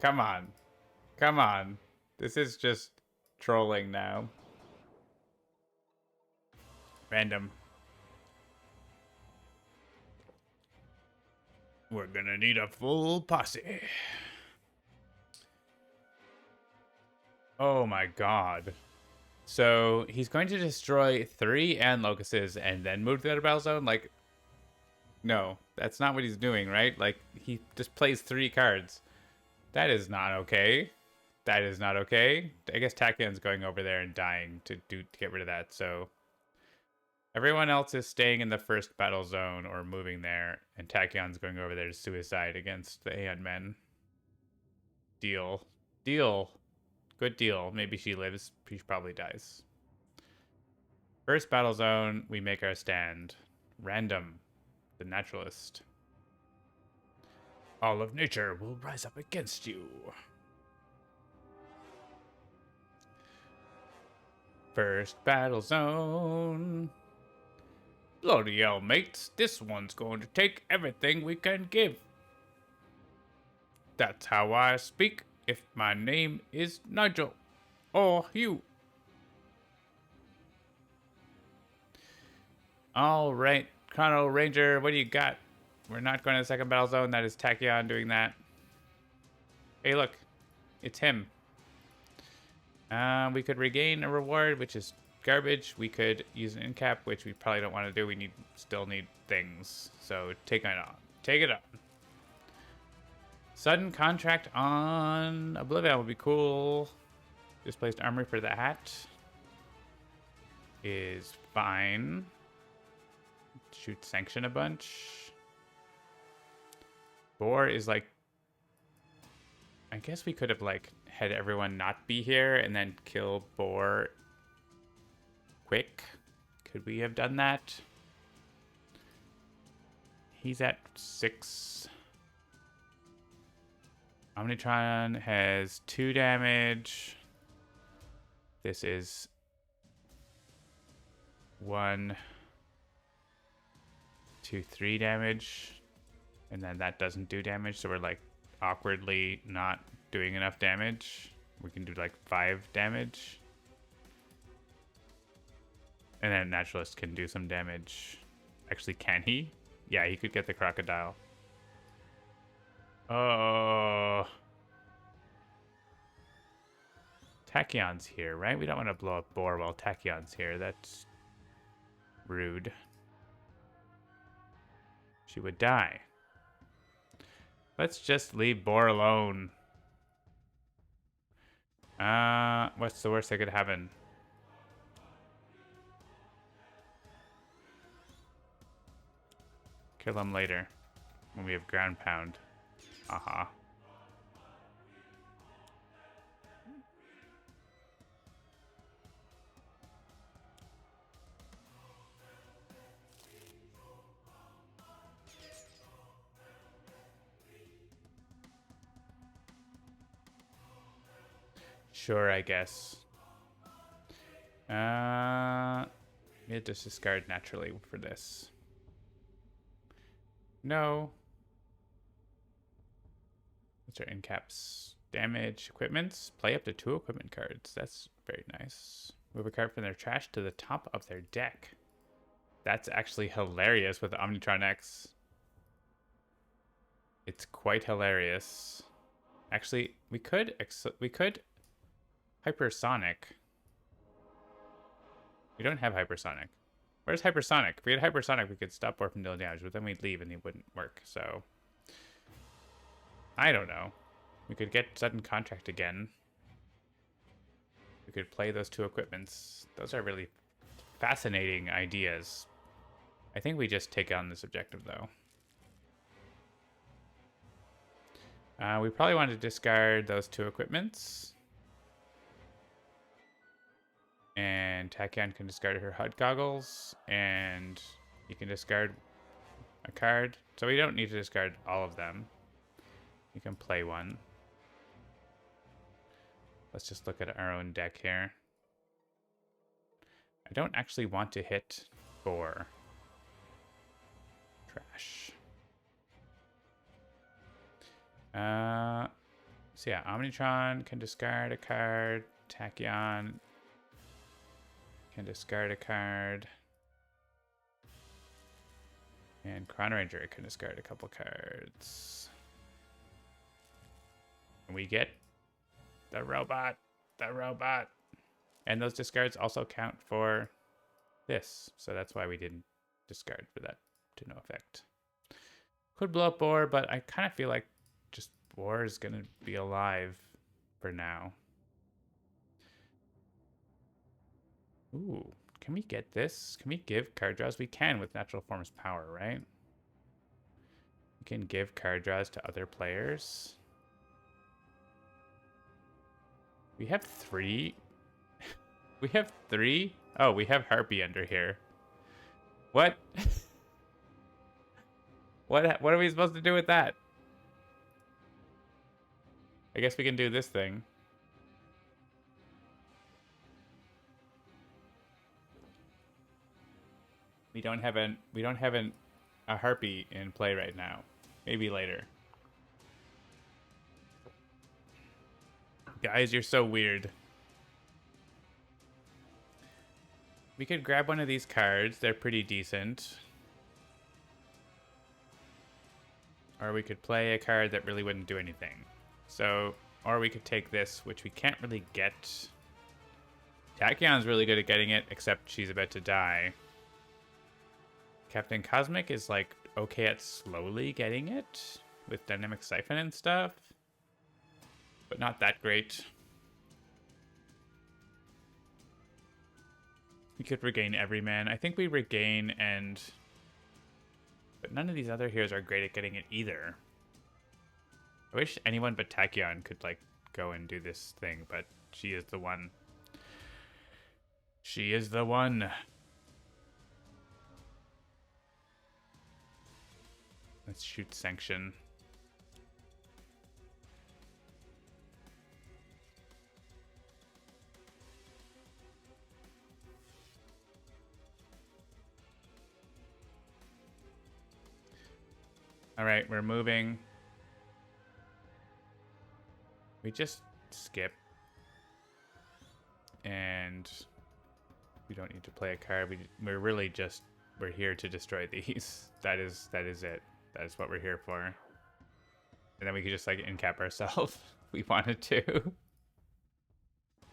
Come on. Come on. This is just trolling now. Random. We're gonna need a full posse. Oh my god. So he's going to destroy 3 Aeon Locuses and then move to the battle zone? Like, no, that's not what he's doing, right? Like, he just plays 3 cards. That is not okay. That is not okay. I guess Tachyon's going over there and dying to get rid of that, so everyone else is staying in the first battle zone or moving there, and Tachyon's going over there to suicide against the Aeon Men. Deal. Deal. Good deal. Maybe she lives. She probably dies. First battle zone, we make our stand. Random. The naturalist. All of nature will rise up against you. First battle zone. Bloody hell, mates. This one's going to take everything we can give. That's how I speak if my name is Nigel or Hugh. Alright, Chrono Ranger, what do you got? We're not going to the second battle zone. That is Tachyon doing that. Hey, look. It's him. We could regain a reward, which is garbage. We could use an incap, which we probably don't want to do. We still need things. So take it on. Take it on. Sudden contract on Oblivion would be cool. Displaced armory for the hat is fine. Shoot sanction a bunch. Boar is like, I guess we could have like had everyone not be here and then kill Boar quick. Could we have done that? He's at 6. Omnitron has 2 damage. This is 1, 2, 3 damage. And then that doesn't do damage, so we're like awkwardly not doing enough damage. We can do like 5 damage. And then Naturalist can do some damage. Actually, can he? Yeah, he could get the crocodile. Oh. Tachyon's here, right? We don't want to blow up Boar while Tachyon's here. That's rude. She would die. Let's just leave Boar alone. What's the worst that could happen? Kill him later when we have ground pound. Aha. Sure, I guess. We had to discard naturally for this. No. What's our incaps? Damage, equipments. Play up to 2 equipment cards. That's very nice. Move a card from their trash to the top of their deck. That's actually hilarious with Omnitron X. It's quite hilarious. Actually, we could hypersonic. We don't have hypersonic. Where's hypersonic? If we had hypersonic, we could stop warp and deal damage, but then we'd leave and it wouldn't work. So I don't know. We could get sudden contract again. We could play those two equipments. Those are really fascinating ideas. I think we just take on this objective though. We probably want to discard those two equipments. And Tachyon can discard her HUD goggles. And you can discard a card. So we don't need to discard all of them. You can play one. Let's just look at our own deck here. I don't actually want to hit 4. Trash. So yeah, Omnitron can discard a card. Tachyon can discard a card. And Chrono Ranger can discard a couple cards. And we get the robot. The robot. And those discards also count for this. So that's why we didn't discard for that to no effect. Could blow up Boar, but I kind of feel like just Boar is going to be alive for now. Ooh, can we get this? Can we give card draws? We can with Natural Forms Power, right? We can give card draws to other players. We have 3. We have 3? Oh, we have Harpy under here. What? What are we supposed to do with that? I guess we can do this thing. We don't have a Harpy in play right now. Maybe later. Guys, you're so weird. We could grab one of these cards. They're pretty decent. Or we could play a card that really wouldn't do anything. So, or we could take this, which we can't really get. Tachyon's really good at getting it, except she's about to die. Captain Cosmic is like okay at slowly getting it with Dynamic Siphon and stuff, but not that great. We could regain Everyman. I think we regain and... But none of these other heroes are great at getting it either. I wish anyone but Tachyon could, like, go and do this thing, but she is the one. She is the one. Let's shoot Sanction. All right, we're moving. We just skip. And we don't need to play a card. We're really just, we're here to destroy these. That is it. That is what we're here for. And then we could just like incap ourselves if we wanted to.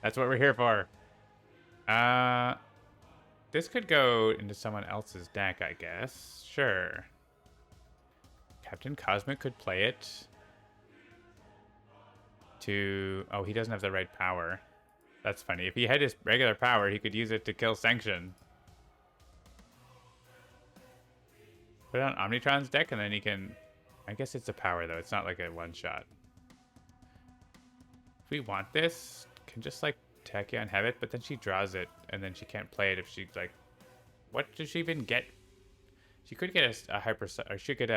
That's what we're here for. This could go into someone else's deck, I guess. Sure. Captain Cosmic could play it to... Oh, he doesn't have the right power. That's funny. If he had his regular power, he could use it to kill Sanction. Put it on Omnitron's deck, and then he can... I guess it's a power, though. It's not like a one-shot. If we want this, can just, like, Tachyon have it, but then she draws it, and then she can't play it if she, like... What does she even get? She could get a hyper... Or she could,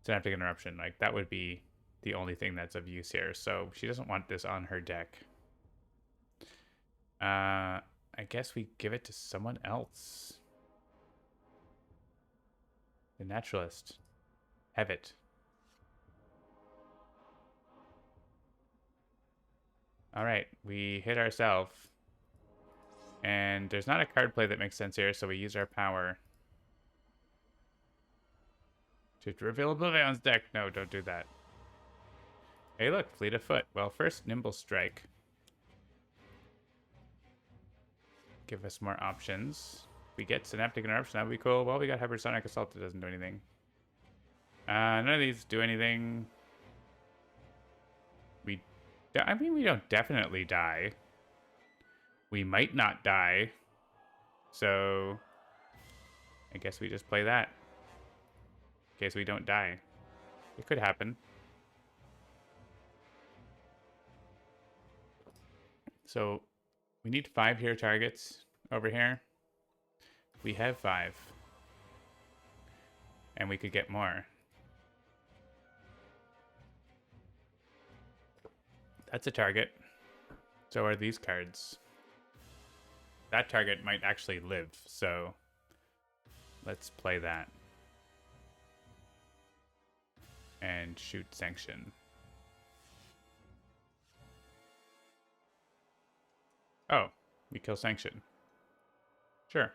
Synaptic Interruption. Like, that would be the only thing that's of use here. So she doesn't want this on her deck. I guess we give it to someone else. The Naturalist. Have it. All right, we hit ourselves. And there's not a card play that makes sense here, so we use our power to reveal Oblivion's deck. No, don't do that. Hey, look, fleet of foot. Well, first, Nimble Strike. Give us more options. If we get Synaptic Interruption, that would be cool. Well, we got Hypersonic Assault that doesn't do anything. None of these do anything. I mean, we don't definitely die. We might not die. So, I guess we just play that. In case we don't die. It could happen. So, we need 5 hero targets over here. We have 5. And we could get more. That's a target. So are these cards. That target might actually live, so let's play that. And shoot Sanction. Oh, we kill Sanction. Sure.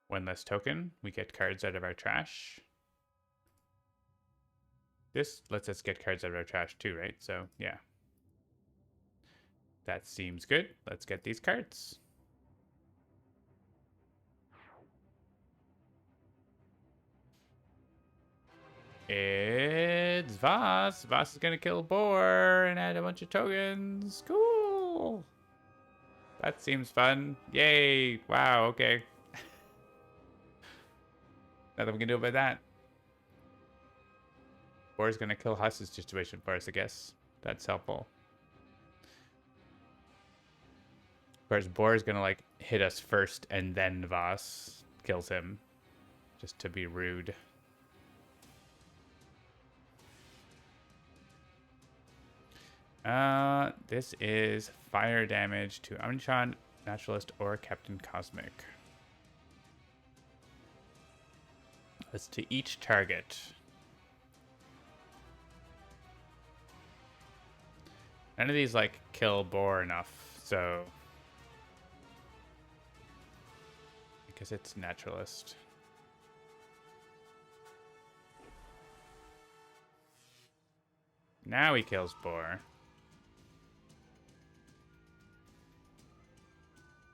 1 less token. We get cards out of our trash. This lets us get cards out of our trash too, right? So, yeah. That seems good. Let's get these cards. It's Voss. Voss is gonna kill Boar and add a bunch of tokens. Cool. That seems fun. Yay. Wow, okay. Nothing we can do about that. Boar's gonna kill Huss's situation for us, I guess. That's helpful. Of course, Boar's gonna like hit us first and then Voss kills him. Just to be rude. This is fire damage to Amnichan, Naturalist, or Captain Cosmic. That's to each target. None of these like kill Boar enough, so I guess it's Naturalist. Now he kills Boar.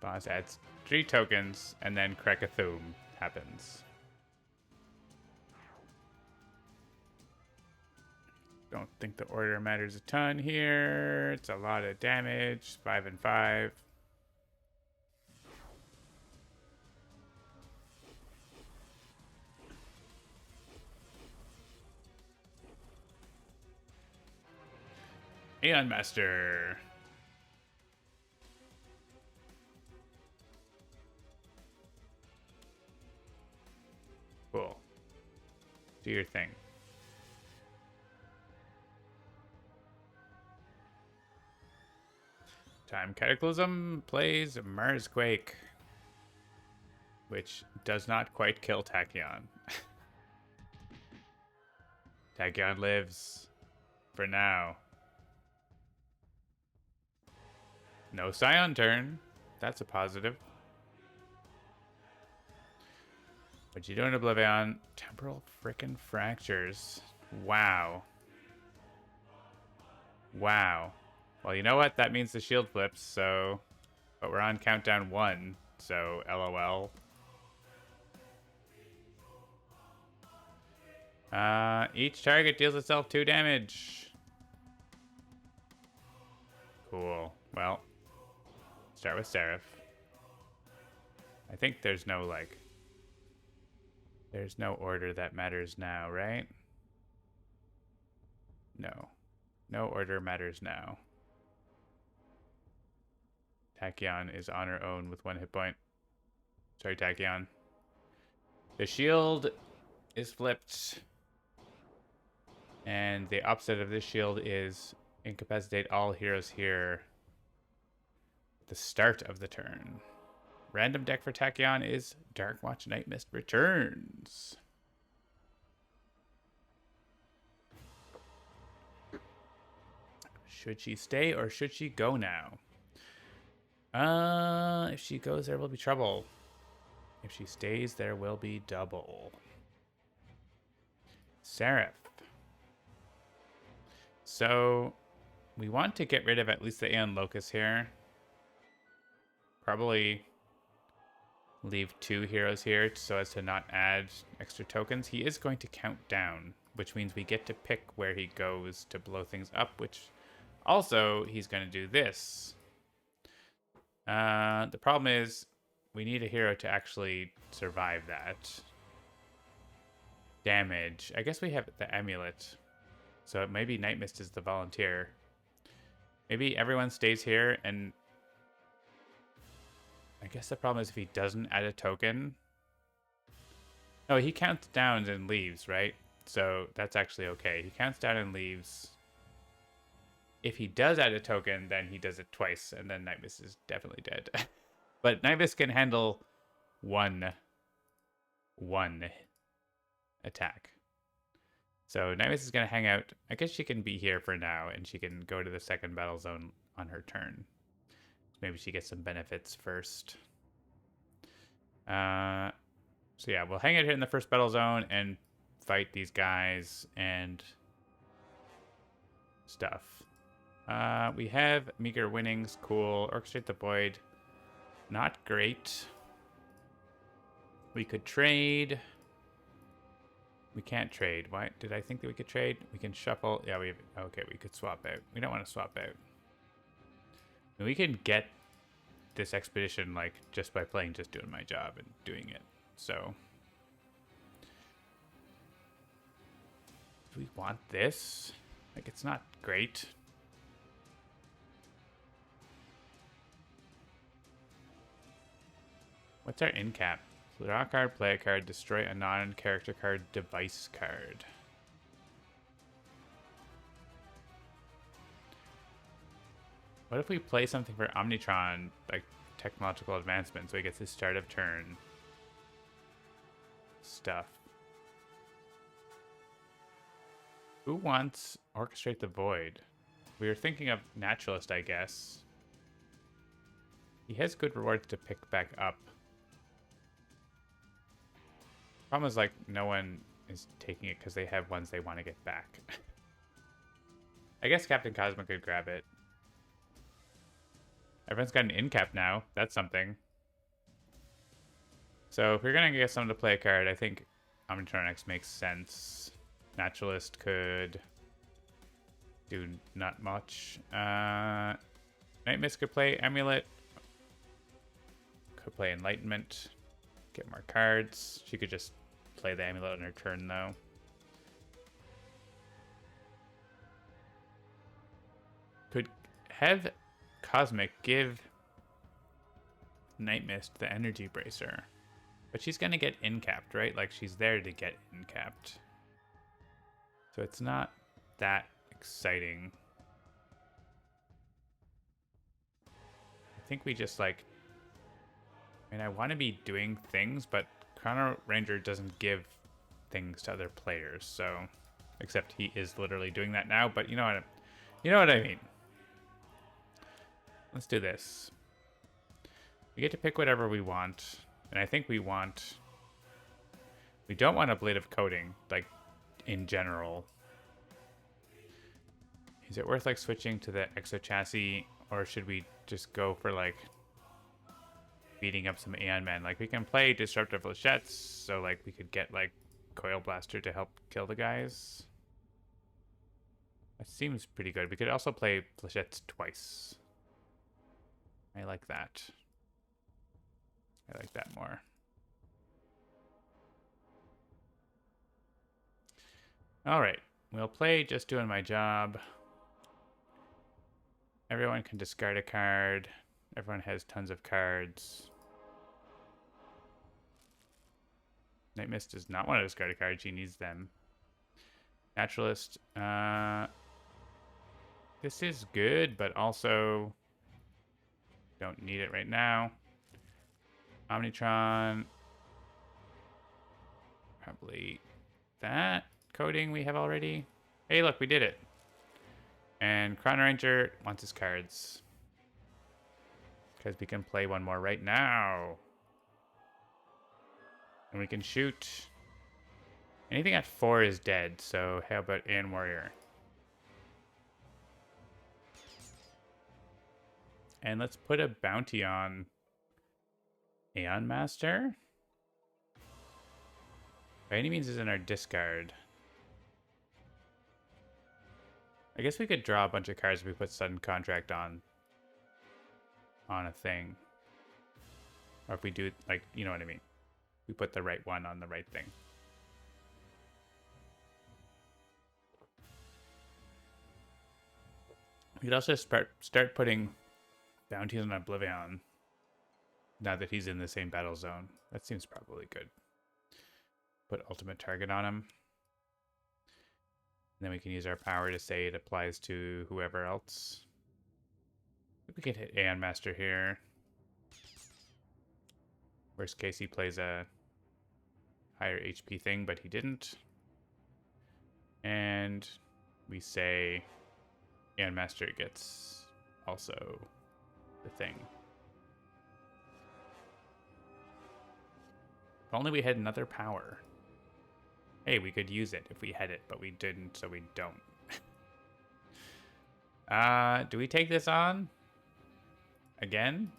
Boss adds 3 tokens, and then Krakathoum happens. Don't think the order matters a ton here. It's a lot of damage. 5 and 5. Aeon Master. Cool. Do your thing. Time Cataclysm plays Marsquake, which does not quite kill Tachyon. Tachyon lives for now. No Scion turn. That's a positive. What you doing, Oblivion? Temporal frickin' fractures. Wow. Wow. Well, you know what? That means the shield flips, so... But we're on countdown 1, so LOL. Each target deals itself 2 damage. Cool. Well, start with Seraph. I think there's no, like... There's no order that matters now, right? No. No order matters now. Tachyon is on her own with 1 hit point. Sorry, Tachyon. The shield is flipped. And the opposite of this shield is incapacitate all heroes here at the start of the turn. Random deck for Tachyon is Dark Watch Night Mist Returns. Should she stay or should she go now? If she goes, there will be trouble. If she stays, there will be double. Seraph. So, we want to get rid of at least the Aeon Locus here. Probably leave 2 heroes here so as to not add extra tokens. He is going to count down, which means we get to pick where he goes to blow things up, which also he's going to do this. The problem is we need a hero to actually survive that. Damage. I guess we have the amulet. So maybe Night Mist is the volunteer. Maybe everyone stays here, and I guess the problem is if he doesn't add a token. No, he counts down and leaves, right? So that's actually okay. He counts down and leaves. If he does add a token, then he does it twice, and then Night Mist is definitely dead. But Night Mist can handle one attack. So Night Mist is going to hang out. I guess she can be here for now, and she can go to the second battle zone on her turn. Maybe she gets some benefits first. So yeah, we'll hang out here in the first battle zone and fight these guys and stuff. We have meager winnings. Cool. Orchestrate the Void. Not great. We could trade. We can't trade. Why did I think that we could trade? We can shuffle. Yeah, okay, we could swap out. We don't want to swap out. And we can get this expedition like just by playing, just doing my job and doing it. So do we want this? Like, it's not great. What's our in cap? Draw a card, play a card, destroy a non-character card, device card. What if we play something for Omnitron, like technological advancement, so he gets his start of turn stuff? Who wants Orchestrate the Void? We were thinking of Naturalist, I guess. He has good rewards to pick back up. Problem is, like, no one is taking it because they have ones they want to get back. I guess Captain Cosmo could grab it. Everyone's got an in cap now. That's something. So if we're going to get someone to play a card, I think Omnitron X makes sense. Naturalist could do not much. Night Mist could play Amulet. Could play Enlightenment. Get more cards. She could just play the Amulet on her turn, though. Could have Cosmic give Night Mist the Energy Bracer. But she's going to get in-capped, right? Like, she's there to get in-capped. So it's not that exciting. I think we just, like... I mean, I want to be doing things, but Chrono Ranger doesn't give things to other players, so... Except he is literally doing that now, but you know what I mean. Let's do this. We get to pick whatever we want, and I think we want... We don't want a Blade of Coding, like, in general. Is it worth, like, switching to the Exo Chassis, or should we just go for, like, beating up some Aeon Men? Like, we can play Disruptive Flechettes, so, like, we could get, like, Coil Blaster to help kill the guys. That seems pretty good. We could also play Flechettes twice. I like that. I like that more. Alright, we'll play Just Doing My Job. Everyone can discard a card. Everyone has tons of cards. Night Mist does not want to discard a card. She needs them. Naturalist. This is good, but also don't need it right now. Omnitron. Probably that. Coding we have already. Hey, look, we did it. And Chrono Ranger wants his cards. Because we can play one more right now. And we can shoot. Anything at 4 is dead, so how about Aeon Warrior? And let's put a bounty on Aeon Master. By any means is in our discard. I guess we could draw a bunch of cards if we put Sudden Contract on a thing. Or if we do, like, you know what I mean. We put the right one on the right thing. We could also start putting bounties on Oblivion now that he's in the same battle zone. That seems probably good. Put ultimate target on him. And then we can use our power to say it applies to whoever else. We could hit Aeon Master here. Worst case, he plays a higher HP thing, but he didn't. And we say Aeon Master gets also the thing. If only we had another power. Hey, we could use it if we had it, but we didn't, so we don't. Do we take this on? Again?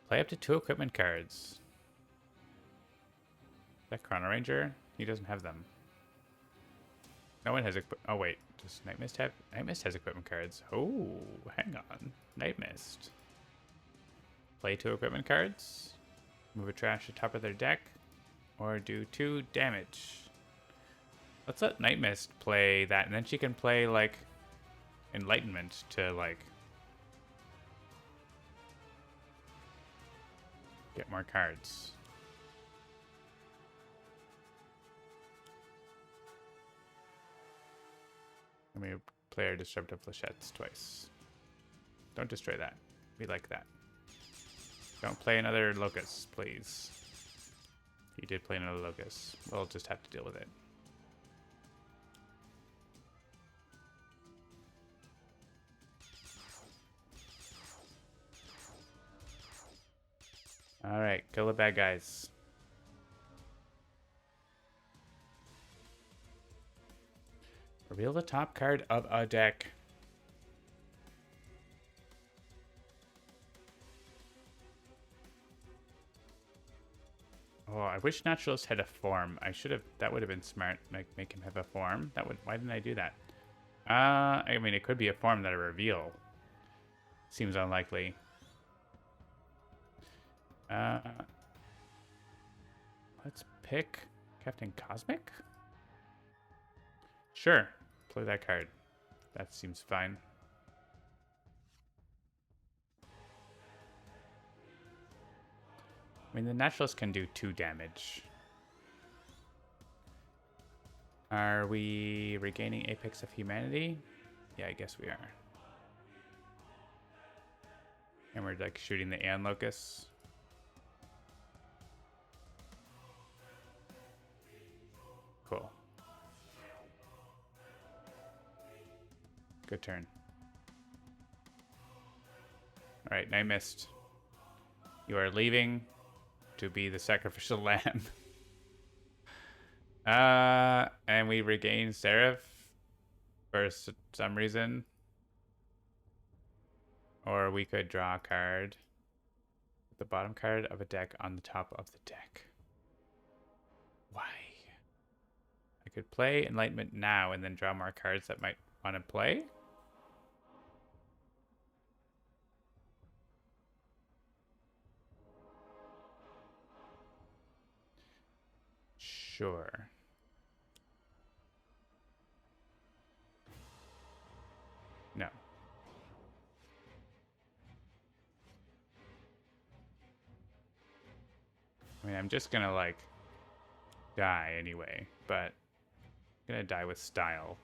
Play up to 2 equipment cards. Is that Chrono Ranger? He doesn't have them. No one has oh wait, does Night Mist have? Night Mist has equipment cards. Oh, hang on. Night Mist. Play 2 equipment cards. Move a trash to top of their deck. Or do 2 damage. Let's let Night Mist play that, and then she can play, like, Enlightenment to, like, get more cards. And we play our Disruptive Flechettes twice. Don't destroy that. We like that. Don't play another Locust, please. He did play another Locust. We'll just have to deal with it. Alright, kill the bad guys. Reveal the top card of a deck. Oh, I wish Naturalist had a form. I should have. That would have been smart. Make him have a form. That would. Why didn't I do that? I mean, it could be a form that I reveal. Seems unlikely. Let's pick Captain Cosmic. Sure, play that card. That seems fine. I mean, the Naturalist can do 2 damage. Are we regaining Apex of Humanity? Yeah, I guess we are. And we're like shooting the Aeon Locusts. Cool. Good turn. Alright, Night Mist. You are leaving to be the sacrificial lamb. And we regain Seraph for some reason. Or we could draw a card. The bottom card of a deck on the top of the deck. Why? I could play Enlightenment now and then draw more cards that might want to play. Sure. No. I mean, I'm just gonna, like, die anyway, but I'm gonna die with style.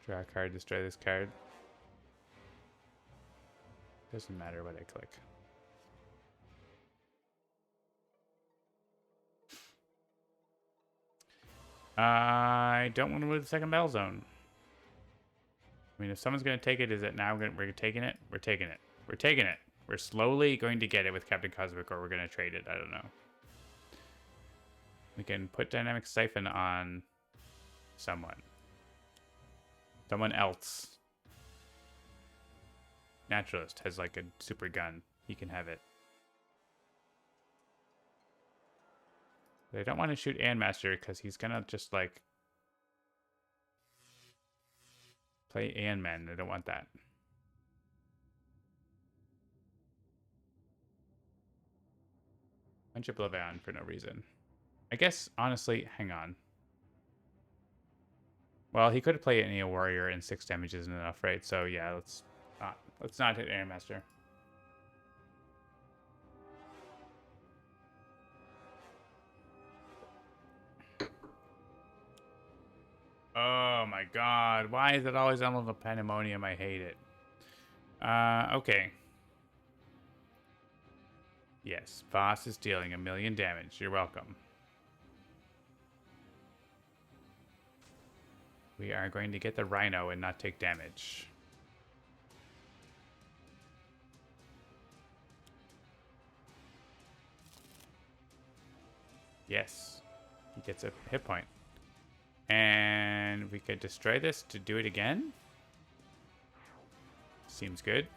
Draw a card, destroy this card. Doesn't matter what I click. I don't want to move the second battle zone. I mean, if someone's going to take it, is it now? We're taking it? We're taking it. We're taking it. We're slowly going to get it with Captain Cosmic, or we're going to trade it. I don't know. We can put Dynamic Siphon on someone. Someone else. Naturalist has like a super gun. He can have it. But I don't want to shoot Master because he's going to just like play Men. I don't want that. Bunch of Blavion for no reason. I guess, honestly, hang on. Well, he could play any warrior and 6 damage isn't enough, right? So yeah, let's not hit Master. Oh my god, why is it always Emblem of Pandemonium? I hate it. Okay. Yes, Voss is dealing 1,000,000 damage. You're welcome. We are going to get the Rhino and not take damage. Yes. He gets a hit point. And we could destroy this to do it again. Seems good.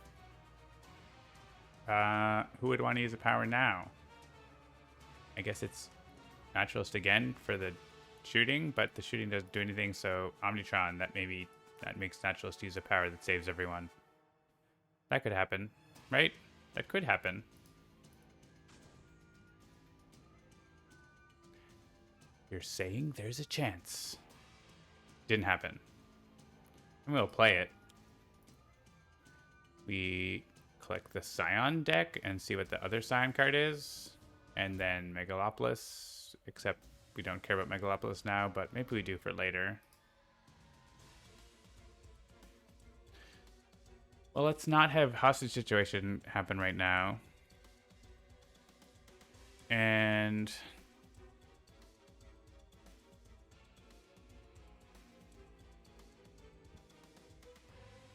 Who would want to use the power now? I guess it's Naturalist again for the shooting, but the shooting doesn't do anything, so Omnitron, that makes Naturalist use a power that saves everyone. That could happen, right? That could happen. You're saying there's a chance. Didn't happen. I'm gonna play it. We click the Scion deck and see what the other Scion card is. And then Megalopolis, except we don't care about Megalopolis now, but maybe we do for later. Well, let's not have hostage situation happen right now. And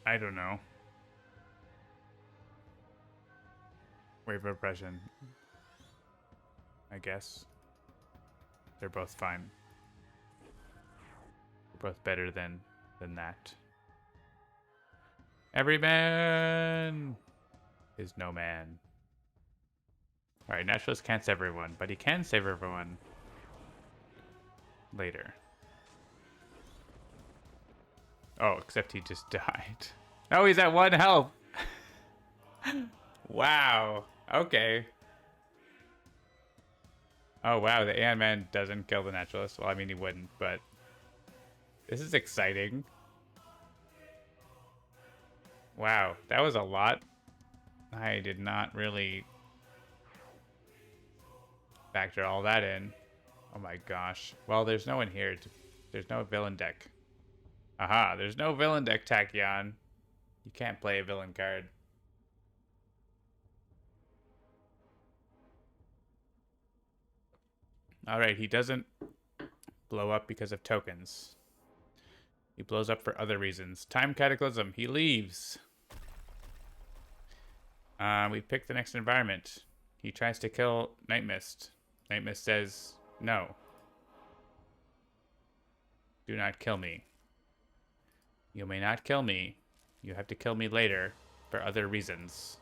I don't know. Wave of Oppression. I guess. They're both fine. They're both better than that. Every man is no man. Alright, Naturalist can't save everyone, but he can save everyone later. Oh, except he just died. Oh, he's at 1 health. Wow. Okay. Oh, wow. The Man doesn't kill the Naturalist. Well, I mean, he wouldn't, but this is exciting. Wow. That was a lot. I did not really factor all that in. Oh my gosh. Well, there's no one here. There's no villain deck. Aha, there's no villain deck, Tachyon. You can't play a villain card. Alright, he doesn't blow up because of tokens. He blows up for other reasons. Time Cataclysm, he leaves. We pick the next environment. He tries to kill Night Mist. Night Mist says, no. Do not kill me. You may not kill me. You have to kill me later for other reasons.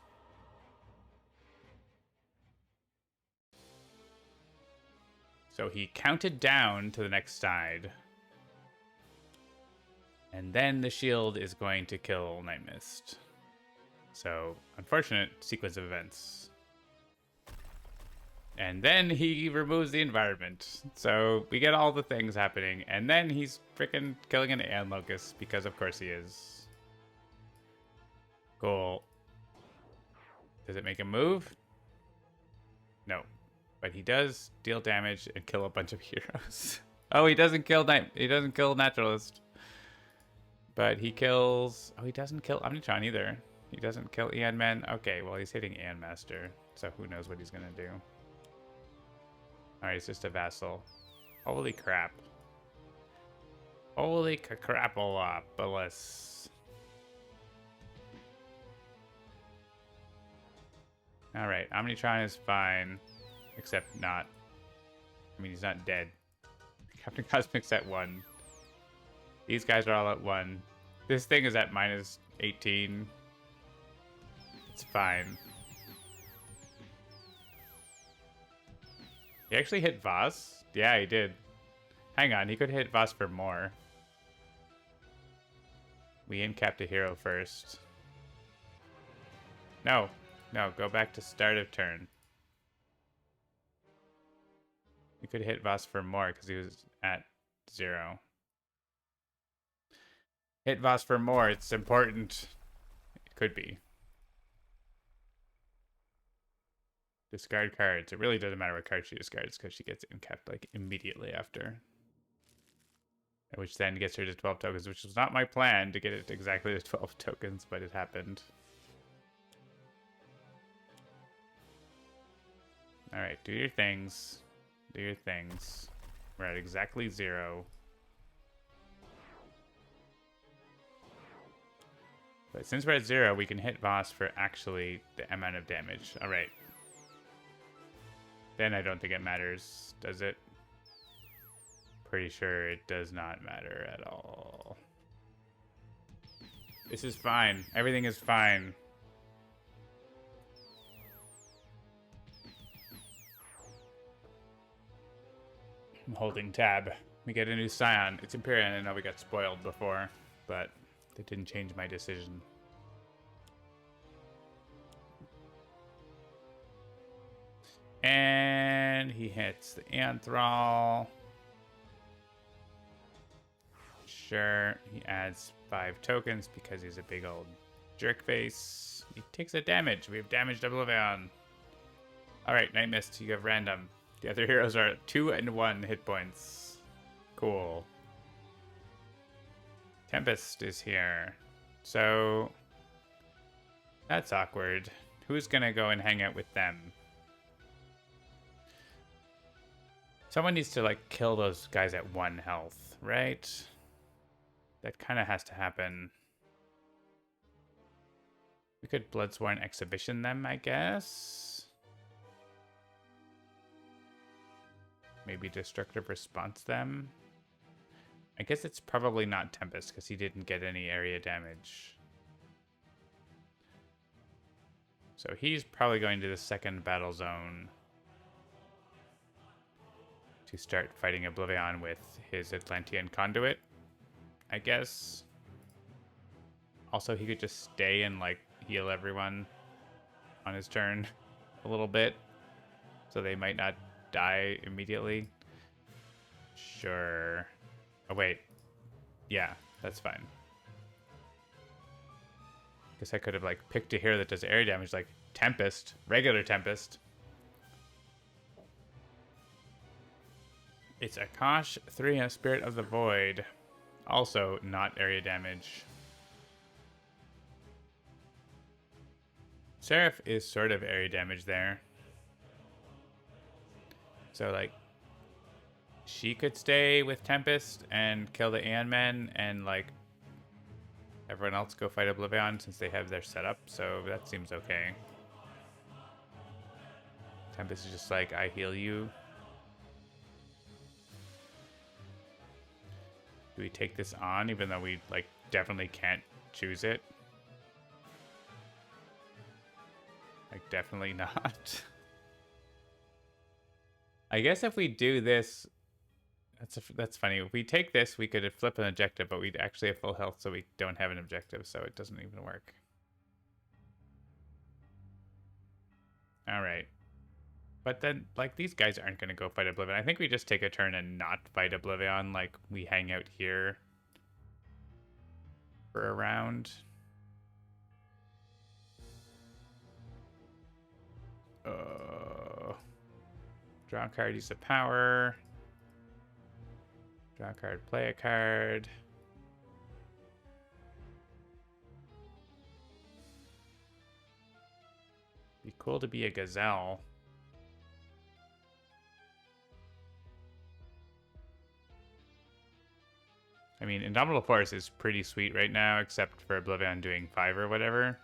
So he counted down to the next side. And then the shield is going to kill Night Mist. So, unfortunate sequence of events. And then he removes the environment. So we get all the things happening. And then he's freaking killing an Ant Locust because of course he is. Cool. Does it make him move? No. But he does deal damage and kill a bunch of heroes. Oh, he doesn't kill Naturalist. But he kills... Oh, he doesn't kill Omnitron either. He doesn't kill Man. Okay, well, he's hitting Master. So who knows what he's going to do. Alright, it's just a vassal. Holy crap. Holy cacrapopolis. Alright, Omnitron is fine. Except not. I mean, he's not dead. Captain Cosmic's at 1. These guys are all at 1. This thing is at minus 18. It's fine. He actually hit Voss? Yeah, he did. Hang on, he could hit Voss for more. We incapped a hero first. No. No, go back to start of turn. We could hit Voss for more because he was at 0. Hit Voss for more, it's important. It could be. Discard cards. It really doesn't matter what card she discards because she gets incapped like immediately after. Which then gets her to 12 tokens, which was not my plan to get it exactly to 12 tokens, but it happened. Alright, do your things. Do your things. We're at exactly 0. But since we're at 0, we can hit Voss for actually the amount of damage. Alright. Then I don't think it matters, does it? Pretty sure it does not matter at all. This is fine. Everything is fine. I'm holding tab. We get a new Scion. It's Imperial. I know we got spoiled before, but that didn't change my decision. And he hits the Anthrall. Sure, he adds 5 tokens because he's a big old jerk face. He takes a damage. We have damaged Oblivion. Alright, Night Mist, you have random. The other heroes are 2 and 1 hit points. Cool. Tempest is here. So that's awkward. Who's gonna go and hang out with them? Someone needs to like kill those guys at 1 health, right? That kind of has to happen. We could Bloodsworn Exhibition them, I guess. Maybe Destructive Response them. I guess it's probably not Tempest because he didn't get any area damage. So he's probably going to the second battle zone to start fighting Oblivion with his Atlantean Conduit, I guess. Also, he could just stay and like heal everyone on his turn a little bit, so they might not die immediately. Sure. Oh wait, yeah, that's fine. Guess I could have like picked a hero that does area damage, like Tempest, regular Tempest. It's Akash 3 and Spirit of the Void. Also not area damage. Seraph is sort of area damage there. So like she could stay with Tempest and kill the Aeon Men and like everyone else go fight Oblivion since they have their setup, so that seems okay. Tempest is just like, I heal you. Do we take this on even though we like definitely can't choose it? Like definitely not. I guess if we do this, that's funny. If we take this, we could flip an objective, but we'd actually have full health, so we don't have an objective, so it doesn't even work. All right. But then, like, these guys aren't going to go fight Oblivion. I think we just take a turn and not fight Oblivion. Like, we hang out here for a round. Draw a card, use a power. Draw a card, play a card. Be cool to be a gazelle. I mean, Indomitable Force is pretty sweet right now, except for Oblivion doing 5 or whatever.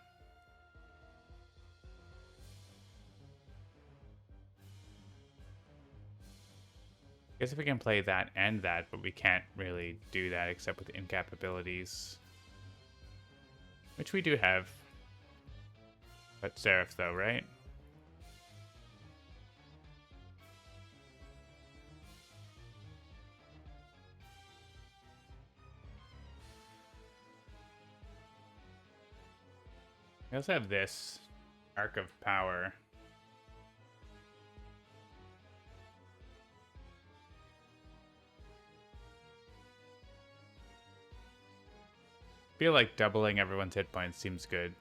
I guess if we can play that and that, but we can't really do that except with in-cap abilities. Which we do have. But Seraph though, right? We also have this Arc of Power. Feel like doubling everyone's hit points seems good.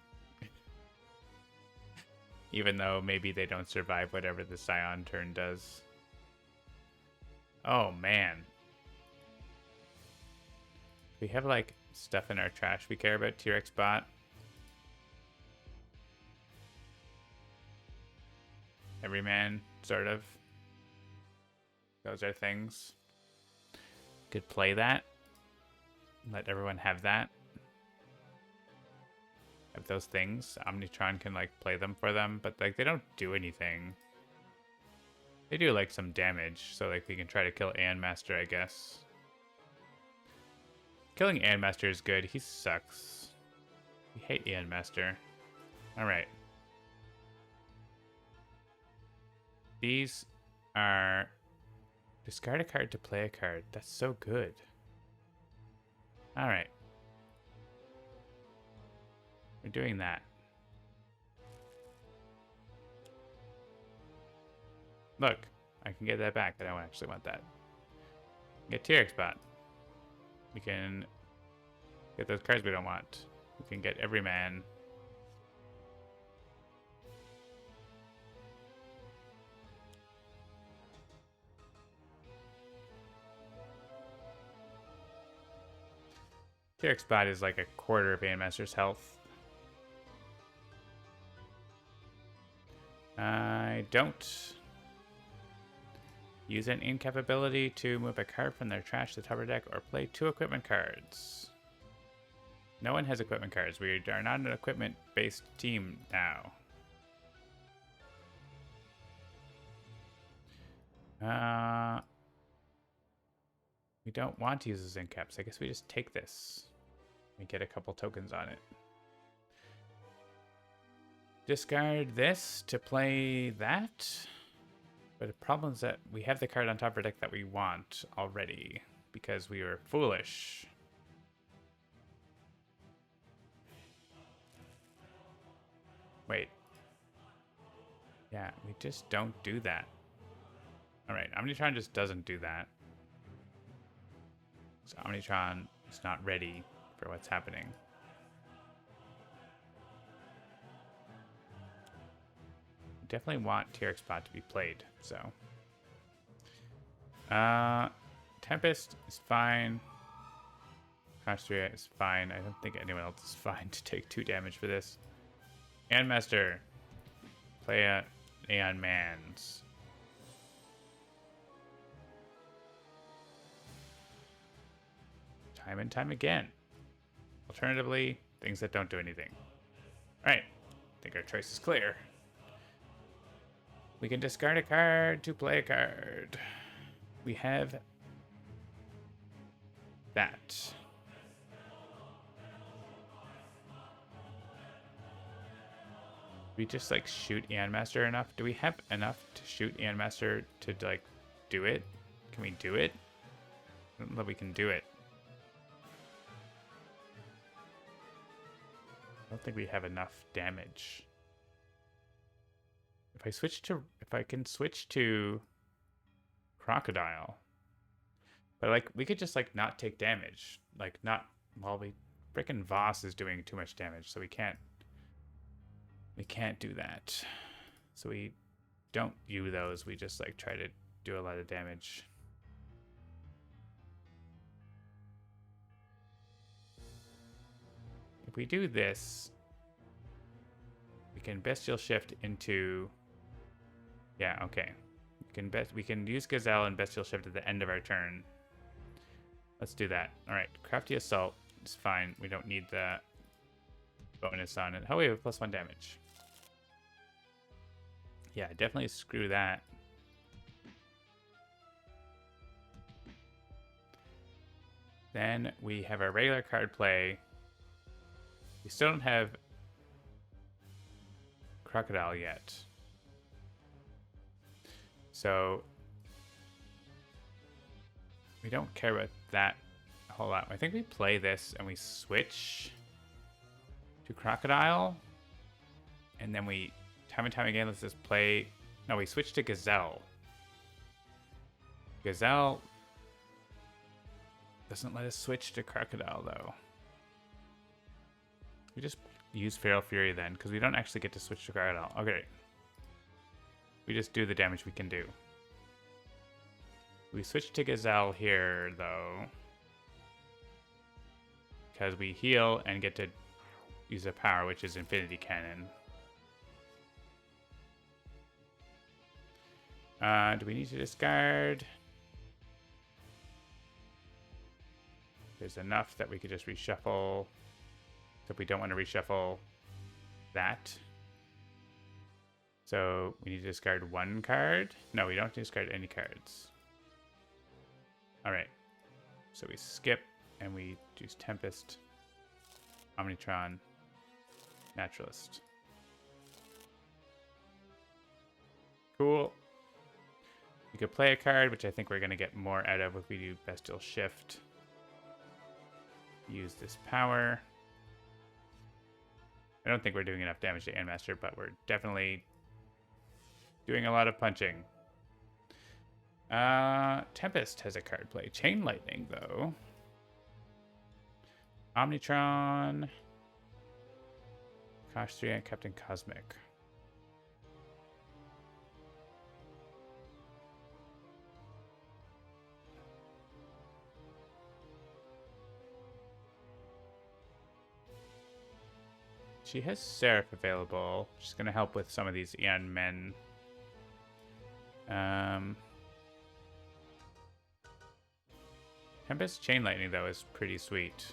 Even though maybe they don't survive whatever the Scion turn does. Oh man. We have like stuff in our trash we care about, T-Rex bot. Everyman, sort of. Those are things. Could play that. Let everyone have that. Have those things. Omnitron can like play them for them, but like they don't do anything. They do like some damage, so like we can try to kill Aeon Master, I guess. Killing Aeon Master is good. He sucks. We hate Aeon Master. Alright. These are... Discard a card to play a card. That's so good. Alright. We're doing that. Look, I can get that back. I don't actually want that. Get T-Rex bot. We can get those cards we don't want. We can get Everyman. T-Rex bot is like a quarter of Aeon Master's health. I don't use an in-cap ability to move a card from their trash to the top of the deck or play 2 equipment cards. No one has equipment cards. We are not an equipment-based team now. We don't want to use those in-caps. I guess we just take this. We get a couple tokens on it. Discard this to play that. But the problem is that we have the card on top of our deck that we want already because we were foolish. Wait. Yeah, we just don't do that. Alright, Omnitron just doesn't do that. So Omnitron is not ready for what's happening. Definitely want T-Rex bot to be played, so. Tempest is fine. Constria is fine. I don't think anyone else is fine to take 2 damage for this. Aeon Master. Play a Aeon Mans. Time and time again. Alternatively, things that don't do anything. Alright. I think our choice is clear. We can discard a card to play a card. We have that. We just like shoot Aeon Master enough. Do we have enough to shoot Aeon Master to like do it? Can we do it? I don't know if we can do it. I don't think we have enough damage. If I can switch to Crocodile, but like we could just like not take damage, like not while frickin' Voss is doing too much damage, so we can't do that. So we don't do those. We just like try to do a lot of damage. If we do this, we can Bestial Shift into. Yeah, okay. We can use Gazelle and Bestial Shift at the end of our turn. Let's do that. All right, crafty assault is fine. We don't need the bonus on it. Oh, we have +1 damage. Yeah, definitely screw that. Then we have our regular card play. We still don't have Crocodile yet. So we don't care about that a whole lot. I think we play this and we switch to Crocodile. And then we, time and time again, let's just play. No, we switch to Gazelle. Gazelle doesn't let us switch to Crocodile, though. We just use Feral Fury then, because we don't actually get to switch to Crocodile. Okay. We just do the damage we can do. We switch to Gazelle here, though, because we heal and get to use a power, which is Infinity Cannon. Do we need to discard? There's enough that we could just reshuffle. Except we don't want to reshuffle that. So we need to discard 1 card. No, we don't have to discard any cards. Alright. So we skip and we choose Tempest, Omnitron, Naturalist. Cool. We could play a card, which I think we're going to get more out of if we do Bestial Shift. Use this power. I don't think we're doing enough damage to Anmaster, but we're definitely doing a lot of punching. Tempest has a card play. Chain Lightning, though. Omnitron. Kosh 3 and Captain Cosmic. She has Seraph available. She's going to help with some of these Eon Men. Tempest Chain Lightning, though, is pretty sweet.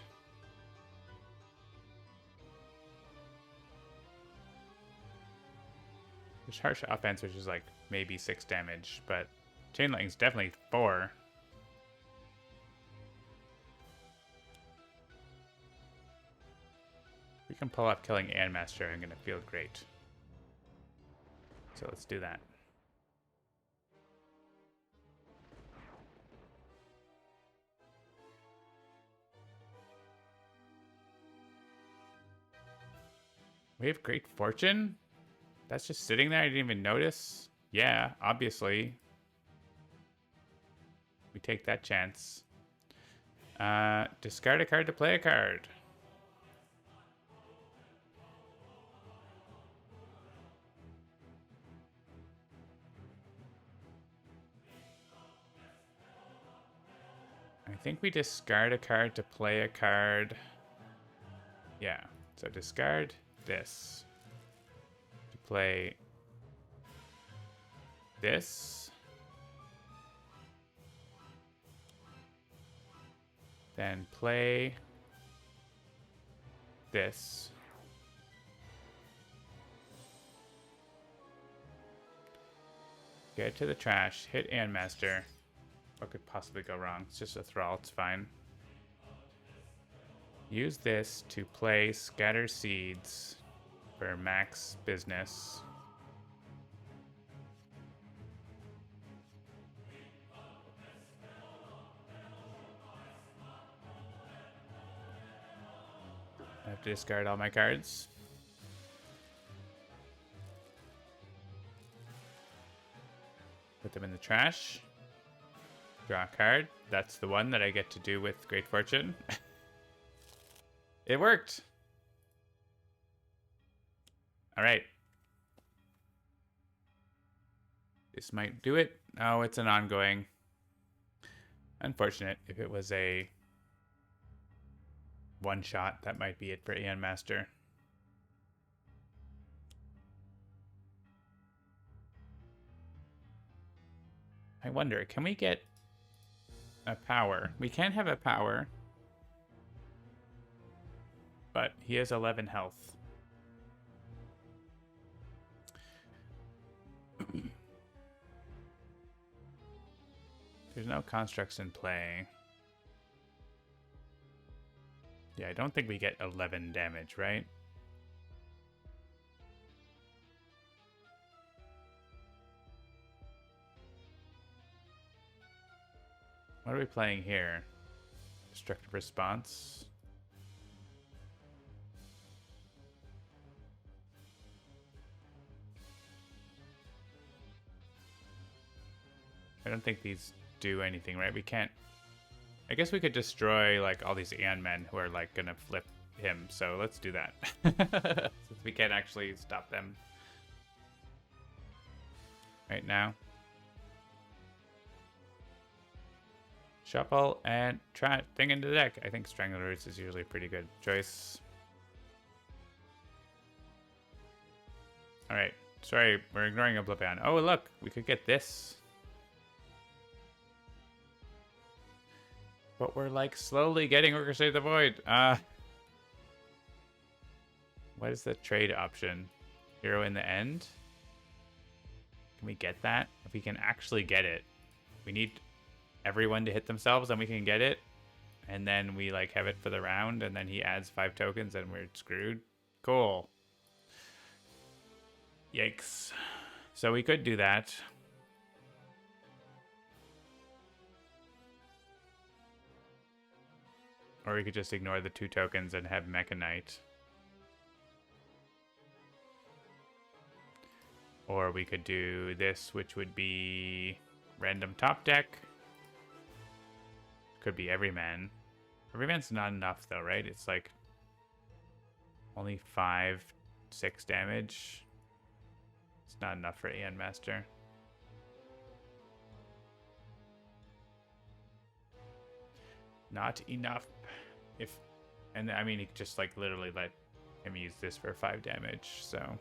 There's Harsh Offense, which is like maybe 6 damage, but Chain Lightning's definitely 4. We can pull off killing Anmaster. I'm going to feel great. So let's do that. We have Great Fortune? That's just sitting there? I didn't even notice? Yeah, obviously. We take that chance. Discard a card to play a card. I think we discard a card to play a card. Yeah, so discard this to play this. Then play this. Get to the trash, hit Anmaster. What could possibly go wrong? It's just a Thrall, it's fine. Use this to play Scatter Seeds for max business. I have to discard all my cards. Put them in the trash. Draw a card. That's the one that I get to do with Great Fortune. It worked. All right. This might do it. Oh, it's an ongoing. Unfortunate. If it was a one shot, that might be it for Aeon Master. I wonder, can we get a power. We can have a power. But he has 11 health. There's no constructs in play. Yeah, I don't think we get 11 damage, right? What are we playing here? Destructive response. I don't think these do anything, right? We can't... I guess we could destroy, like, all these Aeon men who are, like, gonna flip him. So let's do that. Since we can't actually stop them right now. Shuffle and try thing into the deck. I think Strangler Roots is usually a pretty good choice. Alright. Sorry, we're ignoring Oblivion. Oh, look, we could get this. But we're like slowly getting Orchestrate the Void. What is the trade option? Hero in the end? Can we get that? If we can actually get it, we need everyone to hit themselves and we can get it. And then we like have it for the round and then he adds 5 tokens and we're screwed. Cool. Yikes. So we could do that. Or we could just ignore the 2 tokens and have Mechanite. Or we could do this, which would be random top deck. Could be Everyman. Everyman's not enough though, right? It's like only 5, 6 damage. It's not enough for Aeon Master. Not enough. And I mean, he just like literally let him use this for 5 damage, so.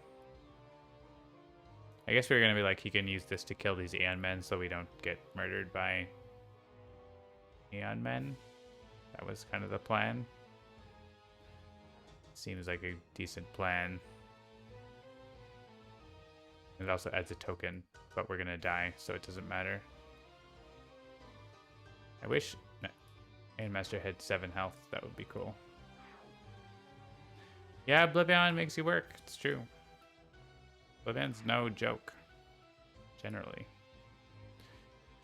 I guess we're gonna be like, he can use this to kill these Aeon men so we don't get murdered by Aeon men. That was kind of the plan. Seems like a decent plan. It also adds a token, but we're gonna die, so it doesn't matter. I wish Aeon Master had 7 health. That would be cool. Yeah, Oblivion makes you work. It's true. Oblivion's no joke. Generally.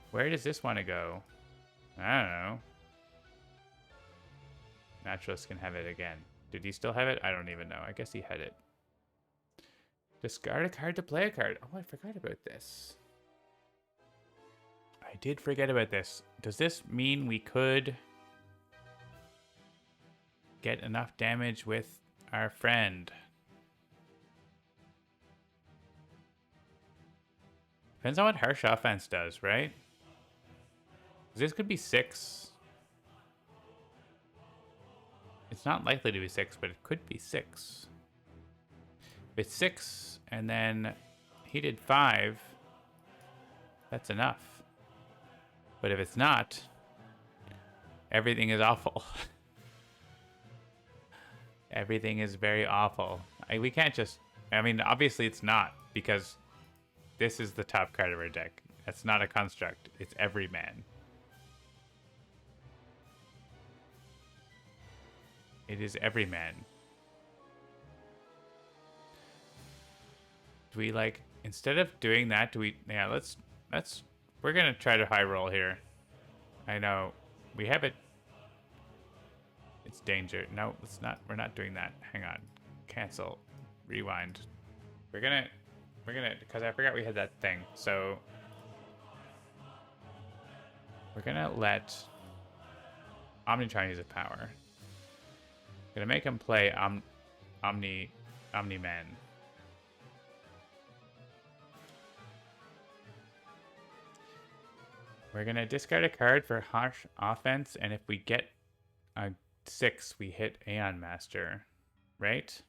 Where does this want to go? I don't know. Naturalist can have it again. Did he still have it? I don't even know. I guess he had it. Discard a card to play a card. Oh, I forgot about this. I did forget about this. Does this mean we could get enough damage with our friend? Depends on what Harsh Offense does, right? This could be 6. It's not likely to be 6, but it could be 6. If it's 6, and then he did 5, that's enough. But if it's not, everything is awful. Everything is very awful. We can't just... I mean, obviously it's not, because this is the top card of our deck. That's not a construct. It's Everyman. It is Everyman. Do we, like... Instead of doing that, do we... Yeah, let's... We're gonna try to high roll here. I know. We have it... It's danger. No, it's not. We're not doing that. Hang on. Cancel. Rewind. We're gonna, because I forgot we had that thing. So we're gonna let Omnitron use a power. Gonna make him play Omni-Man. We're gonna discard a card for Harsh Offense, and if we get a 6, we hit Aeon Master, right?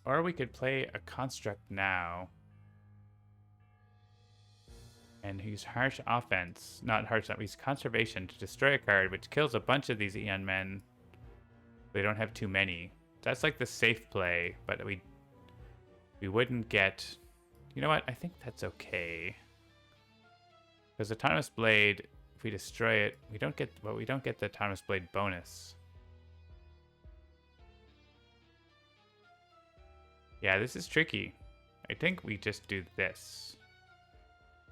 Or we could play a construct now. And use harsh offense. Not harsh offense, use conservation to destroy a card, which kills a bunch of these Eon men. They don't have too many. That's like the safe play, but we wouldn't get... You know what? I think that's okay. Because Autonomous Blade, if we destroy it, we don't get... Well, we don't get the Autonomous Blade bonus. Yeah, this is tricky. I think we just do this.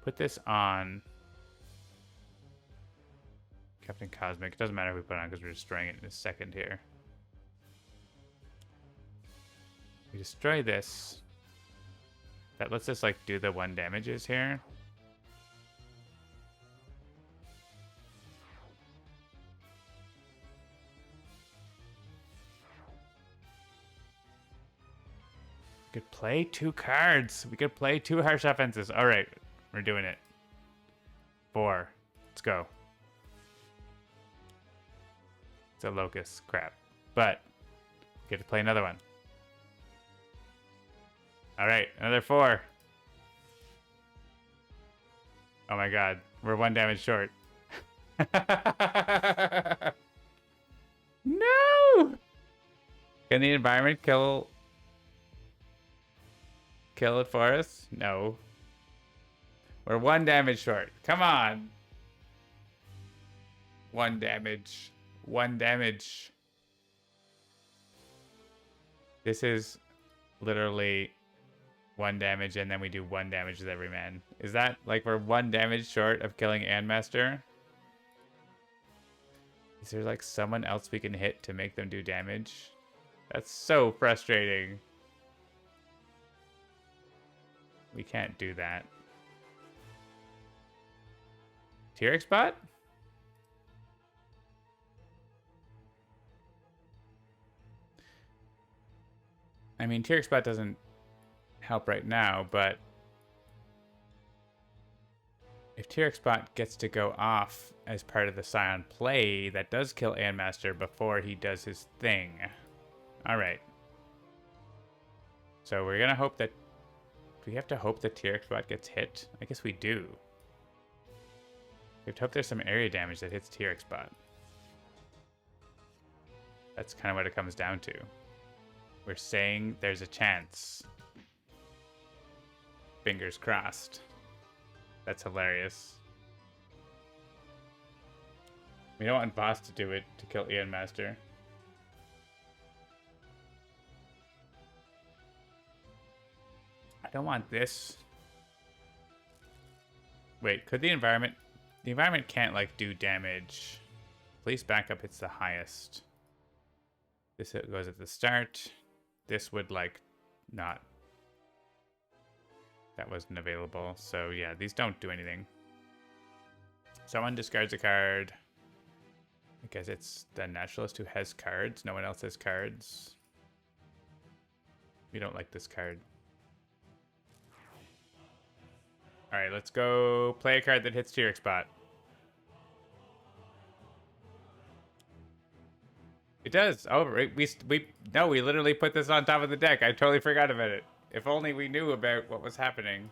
Put this on Captain Cosmic. It doesn't matter if we put it on because we're destroying it in a second here. We destroy this. That lets us like do the 1 damages here. We could play 2 cards. We could play 2 harsh offenses. All right. We're doing it. 4. Let's go. It's a locust. Crap. But get to play another one. All right. Another 4. Oh my god. We're 1 damage short. No! Can the environment kill it for us? No. We're 1 damage short. Come on. 1 damage. 1 damage. This is literally 1 damage, and then we do 1 damage with every man. Is that like we're 1 damage short of killing Andmaster? Is there like someone else we can hit to make them do damage? That's so frustrating. We can't do that. T-Rex bot? I mean, T-Rex bot doesn't help right now, but if T-Rex bot gets to go off as part of the Scion play, that does kill Andmaster before he does his thing. All right. So we're gonna hope that... Do we have to hope that T-Rex bot gets hit? I guess we do. We have to hope there's some area damage that hits T-Rex bot. That's kind of what it comes down to. We're saying there's a chance. Fingers crossed. That's hilarious. We don't want Voss to do it to kill Ian Master. I don't want this. Wait, could the environment... The environment can't, like, do damage. Police backup hits the highest. This goes at the start. This would, like, not... That wasn't available. So, yeah, these don't do anything. Someone discards a card. I guess it's the naturalist who has cards. No one else has cards. We don't like this card. Alright, let's go play a card that hits T-Rex bot. It does. Oh, we literally put this on top of the deck. I totally forgot about it. If only we knew about what was happening.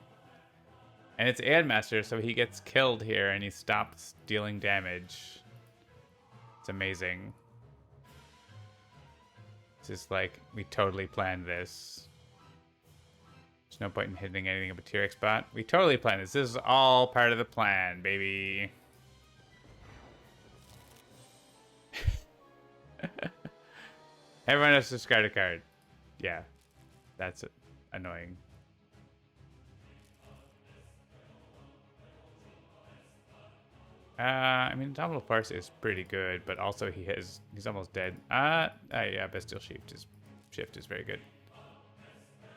And it's Andmaster, so he gets killed here and he stops dealing damage. It's amazing. It's just like, we totally planned this. There's no point in hitting anything of a T-Rex bot. We totally planned this. This is all part of the plan, baby. Everyone has to discard a card. Yeah. That's annoying. I mean, Dominal Farce is pretty good, but also he's almost dead. Yeah, Bestial Shift is very good.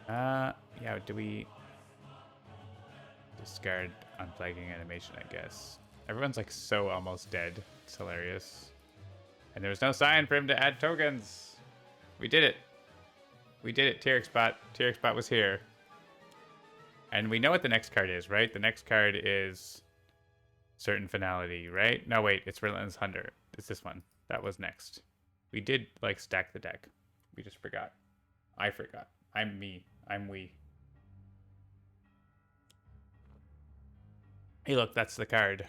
Yeah, do we discard Unflagging Animation, I guess. Everyone's like so almost dead. It's hilarious. And there was no sign for him to add tokens. We did it. We did it, T-Rex bot. T-Rex bot was here. And we know what the next card is, right? The next card is Certain Finality, right? No, wait, it's Relentless Hunter. It's this one. That was next. We did, like, stack the deck. We just forgot. I forgot. I'm me. I'm we. Hey, look, that's the card.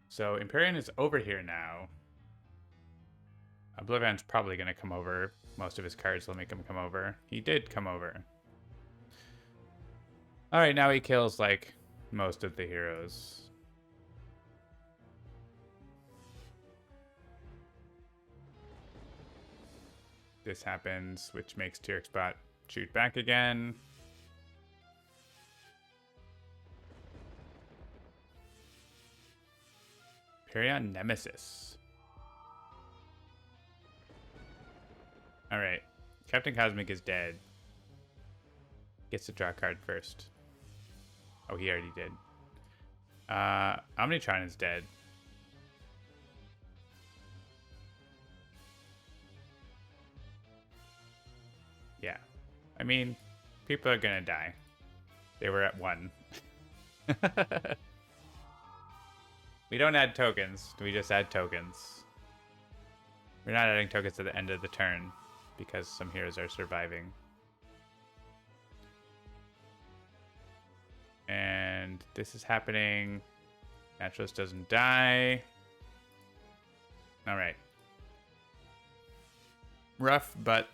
So Empyrean is over here now. Oblivion's probably going to come over. Most of his cards will make him come over. He did come over. Alright, now he kills, like, most of the heroes. This happens, which makes T-Rex-Bot shoot back again. Perion Nemesis. Alright. Captain Cosmic is dead. Gets to draw a card first. Oh, he already did. Omnitron is dead. Yeah. I mean, people are gonna die. They were at 1. We don't add tokens. We just add tokens. We're not adding tokens at the end of the turn because some heroes are surviving. And this is happening. Naturalist doesn't die. Alright. Rough, but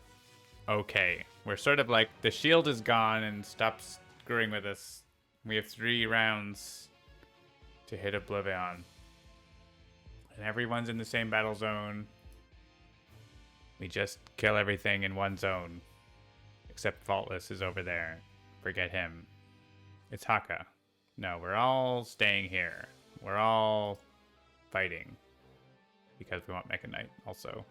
okay. We're sort of like, the shield is gone and stops screwing with us. We have 3 rounds to hit Oblivion. And everyone's in the same battle zone. We just kill everything in one zone. Except Faultless is over there. Forget him. It's Haka. No, we're all staying here. We're all fighting. Because we want Mecha Knight also.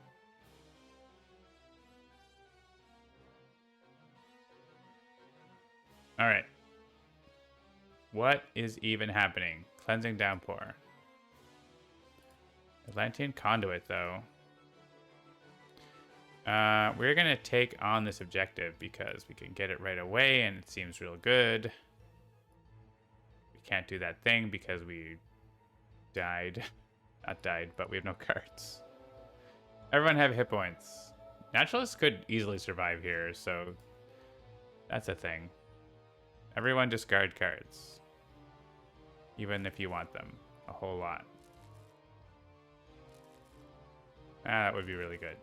Alright. What is even happening? Cleansing Downpour. Atlantean Conduit, though. We're going to take on this objective because we can get it right away and it seems real good. We can't do that thing because we died. Not died, but we have no cards. Everyone have hit points. Naturalists could easily survive here, so that's a thing. Everyone discard cards. Even if you want them. A whole lot. That would be really good.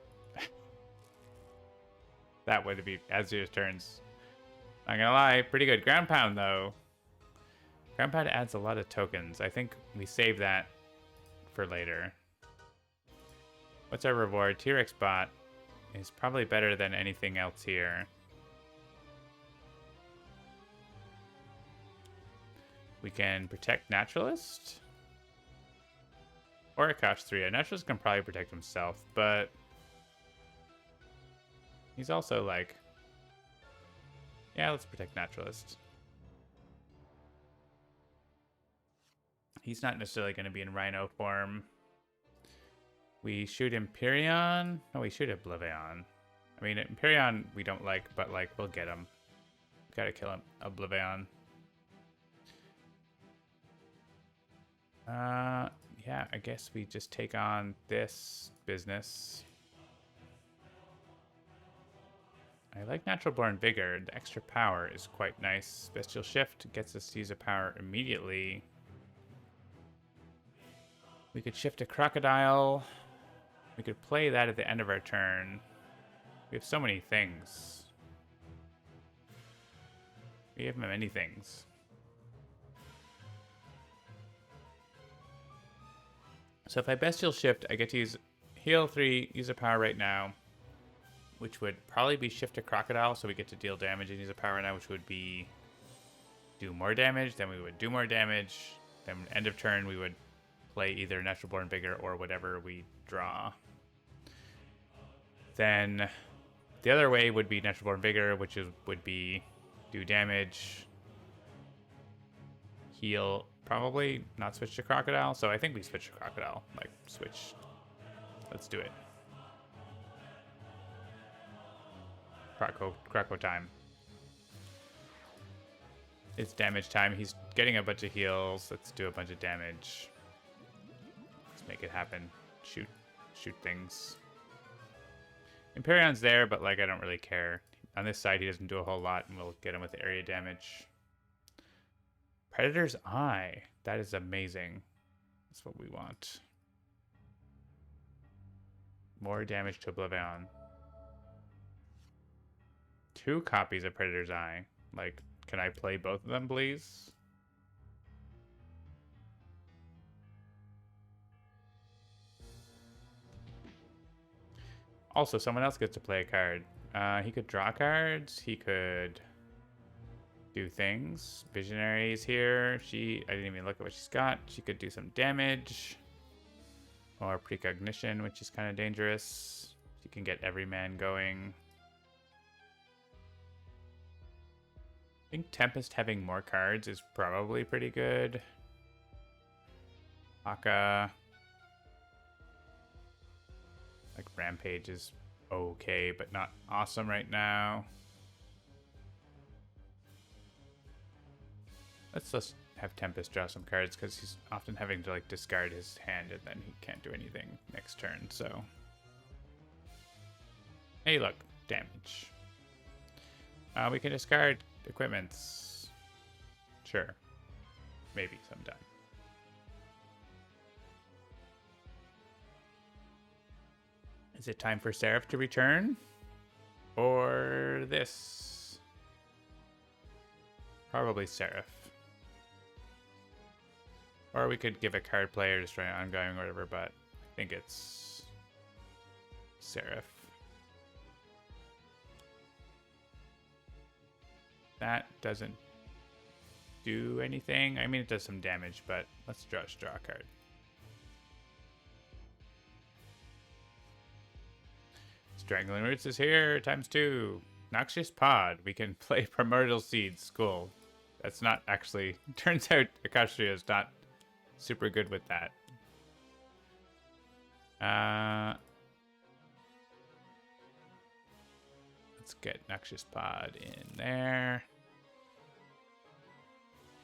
That would be Azir's turns. Not gonna lie, pretty good. Ground Pound, though. Ground Pound adds a lot of tokens. I think we save that for later. What's our reward? T-Rex Bot is probably better than anything else here. We can protect Naturalist. Or Akash 3. A Naturalist can probably protect himself, but he's also like, yeah, let's protect Naturalist. He's not necessarily going to be in Rhino form. We shoot Empyrean. No, we shoot Oblivion. I mean, Empyrean we don't like, but like, we'll get him. Gotta kill him. Oblivion. Yeah, I guess we just take on this business. I like Natural Born Vigor. The extra power is quite nice. Bestial Shift gets us to use a power immediately. We could shift a Crocodile. We could play that at the end of our turn. We have so many things. We have many things. So if I Bestial Shift, I get to use Heal 3, use a power right now, which would probably be Shift to Crocodile, so we get to deal damage and use a power now, which would be do more damage, then we would do more damage, then end of turn we would play either Natural Born Vigor or whatever we draw. Then the other way would be Natural Born Vigor, which would be do damage, heal, probably not switch to Crocodile. So I think we switch to Crocodile. Like, switch. Let's do it. Croco time. It's damage time. He's getting a bunch of heals. Let's do a bunch of damage. Let's make it happen. Shoot things. Emperion's there, but like I don't really care. On this side, he doesn't do a whole lot, and we'll get him with area damage. Predator's Eye. That is amazing. That's what we want. More damage to Oblivion. 2 copies of Predator's Eye. Like, can I play both of them, please? Also, someone else gets to play a card. He could draw cards. He could do things. Visionaries here. I didn't even look at what she's got. She could do some damage. Or precognition, which is kind of dangerous. She can get every man going. I think Tempest having more cards is probably pretty good. Aka. Like Rampage is okay, but not awesome right now. Let's just have Tempest draw some cards because he's often having to like discard his hand and then he can't do anything next turn. So, hey, look, damage. We can discard equipments. Sure, maybe sometime. Is it time for Seraph to return? Or this? Probably Seraph. Or we could give a card player, destroy an ongoing or whatever, but I think it's Seraph. That doesn't do anything. I mean, it does some damage, but let's draw a card. Strangling Roots is here, ×2. Noxious Pod. We can play Primordial Seeds. Cool. That's not actually... Turns out Akashria is not super good with that. Let's get Noxious Pod in there.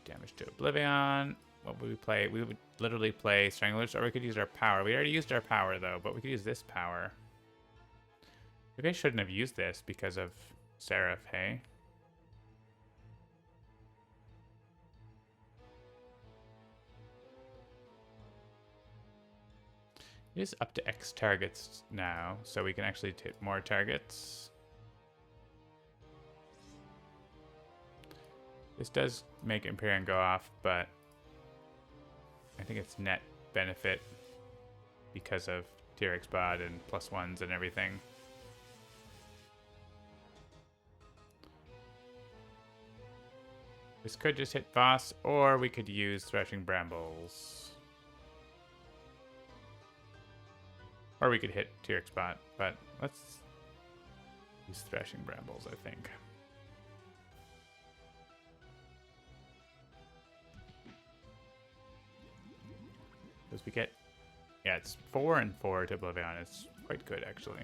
Damage to Oblivion. What would we play? We would literally play Stranglers, or we could use our power. We already used our power, though, but we could use this power. Maybe I shouldn't have used this because of Seraph, hey? It is up to X targets now, so we can actually hit more targets. This does make Empyrean go off, but I think it's net benefit because of T-Rex bod and +1s and everything. This could just hit Voss, or we could use Threshing Brambles. Or we could hit T-Rex bot, but let's use Threshing Brambles, I think. Because we get... Yeah, it's 4 and 4 to Oblivion. It's quite good, actually.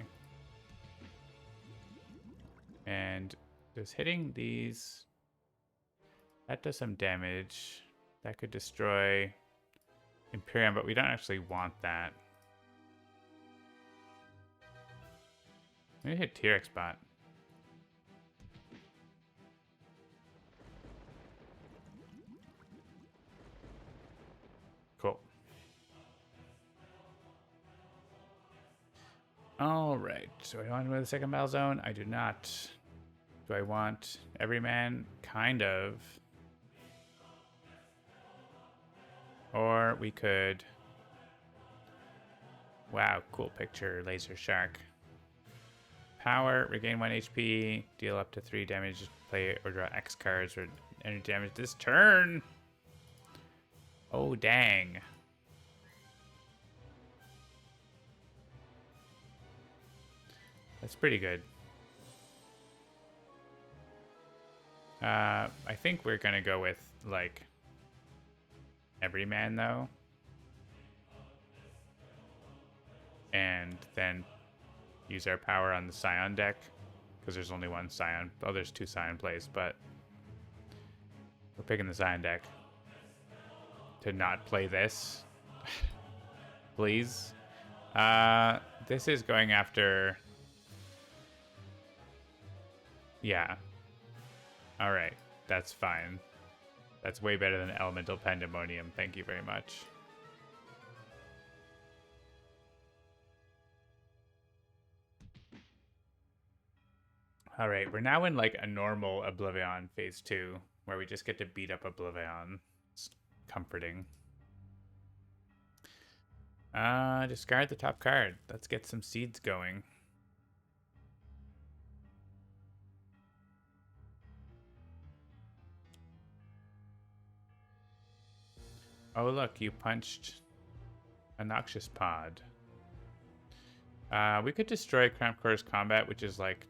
And just hitting these... That does some damage. That could destroy Imperium, but we don't actually want that. Maybe hit T-Rex bot. Cool. Alright, so I want to move to the second battle zone? I do not. Do I want Everyman? Kind of. Or we could... Wow, cool picture, Laser Shark. Power, regain 1 HP, deal up to 3 damage, play or draw X cards or any damage this turn. Oh, dang. That's pretty good. I think we're going to go with, like, Everyman, though. And then use our power on the Scion deck, because there's only one Scion. Oh, there's 2 Scion plays, but we're picking the Scion deck to not play this. Please. This is going after Yeah. Alright. That's fine. That's way better than Elemental Pandemonium. Thank you very much. Alright, we're now in like a normal Oblivion phase 2, where we just get to beat up Oblivion. It's comforting. Discard the top card. Let's get some seeds going. Oh look, you punched a Noxious Pod. We could destroy Cramped Quarters Combat, which is like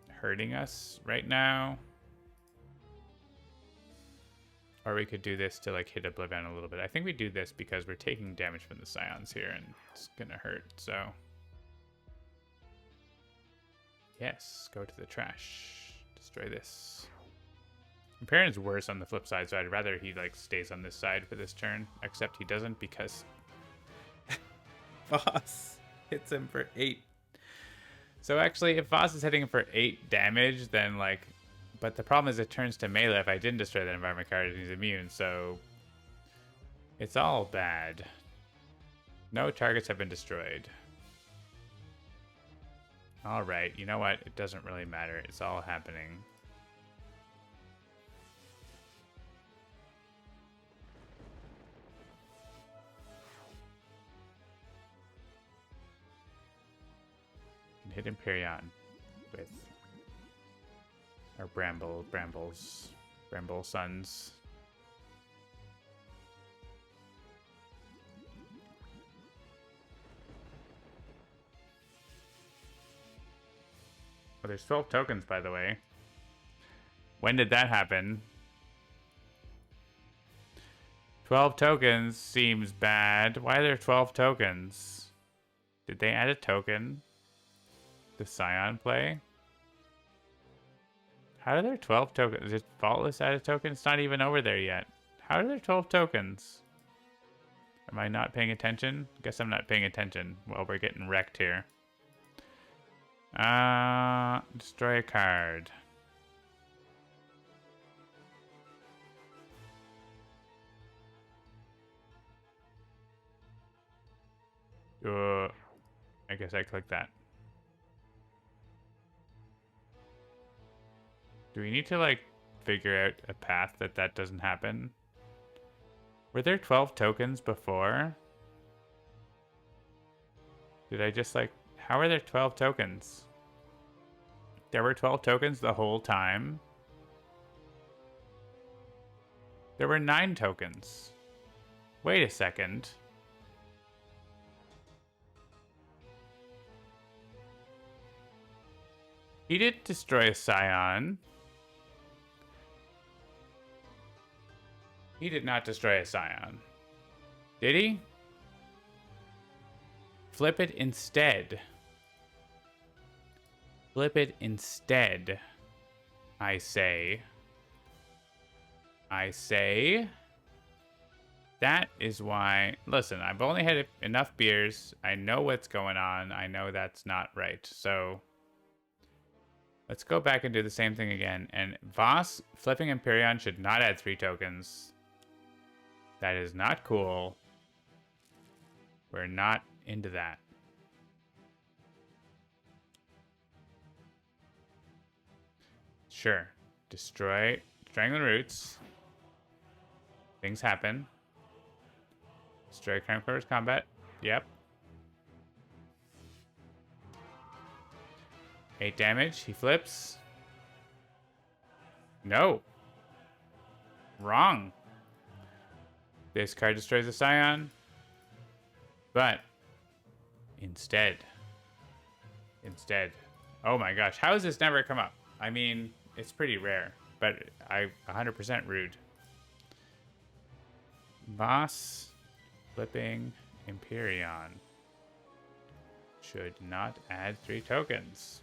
hurting us right now. Or we could do this to like hit Oblivion a little bit. I think we do this because we're taking damage from the Scions here and it's gonna hurt, so. Yes, go to the trash. Destroy this. Imperion's worse on the flip side, so I'd rather he like stays on this side for this turn. Except he doesn't because Voss hits him for 8. So actually, if Voss is hitting him for 8 damage, then like... But the problem is it turns to melee if I didn't destroy that environment card and he's immune, so... It's all bad. No targets have been destroyed. Alright, you know what? It doesn't really matter. It's all happening. Hit Empyrean with our Bramble Sons. Oh, there's 12 tokens, by the way. When did that happen? 12 tokens seems bad. Why are there 12 tokens? Did they add a token? The Scion play? How are there 12 tokens? Is Faultless add a token? It's not even over there yet. How are there 12 tokens? Am I not paying attention? Guess I'm not paying attention. Well, we're getting wrecked here. Destroy a card. I guess I click that. Do we need to, like, figure out a path that doesn't happen? Were there 12 tokens before? Did I just, like... How are there 12 tokens? There were 12 tokens the whole time? There were 9 tokens. Wait a second. He did destroy a Scion. He did not destroy a Scion. Did he? Flip it instead. Flip it instead. I say. That is why... Listen, I've only had enough beers. I know what's going on. I know that's not right. So... Let's go back and do the same thing again. And Voss flipping Empyrean should not add 3 tokens. That is not cool. We're not into that. Sure. Destroy Strangling Roots. Things happen. Destroy Cramped Quarters Combat. Yep. 8 damage. He flips. No. Wrong. This card destroys a Scion. But instead. Oh my gosh. How has this never come up? I mean, it's pretty rare. But I 100% rude. Voss flipping Empyrean should not add 3 tokens.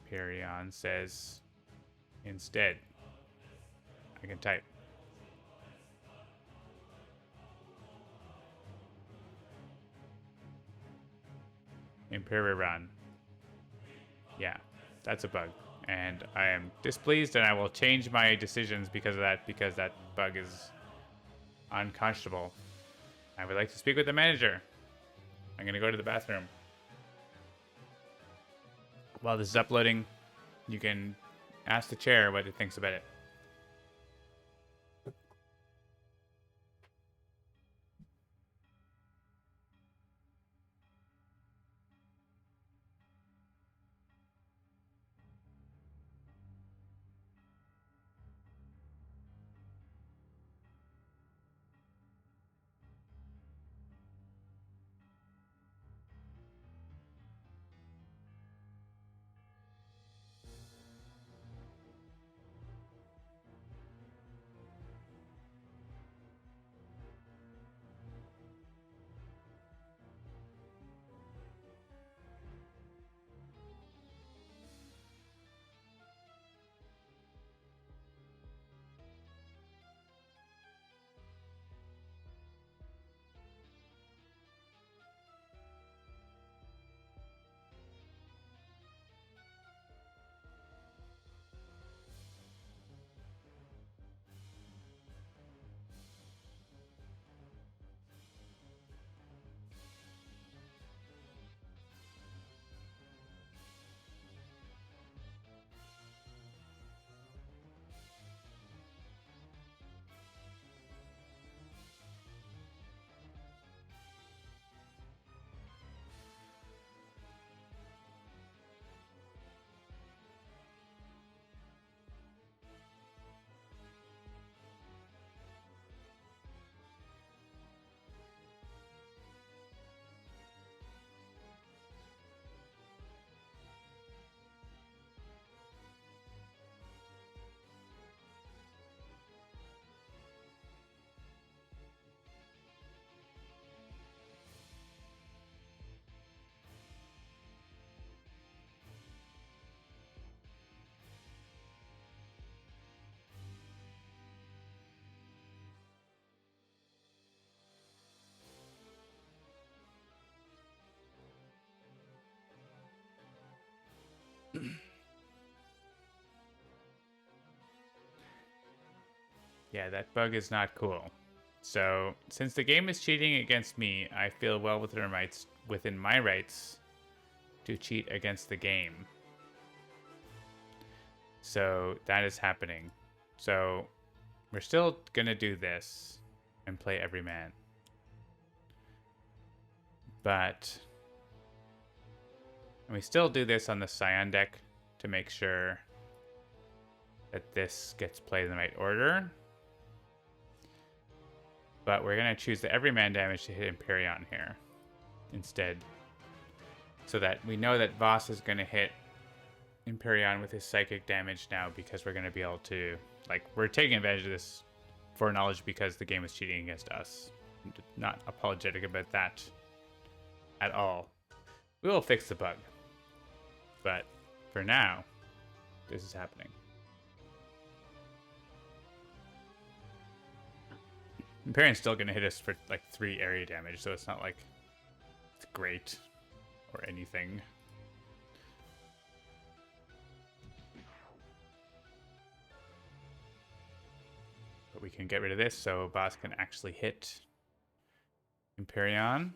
Empyrean says instead. I can type. Empyrean. Yeah, that's a bug. And I am displeased, and I will change my decisions because of that, because that bug is unconscionable. I would like to speak with the manager. I'm going to go to the bathroom. While this is uploading, you can ask the chair what it thinks about it. Yeah, that bug is not cool. So, since the game is cheating against me, I feel well within my rights to cheat against the game. So, that is happening. So, we're still going to do this and play every man. But we still do this on the Scion deck to make sure that this gets played in the right order. But we're going to choose the everyman damage to hit Empyrean here instead. So that we know that Voss is going to hit Empyrean with his psychic damage now, because we're going to be able to, like, we're taking advantage of this foreknowledge because the game is cheating against us. I'm not apologetic about that at all. We will fix the bug. But for now, this is happening. Empyrean's still going to hit us for like 3 area damage, so it's not like it's great or anything. But we can get rid of this so Boss can actually hit Empyrean.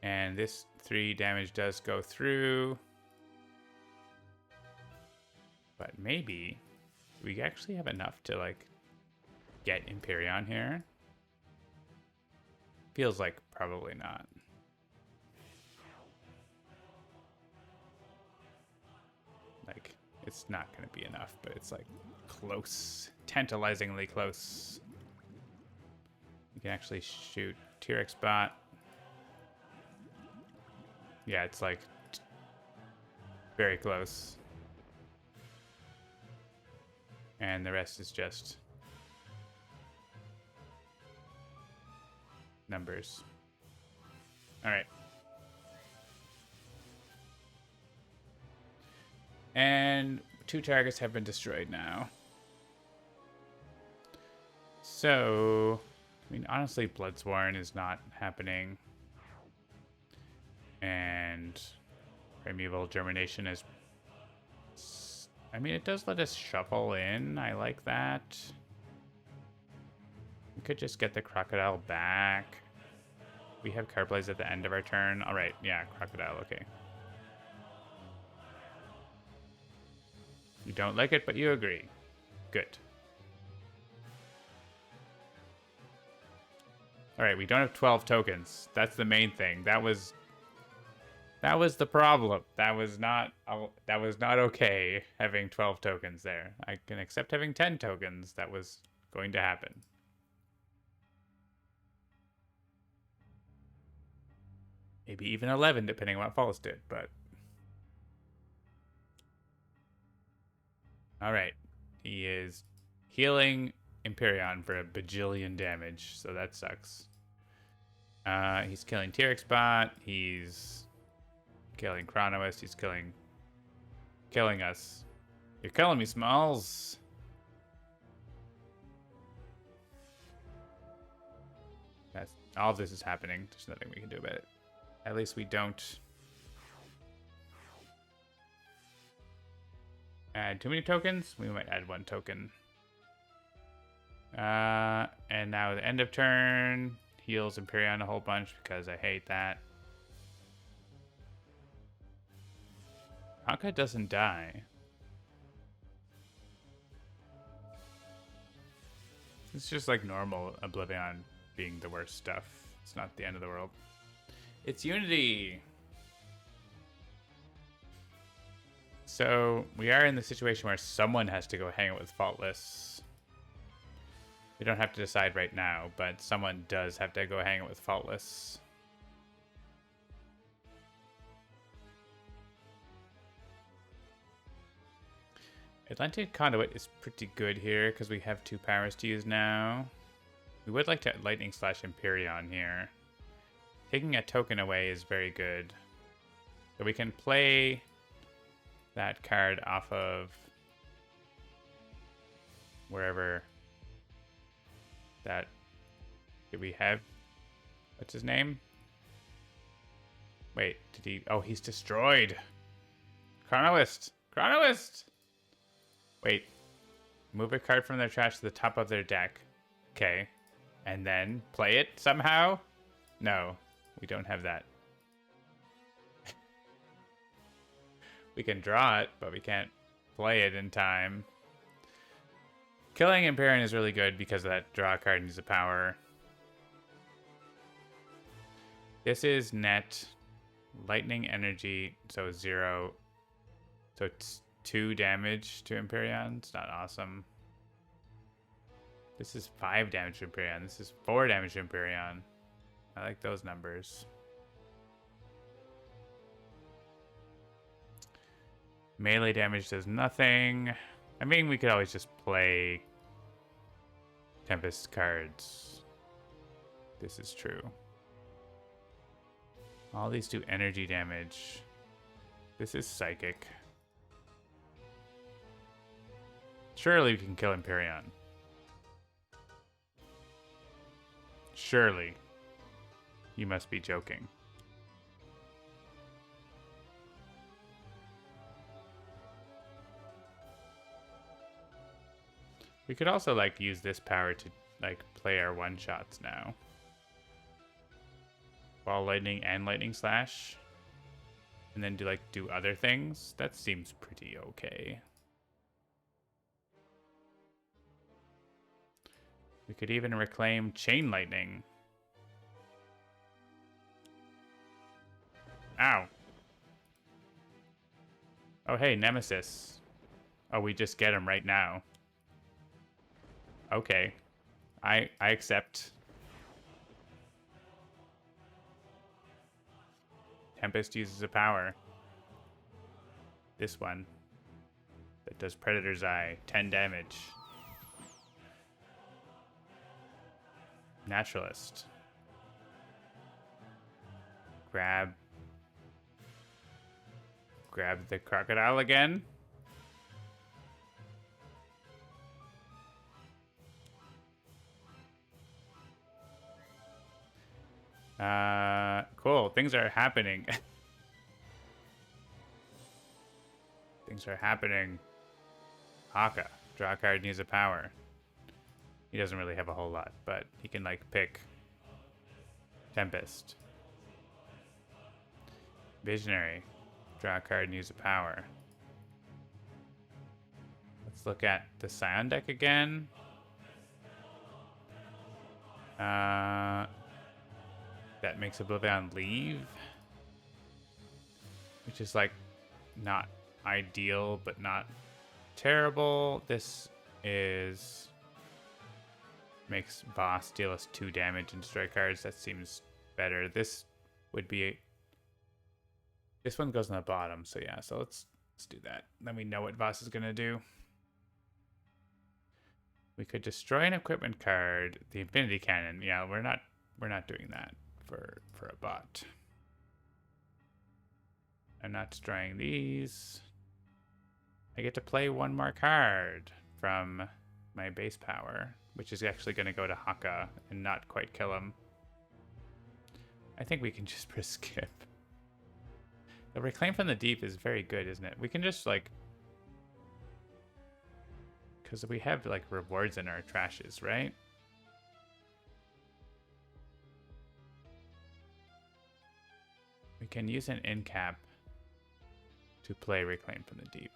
And this 3 damage does go through. But maybe we actually have enough to, like, get Empyrean here. Feels like probably not. Like, it's not going to be enough, but it's, like, close. Tantalizingly close. You can actually shoot T-Rex bot. Yeah, it's, like, very close. And the rest is just numbers. All right. And 2 targets have been destroyed now. So, I mean, honestly, Bloodsworn is not happening. And primeval germination is... I mean, it does let us shuffle in. I like that. We could just get the crocodile back. We have card plays at the end of our turn. All right, yeah, crocodile, okay. You don't like it, but you agree. Good. All right, we don't have 12 tokens. That's the main thing. That was the problem. That was not okay having 12 tokens there. I can accept having 10 tokens. That was going to happen. Maybe even 11, depending on what Falls did, but... Alright. He is healing Empyreon for a bajillion damage, so that sucks. He's killing T-Rex Bot. He's killing Chronoist. He's killing us. You're killing me, Smalls. That's all of this is happening. There's nothing we can do about it. At least we don't add too many tokens. We might add 1 token. And now the end of turn heals Empyreon a whole bunch because I hate that. Anka doesn't die. It's just like normal Oblivion being the worst stuff. It's not the end of the world. It's Unity! So, we are in the situation where someone has to go hang out with Faultless. We don't have to decide right now, but someone does have to go hang out with Faultless. Atlantic Conduit is pretty good here because we have 2 powers to use now. We would like to Lightning Slash Empyreon here. Taking a token away is very good. So we can play that card off of wherever that... Did we have... What's his name? Wait, did he... Oh, he's destroyed! Chronoist! Chronoist! Wait. Move a card from their trash to the top of their deck. Okay. And then play it somehow? No. We don't have that. We can draw it, but we can't play it in time. Killing Empyrean is really good because of that draw card needs a power. This is net lightning energy, so 0. So it's 2 damage to Empyrean. It's not awesome. This is 5 damage to Empyrean. This is 4 damage to Empyrean. I like those numbers. Melee damage does nothing. I mean, we could always just play Tempest cards. This is true. All these do energy damage. This is psychic. Surely we can kill Empyrean. Surely. You must be joking. We could also, like, use this power to, like, play our one-shots now. Ball Lightning and Lightning Slash. And then do other things. That seems pretty okay. We could even reclaim Chain Lightning. Ow. Oh, hey, Nemesis. Oh, we just get him right now. Okay. I accept. Tempest uses a power. This one. That does Predator's Eye. 10 damage. Naturalist. Grab the crocodile again. Cool. Things are happening. Things are happening. Haka. Draw a card, needs a power. He doesn't really have a whole lot, but he can, like, pick Tempest. Visionary. Draw a card, use a power. Let's look at the Scion deck again. That makes Oblivion leave. Which is, like, not ideal, but not terrible. This is... makes boss deal us 2 damage and destroy cards. That seems better. This would be... This one goes on the bottom, so yeah. So let's do that. Then we know what Voss is going to do. We could destroy an equipment card. The Infinity Cannon. Yeah, we're not doing that for a bot. I'm not destroying these. I get to play 1 more card from my base power, which is actually going to go to Haka and not quite kill him. I think we can just press skip. The Reclaim from the Deep is very good, isn't it? We can just, like... Because we have, like, rewards in our trashes, right? We can use an end cap to play Reclaim from the Deep.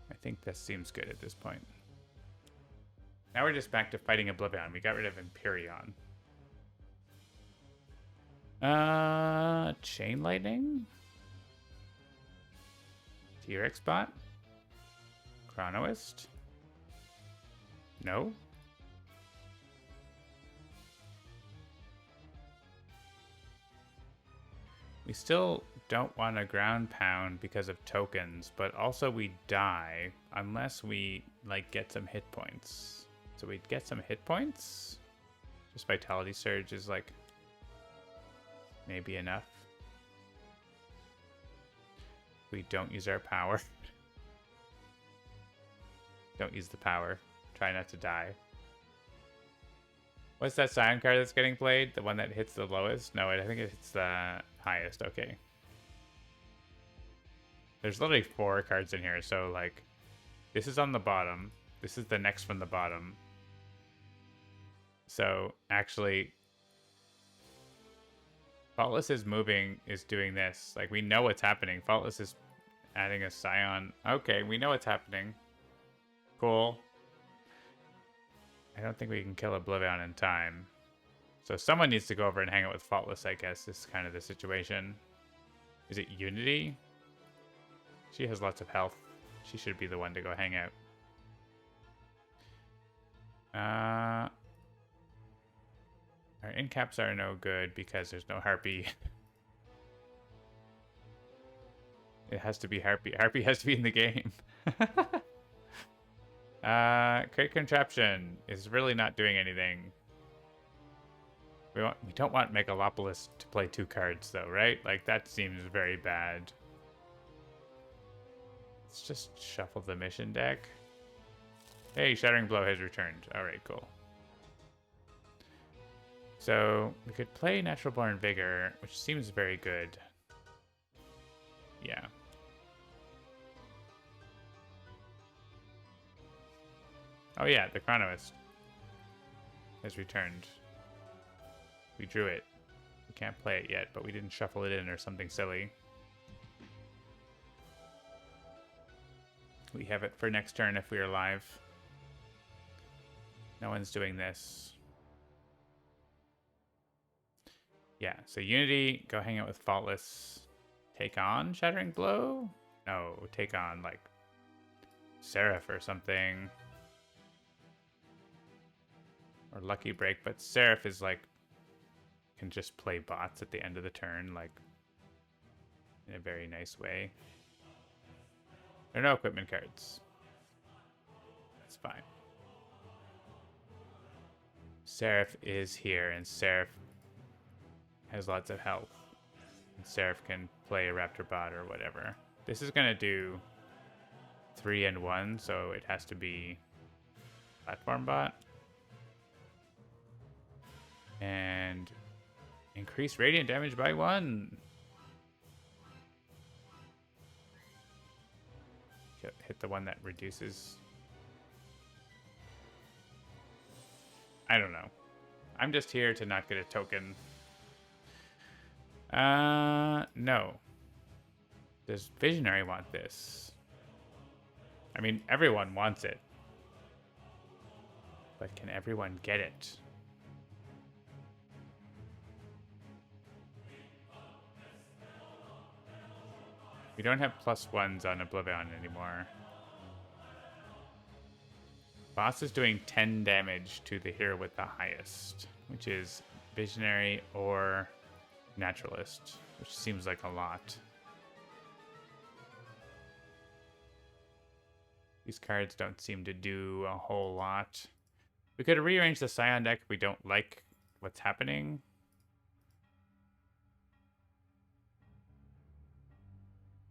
I think this seems good at this point. Now we're just back to fighting Oblivion. We got rid of Empyreon. Chain Lightning? T-Rex bot? Chronoist? No? We still don't want a ground pound because of tokens, but also we die unless we, like, get some hit points. So we'd get some hit points. Just Vitality Surge is, like, maybe enough. We don't use our power. Don't use the power. Try not to die. What's that Scion card that's getting played? The one that hits the lowest? No, I think it hits the highest. Okay. There's literally 4 cards in here, so, like, this is on the bottom. This is the next from the bottom. So, actually, Faultless is moving, is doing this. Like, we know what's happening. Faultless is adding a Scion. Okay, we know what's happening. Cool. I don't think we can kill Oblivion in time. So someone needs to go over and hang out with Faultless, I guess. This is kind of the situation. Is it Unity? She has lots of health. She should be the one to go hang out. Our end caps are no good because there's no Harpy. It has to be Harpy. Harpy has to be in the game. Crate Contraption is really not doing anything. We don't want Megalopolis to play 2 cards though, right? Like, that seems very bad. Let's just shuffle the mission deck. Hey, Shattering Blow has returned. Alright, cool. So, we could play Natural Born Vigor, which seems very good. Yeah. Oh yeah, the Chronoist has returned. We drew it. We can't play it yet, but we didn't shuffle it in or something silly. We have it for next turn if we are live. No one's doing this. Yeah, so Unity, go hang out with Faultless. Take on Shattering Blow? No, take on, like, Seraph or something. Or Lucky Break, but Seraph is, like, can just play bots at the end of the turn, like, in a very nice way. There are no equipment cards. That's fine. Seraph is here, and Seraph has lots of health. And Seraph can play a Raptor bot or whatever. This is going to do 3 and 1, so it has to be platform bot. And Increase radiant damage by 1. Hit the one that reduces. I don't know. I'm just here to not get a token. No. Does Visionary want this? I mean, everyone wants it. But can everyone get it? We don't have +1s on Oblivion anymore. Boss is doing 10 damage to the hero with the highest, which is Visionary or Naturalist, which seems like a lot. These cards don't seem to do a whole lot. We could rearrange the Scion deck if we don't like what's happening.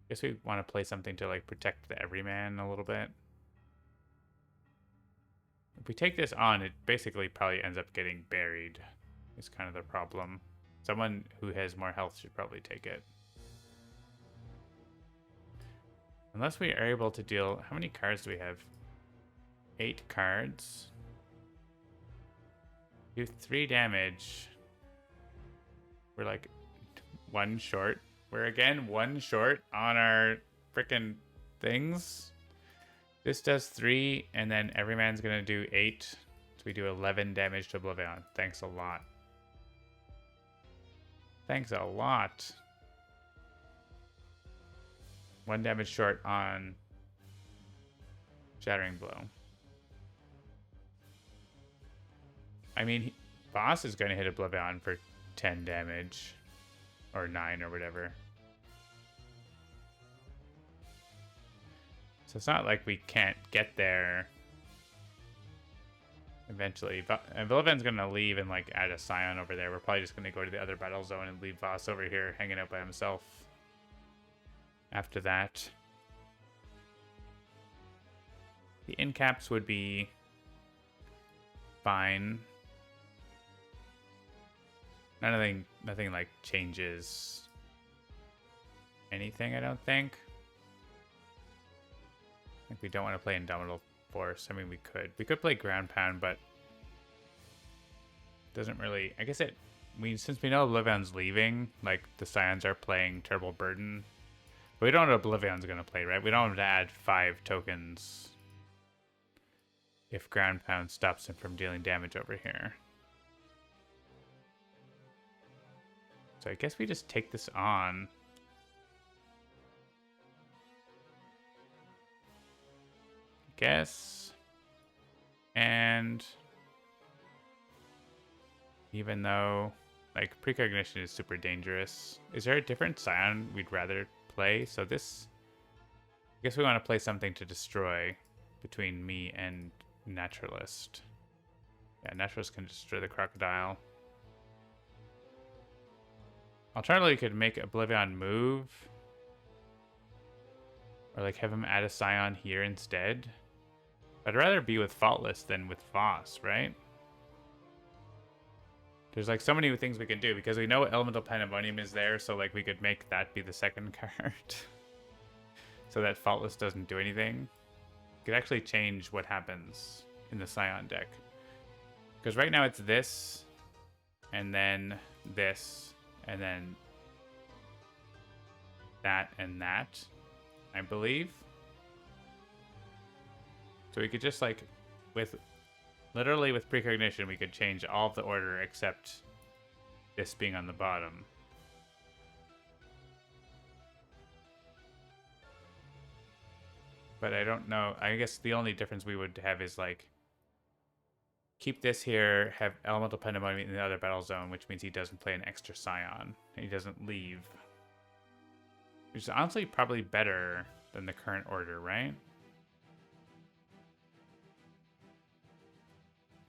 Guess we want to play something to like protect the everyman a little bit. If we take this on, it basically probably ends up getting buried. Is kind of the problem. Someone who has more health should probably take it. Unless we are able to deal... How many cards do we have? 8 cards. Do 3 damage. We're like 1 short. We're again 1 short on our frickin' things. This does 3, and then everyman's gonna do 8. So we do 11 damage to Oblivion. Thanks a lot. Thanks a lot. 1 damage short on Shattering Blow. I mean, boss is going to hit Oblivion for 10 damage. Or 9 or whatever. So it's not like we can't get there eventually. Oblivion's going to leave and like add a Scion over there. We're probably just going to go to the other battle zone and leave Voss over here hanging out by himself. After that, the in-caps would be fine. Nothing like changes anything, I don't think. I think we don't want to play Indomitable Force. I mean, we could play Ground Pound, but it doesn't really. I guess since we know Oblivion's leaving, like the Scions are playing Terrible Burden. But we don't know what Oblivion's going to play, right? We don't have to add 5 tokens if Ground Pound stops him from dealing damage over here. So I guess we just take this on. And even though like Precognition is super dangerous, is there a different Scion we'd rather play? So this, I guess we want to play something to destroy between me and Naturalist. Yeah, Naturalist can destroy the Crocodile. Alternatively, you could make Oblivion move. Or like have him add a Scion here instead. I'd rather be with Faultless than with Voss, right? There's like so many things we can do because we know Elemental Pandemonium is there, so like we could make that be the second card. So that Faultless doesn't do anything. Could actually change what happens in the Scion deck. Because right now it's this, and then this, and then that and that, I believe. So we could just like, literally with Precognition, we could change all of the order except this being on the bottom. But I don't know. I guess the only difference we would have is like, keep this here, have Elemental Pandemonium in the other battle zone, which means he doesn't play an extra Scion, and he doesn't leave. Which is honestly probably better than the current order, right?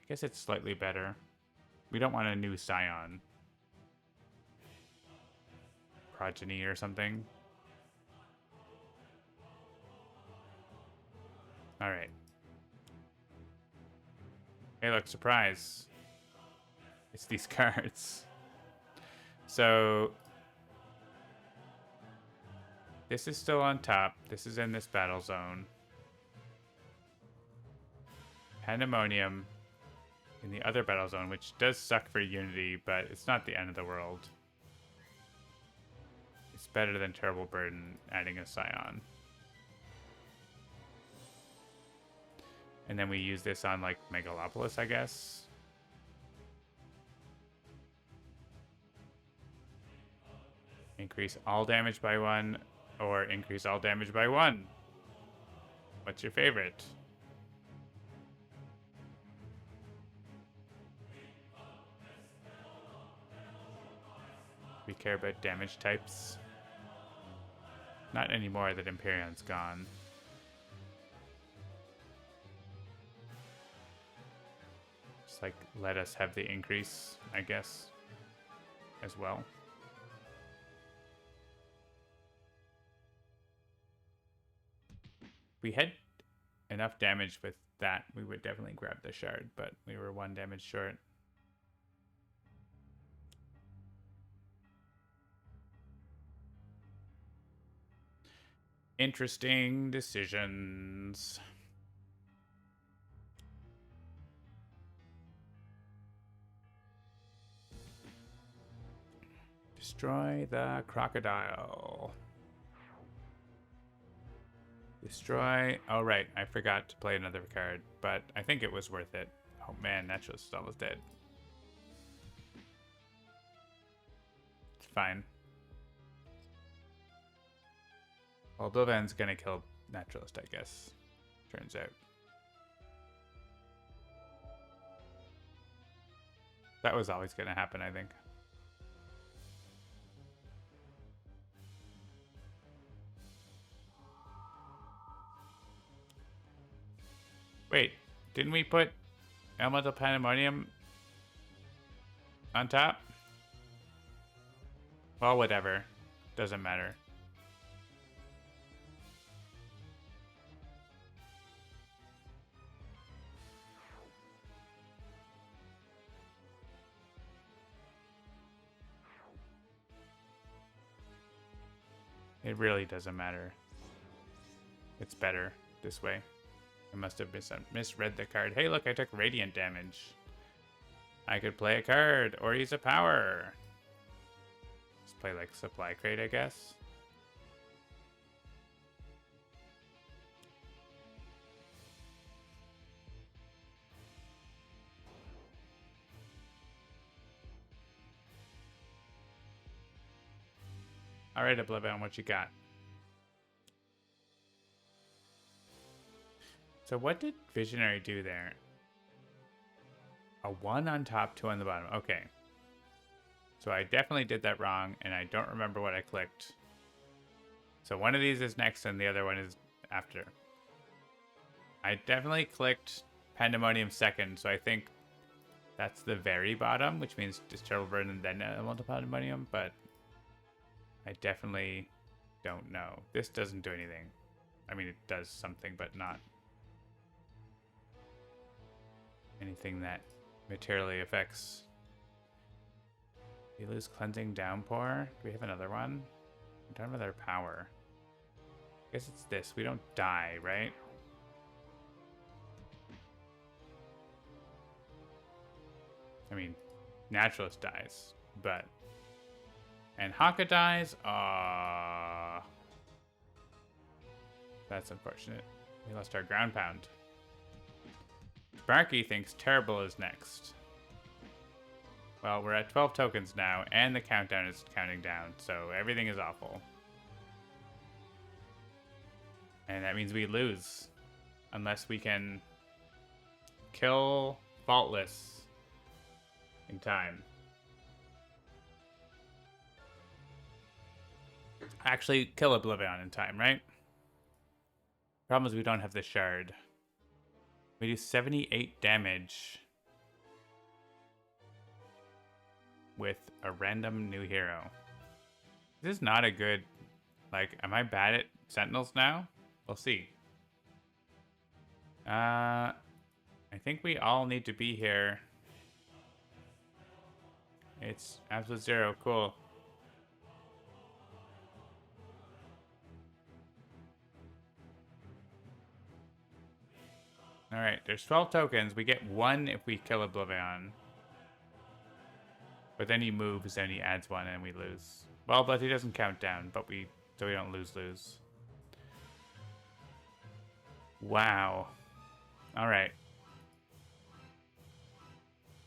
I guess it's slightly better. We don't want a new Scion. Progeny or something. Alright. Hey, look, surprise. It's these cards. So this is still on top. This is in this battle zone. Pandemonium in the other battle zone, which does suck for Unity, but it's not the end of the world. It's better than Terrible Burden adding a Scion. And then we use this on, like, Megalopolis, I guess. Increase all damage by 1, or increase all damage by 1. What's your favorite? We care about damage types. Not anymore that Emperion's gone. Just like let us have the increase, I guess, as well. We had enough damage with that, we would definitely grab the shard, but we were 1 damage short. Interesting decisions. Destroy the crocodile. Destroy. Oh, right. I forgot to play another card, but I think it was worth it. Oh, man. Naturalist is almost dead. It's fine. Oblivian's gonna kill Naturalist, I guess. Turns out. That was always gonna happen, I think. Wait, didn't we put Elemental Pandemonium on top? Well, whatever. Doesn't matter. It really doesn't matter. It's better this way. I must have misread the card. Hey, look, I took radiant damage. I could play a card or use a power. Let's play like Supply Crate, I guess. All right, Oblivion, what you got? So what did Visionary do there? A 1 on top, 2 on the bottom. Okay. So I definitely did that wrong, and I don't remember what I clicked. So one of these is next, and the other one is after. I definitely clicked Pandemonium second, so I think that's the very bottom, which means just Terrible Burden and then Elemental Pandemonium, but I definitely don't know. This doesn't do anything. I mean, it does something, but not anything that materially affects. You lose Cleansing Downpour. Do we have another one? We don't have another power. I guess it's this. We don't die, right? I mean, Naturalist dies, but... And Haka dies? Aww. That's unfortunate. We lost our ground pound. Sparky thinks Terrible is next. Well, we're at 12 tokens now, and the countdown is counting down, so everything is awful. And that means we lose. Unless we can kill Faultless in time. Actually, kill Oblivion in time, right? Problem is we don't have the shard. We do 78 damage with a random new hero. This is not a good... Like, am I bad at Sentinels now? We'll see. I think we all need to be here. It's absolute zero. Cool. Alright, there's 12 tokens. We get 1 if we kill Oblivion. But then he moves, then he adds 1, and we lose. Well, but he doesn't count down, but so we don't lose. Wow. Alright.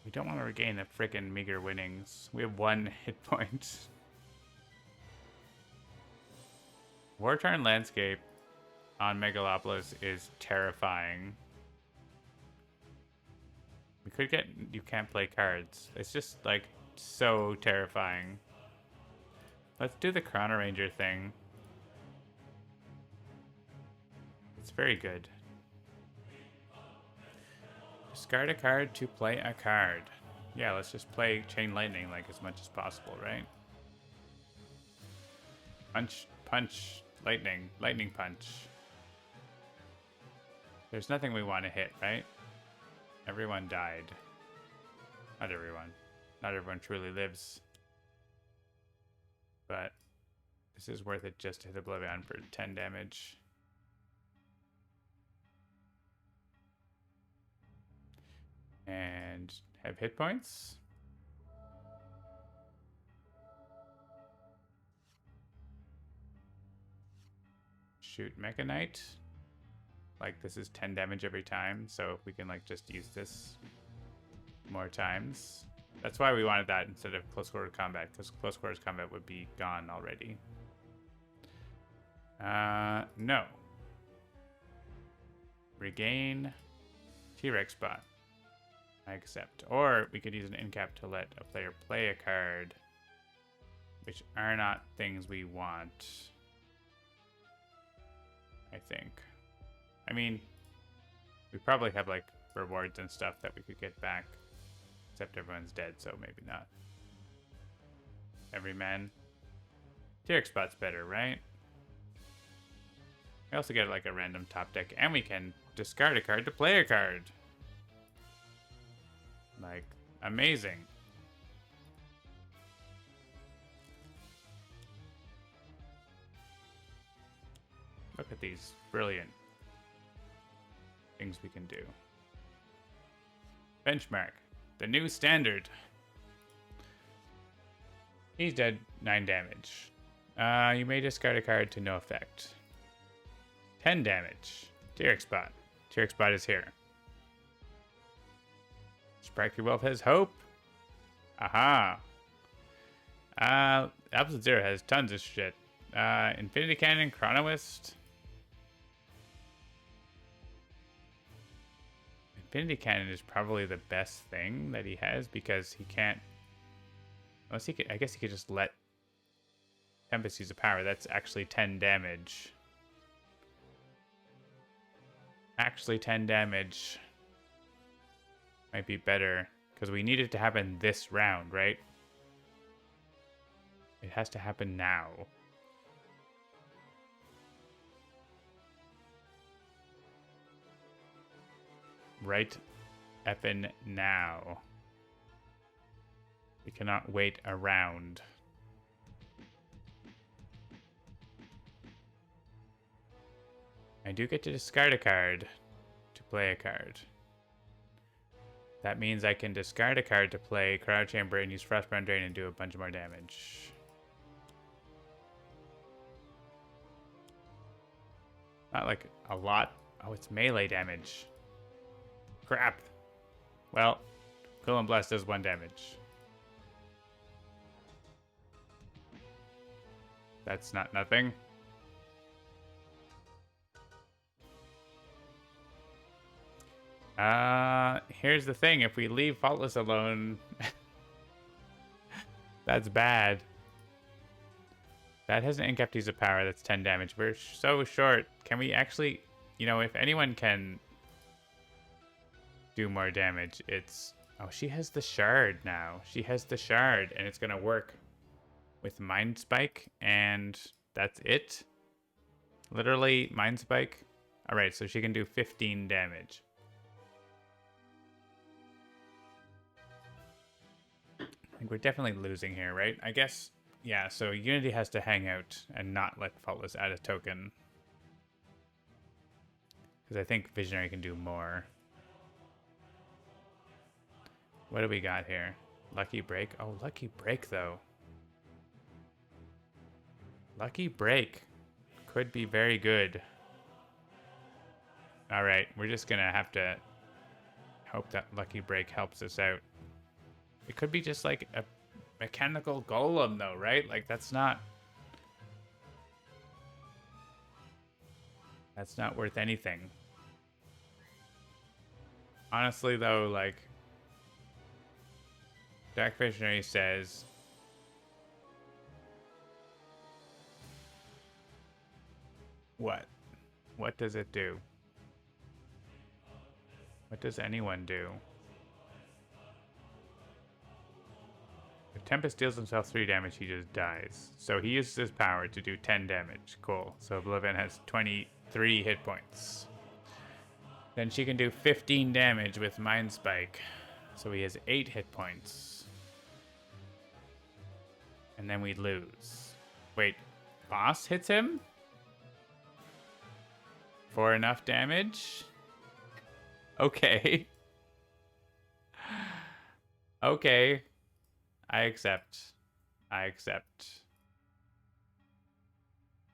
We don't want to regain the frickin' meager winnings. We have 1 hit point. War Torn Landscape on Megalopolis is terrifying. We could get... You can't play cards. It's just, like, so terrifying. Let's do the Chrono Ranger thing. It's very good. Discard a card to play a card. Yeah, let's just play Chain Lightning like as much as possible, right? Punch, lightning, lightning punch. There's nothing we want to hit, right? Everyone died. Not everyone. Not everyone truly lives. But this is worth it just to hit Oblivion for 10 damage. And have hit points. Shoot Mecha Knight. Like, this is 10 damage every time, so if we can, like, just use this more times. That's why we wanted that instead of close quarter combat, because close quarters combat would be gone already. No. Regain T-Rex spot. I accept. Or we could use an end cap to let a player play a card, which are not things we want, I think. I mean, we probably have, like, rewards and stuff that we could get back. Except everyone's dead, so maybe not. Every man. T-Rex spot's better, right? We also get, like, a random top deck, and we can discard a card to play a card. Like, amazing. Look at these brilliant things we can do. Benchmark. The new standard. He's dead. 9 damage. You may discard a card to no effect. 10 damage. T-Rex spot. T-Rex spot is here. Sprightly Wolf has hope. Aha. Absolute Zero has tons of shit. Infinity Cannon, Chronoist. Infinity Cannon is probably the best thing that he has because he can't... Unless he could... I guess he could just let Tempest use a power. That's actually 10 damage. Actually 10 damage. Might be better. Because we need it to happen this round, right? It has to happen now. Right effing now. We cannot wait around. I do get to discard a card to play a card. That means I can discard a card to play Cryo Chamber and use Frostbound Drain and do a bunch more damage. Not like a lot. Oh, it's melee damage. Crap. Well, Cool and Blast does 1 damage. That's not nothing. Here's the thing. If we leave Faultless alone, that's bad. That has an Incapties of Power. That's 10 damage. We're so short. Can we actually... You know, if anyone can do more damage, it's... Oh, she has the Shard now. She has the Shard, and it's going to work with Mind Spike, and that's it. Literally, Mind Spike. Alright, so she can do 15 damage. I think we're definitely losing here, right? I guess, yeah, so Unity has to hang out and not let Faultless add a token. Because I think Visionary can do more. What do we got here? Lucky Break? Oh, Lucky Break, though. Lucky Break could be very good. All right, we're just going to have to hope that Lucky Break helps us out. It could be just like a mechanical golem, though, right? Like, that's not worth anything. Honestly, though, like, Dark Visionary says, what? What does it do? What does anyone do? If Tempest deals himself 3 damage, he just dies. So he uses his power to do 10 damage. Cool. So Oblivion has 23 hit points. Then she can do 15 damage with Mind Spike. So he has 8 hit points. And then we lose. Wait, boss hits him? For enough damage? Okay. Okay. I accept. I accept.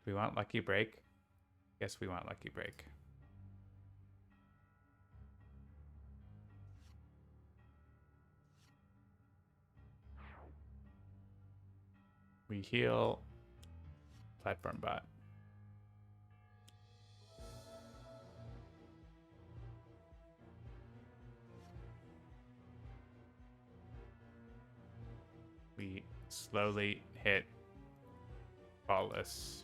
Do we want Lucky Break? Yes, we want Lucky Break. We heal Platform Bot. We slowly hit Ballless.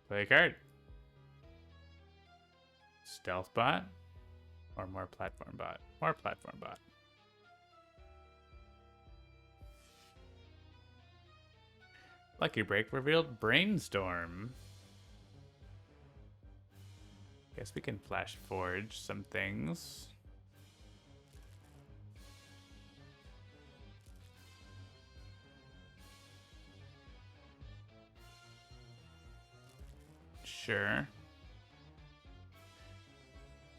Play a card. Stealth Bot or more Platform Bot? More Platform Bot. Lucky Break revealed Brainstorm. Guess we can Flash Forge some things. Sure.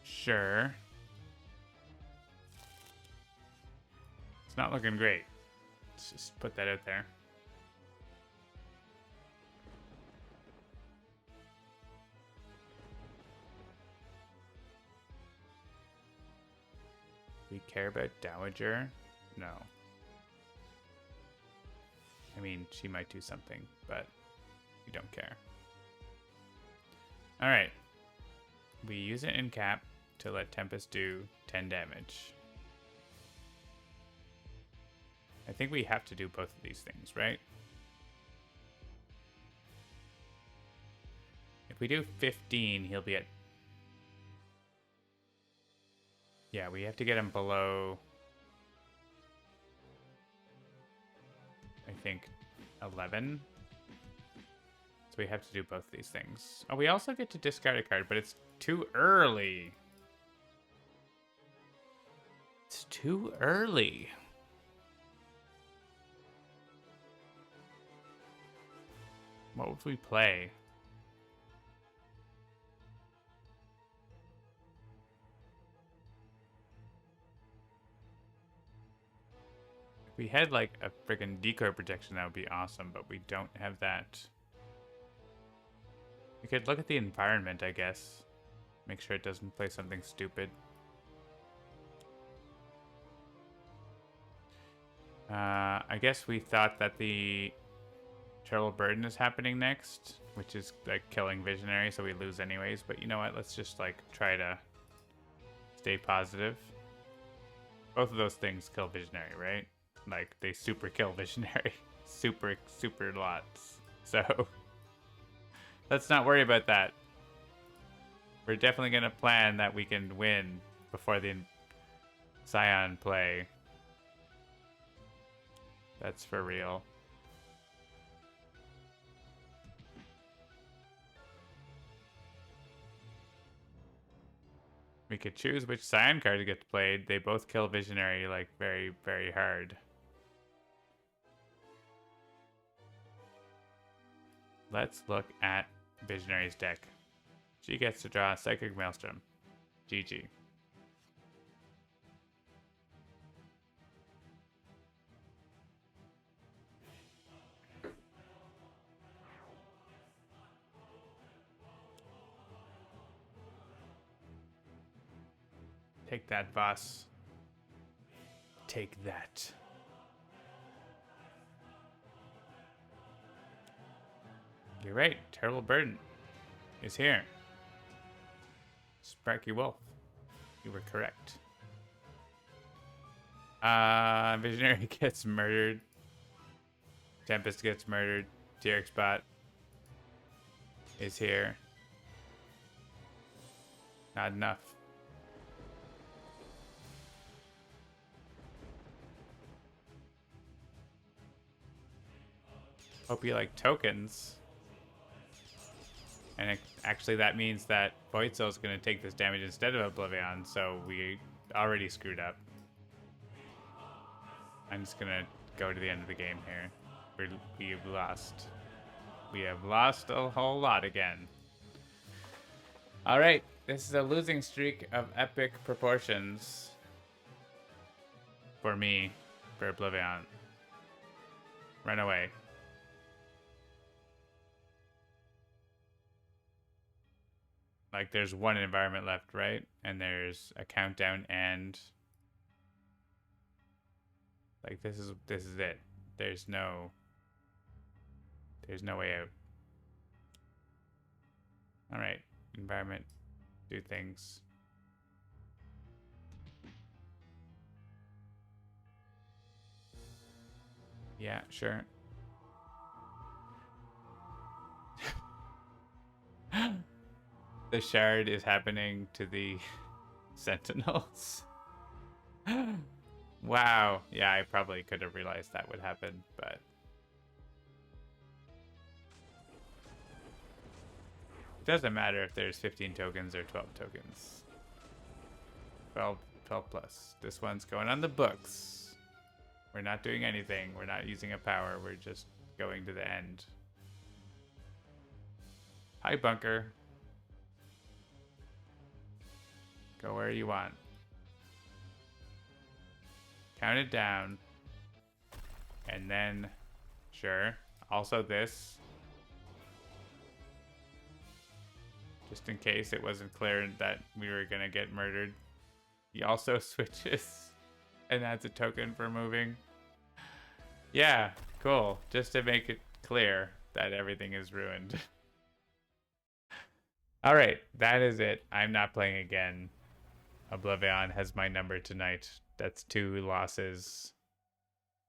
Sure. It's not looking great. Let's just put that out there. We care about Dowager? No. I mean, she might do something, but we don't care. Alright. We use an in cap to let Tempest do 10 damage. I think we have to do both of these things, right? If we do 15, he'll be at... Yeah, we have to get him below... I think 11. So we have to do both of these things. Oh, we also get to discard a card, but it's too early. It's too early. What would we play? If we had like a friggin' decoy protection, that would be awesome, but we don't have that. We could look at the environment, I guess. Make sure it doesn't play something stupid. I guess we thought that the Terrible Burden is happening next, which is like killing Visionary, so we lose anyways. But you know what? Let's just like try to stay positive. Both of those things kill Visionary, right? Like they super kill Visionary. super lots. So let's not worry about that. We're definitely going to plan that we can win before the Scion play. That's for real. We could choose which Scion card gets played. They both kill Visionary like very, very hard. Let's look at Visionary's deck. She gets to draw Psychic Maelstrom. GG. Take that, boss. Take that. You're right. Terrible Burden is here. Sparky Wolf. You were correct. Visionary gets murdered. Tempest gets murdered. Derek Spot is here. Not enough. Hope you like tokens. And actually that means that Voitzel is going to take this damage instead of Oblivion, so we already screwed up. I'm just going to go to the end of the game here. We've lost. We have lost a whole lot again. Alright, this is a losing streak of epic proportions. For me, for Oblivion. Run away. Like, there's one environment left, right? And there's a countdown and... Like, this is it. There's no way out. Alright, environment. Do things. Yeah, sure. The shard is happening to the sentinels. Wow. Yeah, I probably could have realized that would happen, but... It doesn't matter if there's 15 tokens or 12 tokens. 12 plus. This one's going on the books. We're not doing anything. We're not using a power. We're just going to the end. Hi, Bunker. Go where you want. Count it down. And then, sure. Also this. Just in case it wasn't clear that we were going to get murdered. He also switches and adds a token for moving. Yeah, cool. Just to make it clear that everything is ruined. Alright, that is it. I'm not playing again. Oblivion has my number tonight. That's 2 losses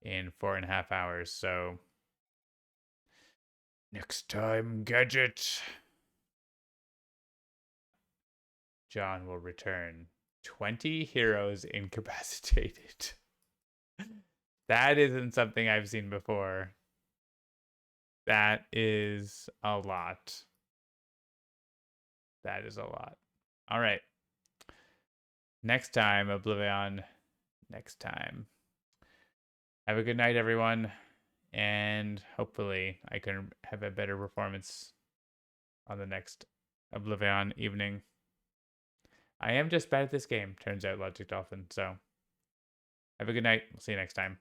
in 4.5 hours, so... Next time, Gadget! John will return. 20 heroes incapacitated. That isn't something I've seen before. That is a lot. That is a lot. All right. Next time, Oblivion. Next time. Have a good night, everyone. And hopefully I can have a better performance on the next Oblivion evening. I am just bad at this game, turns out, Logic Dolphin. So have a good night. We'll see you next time.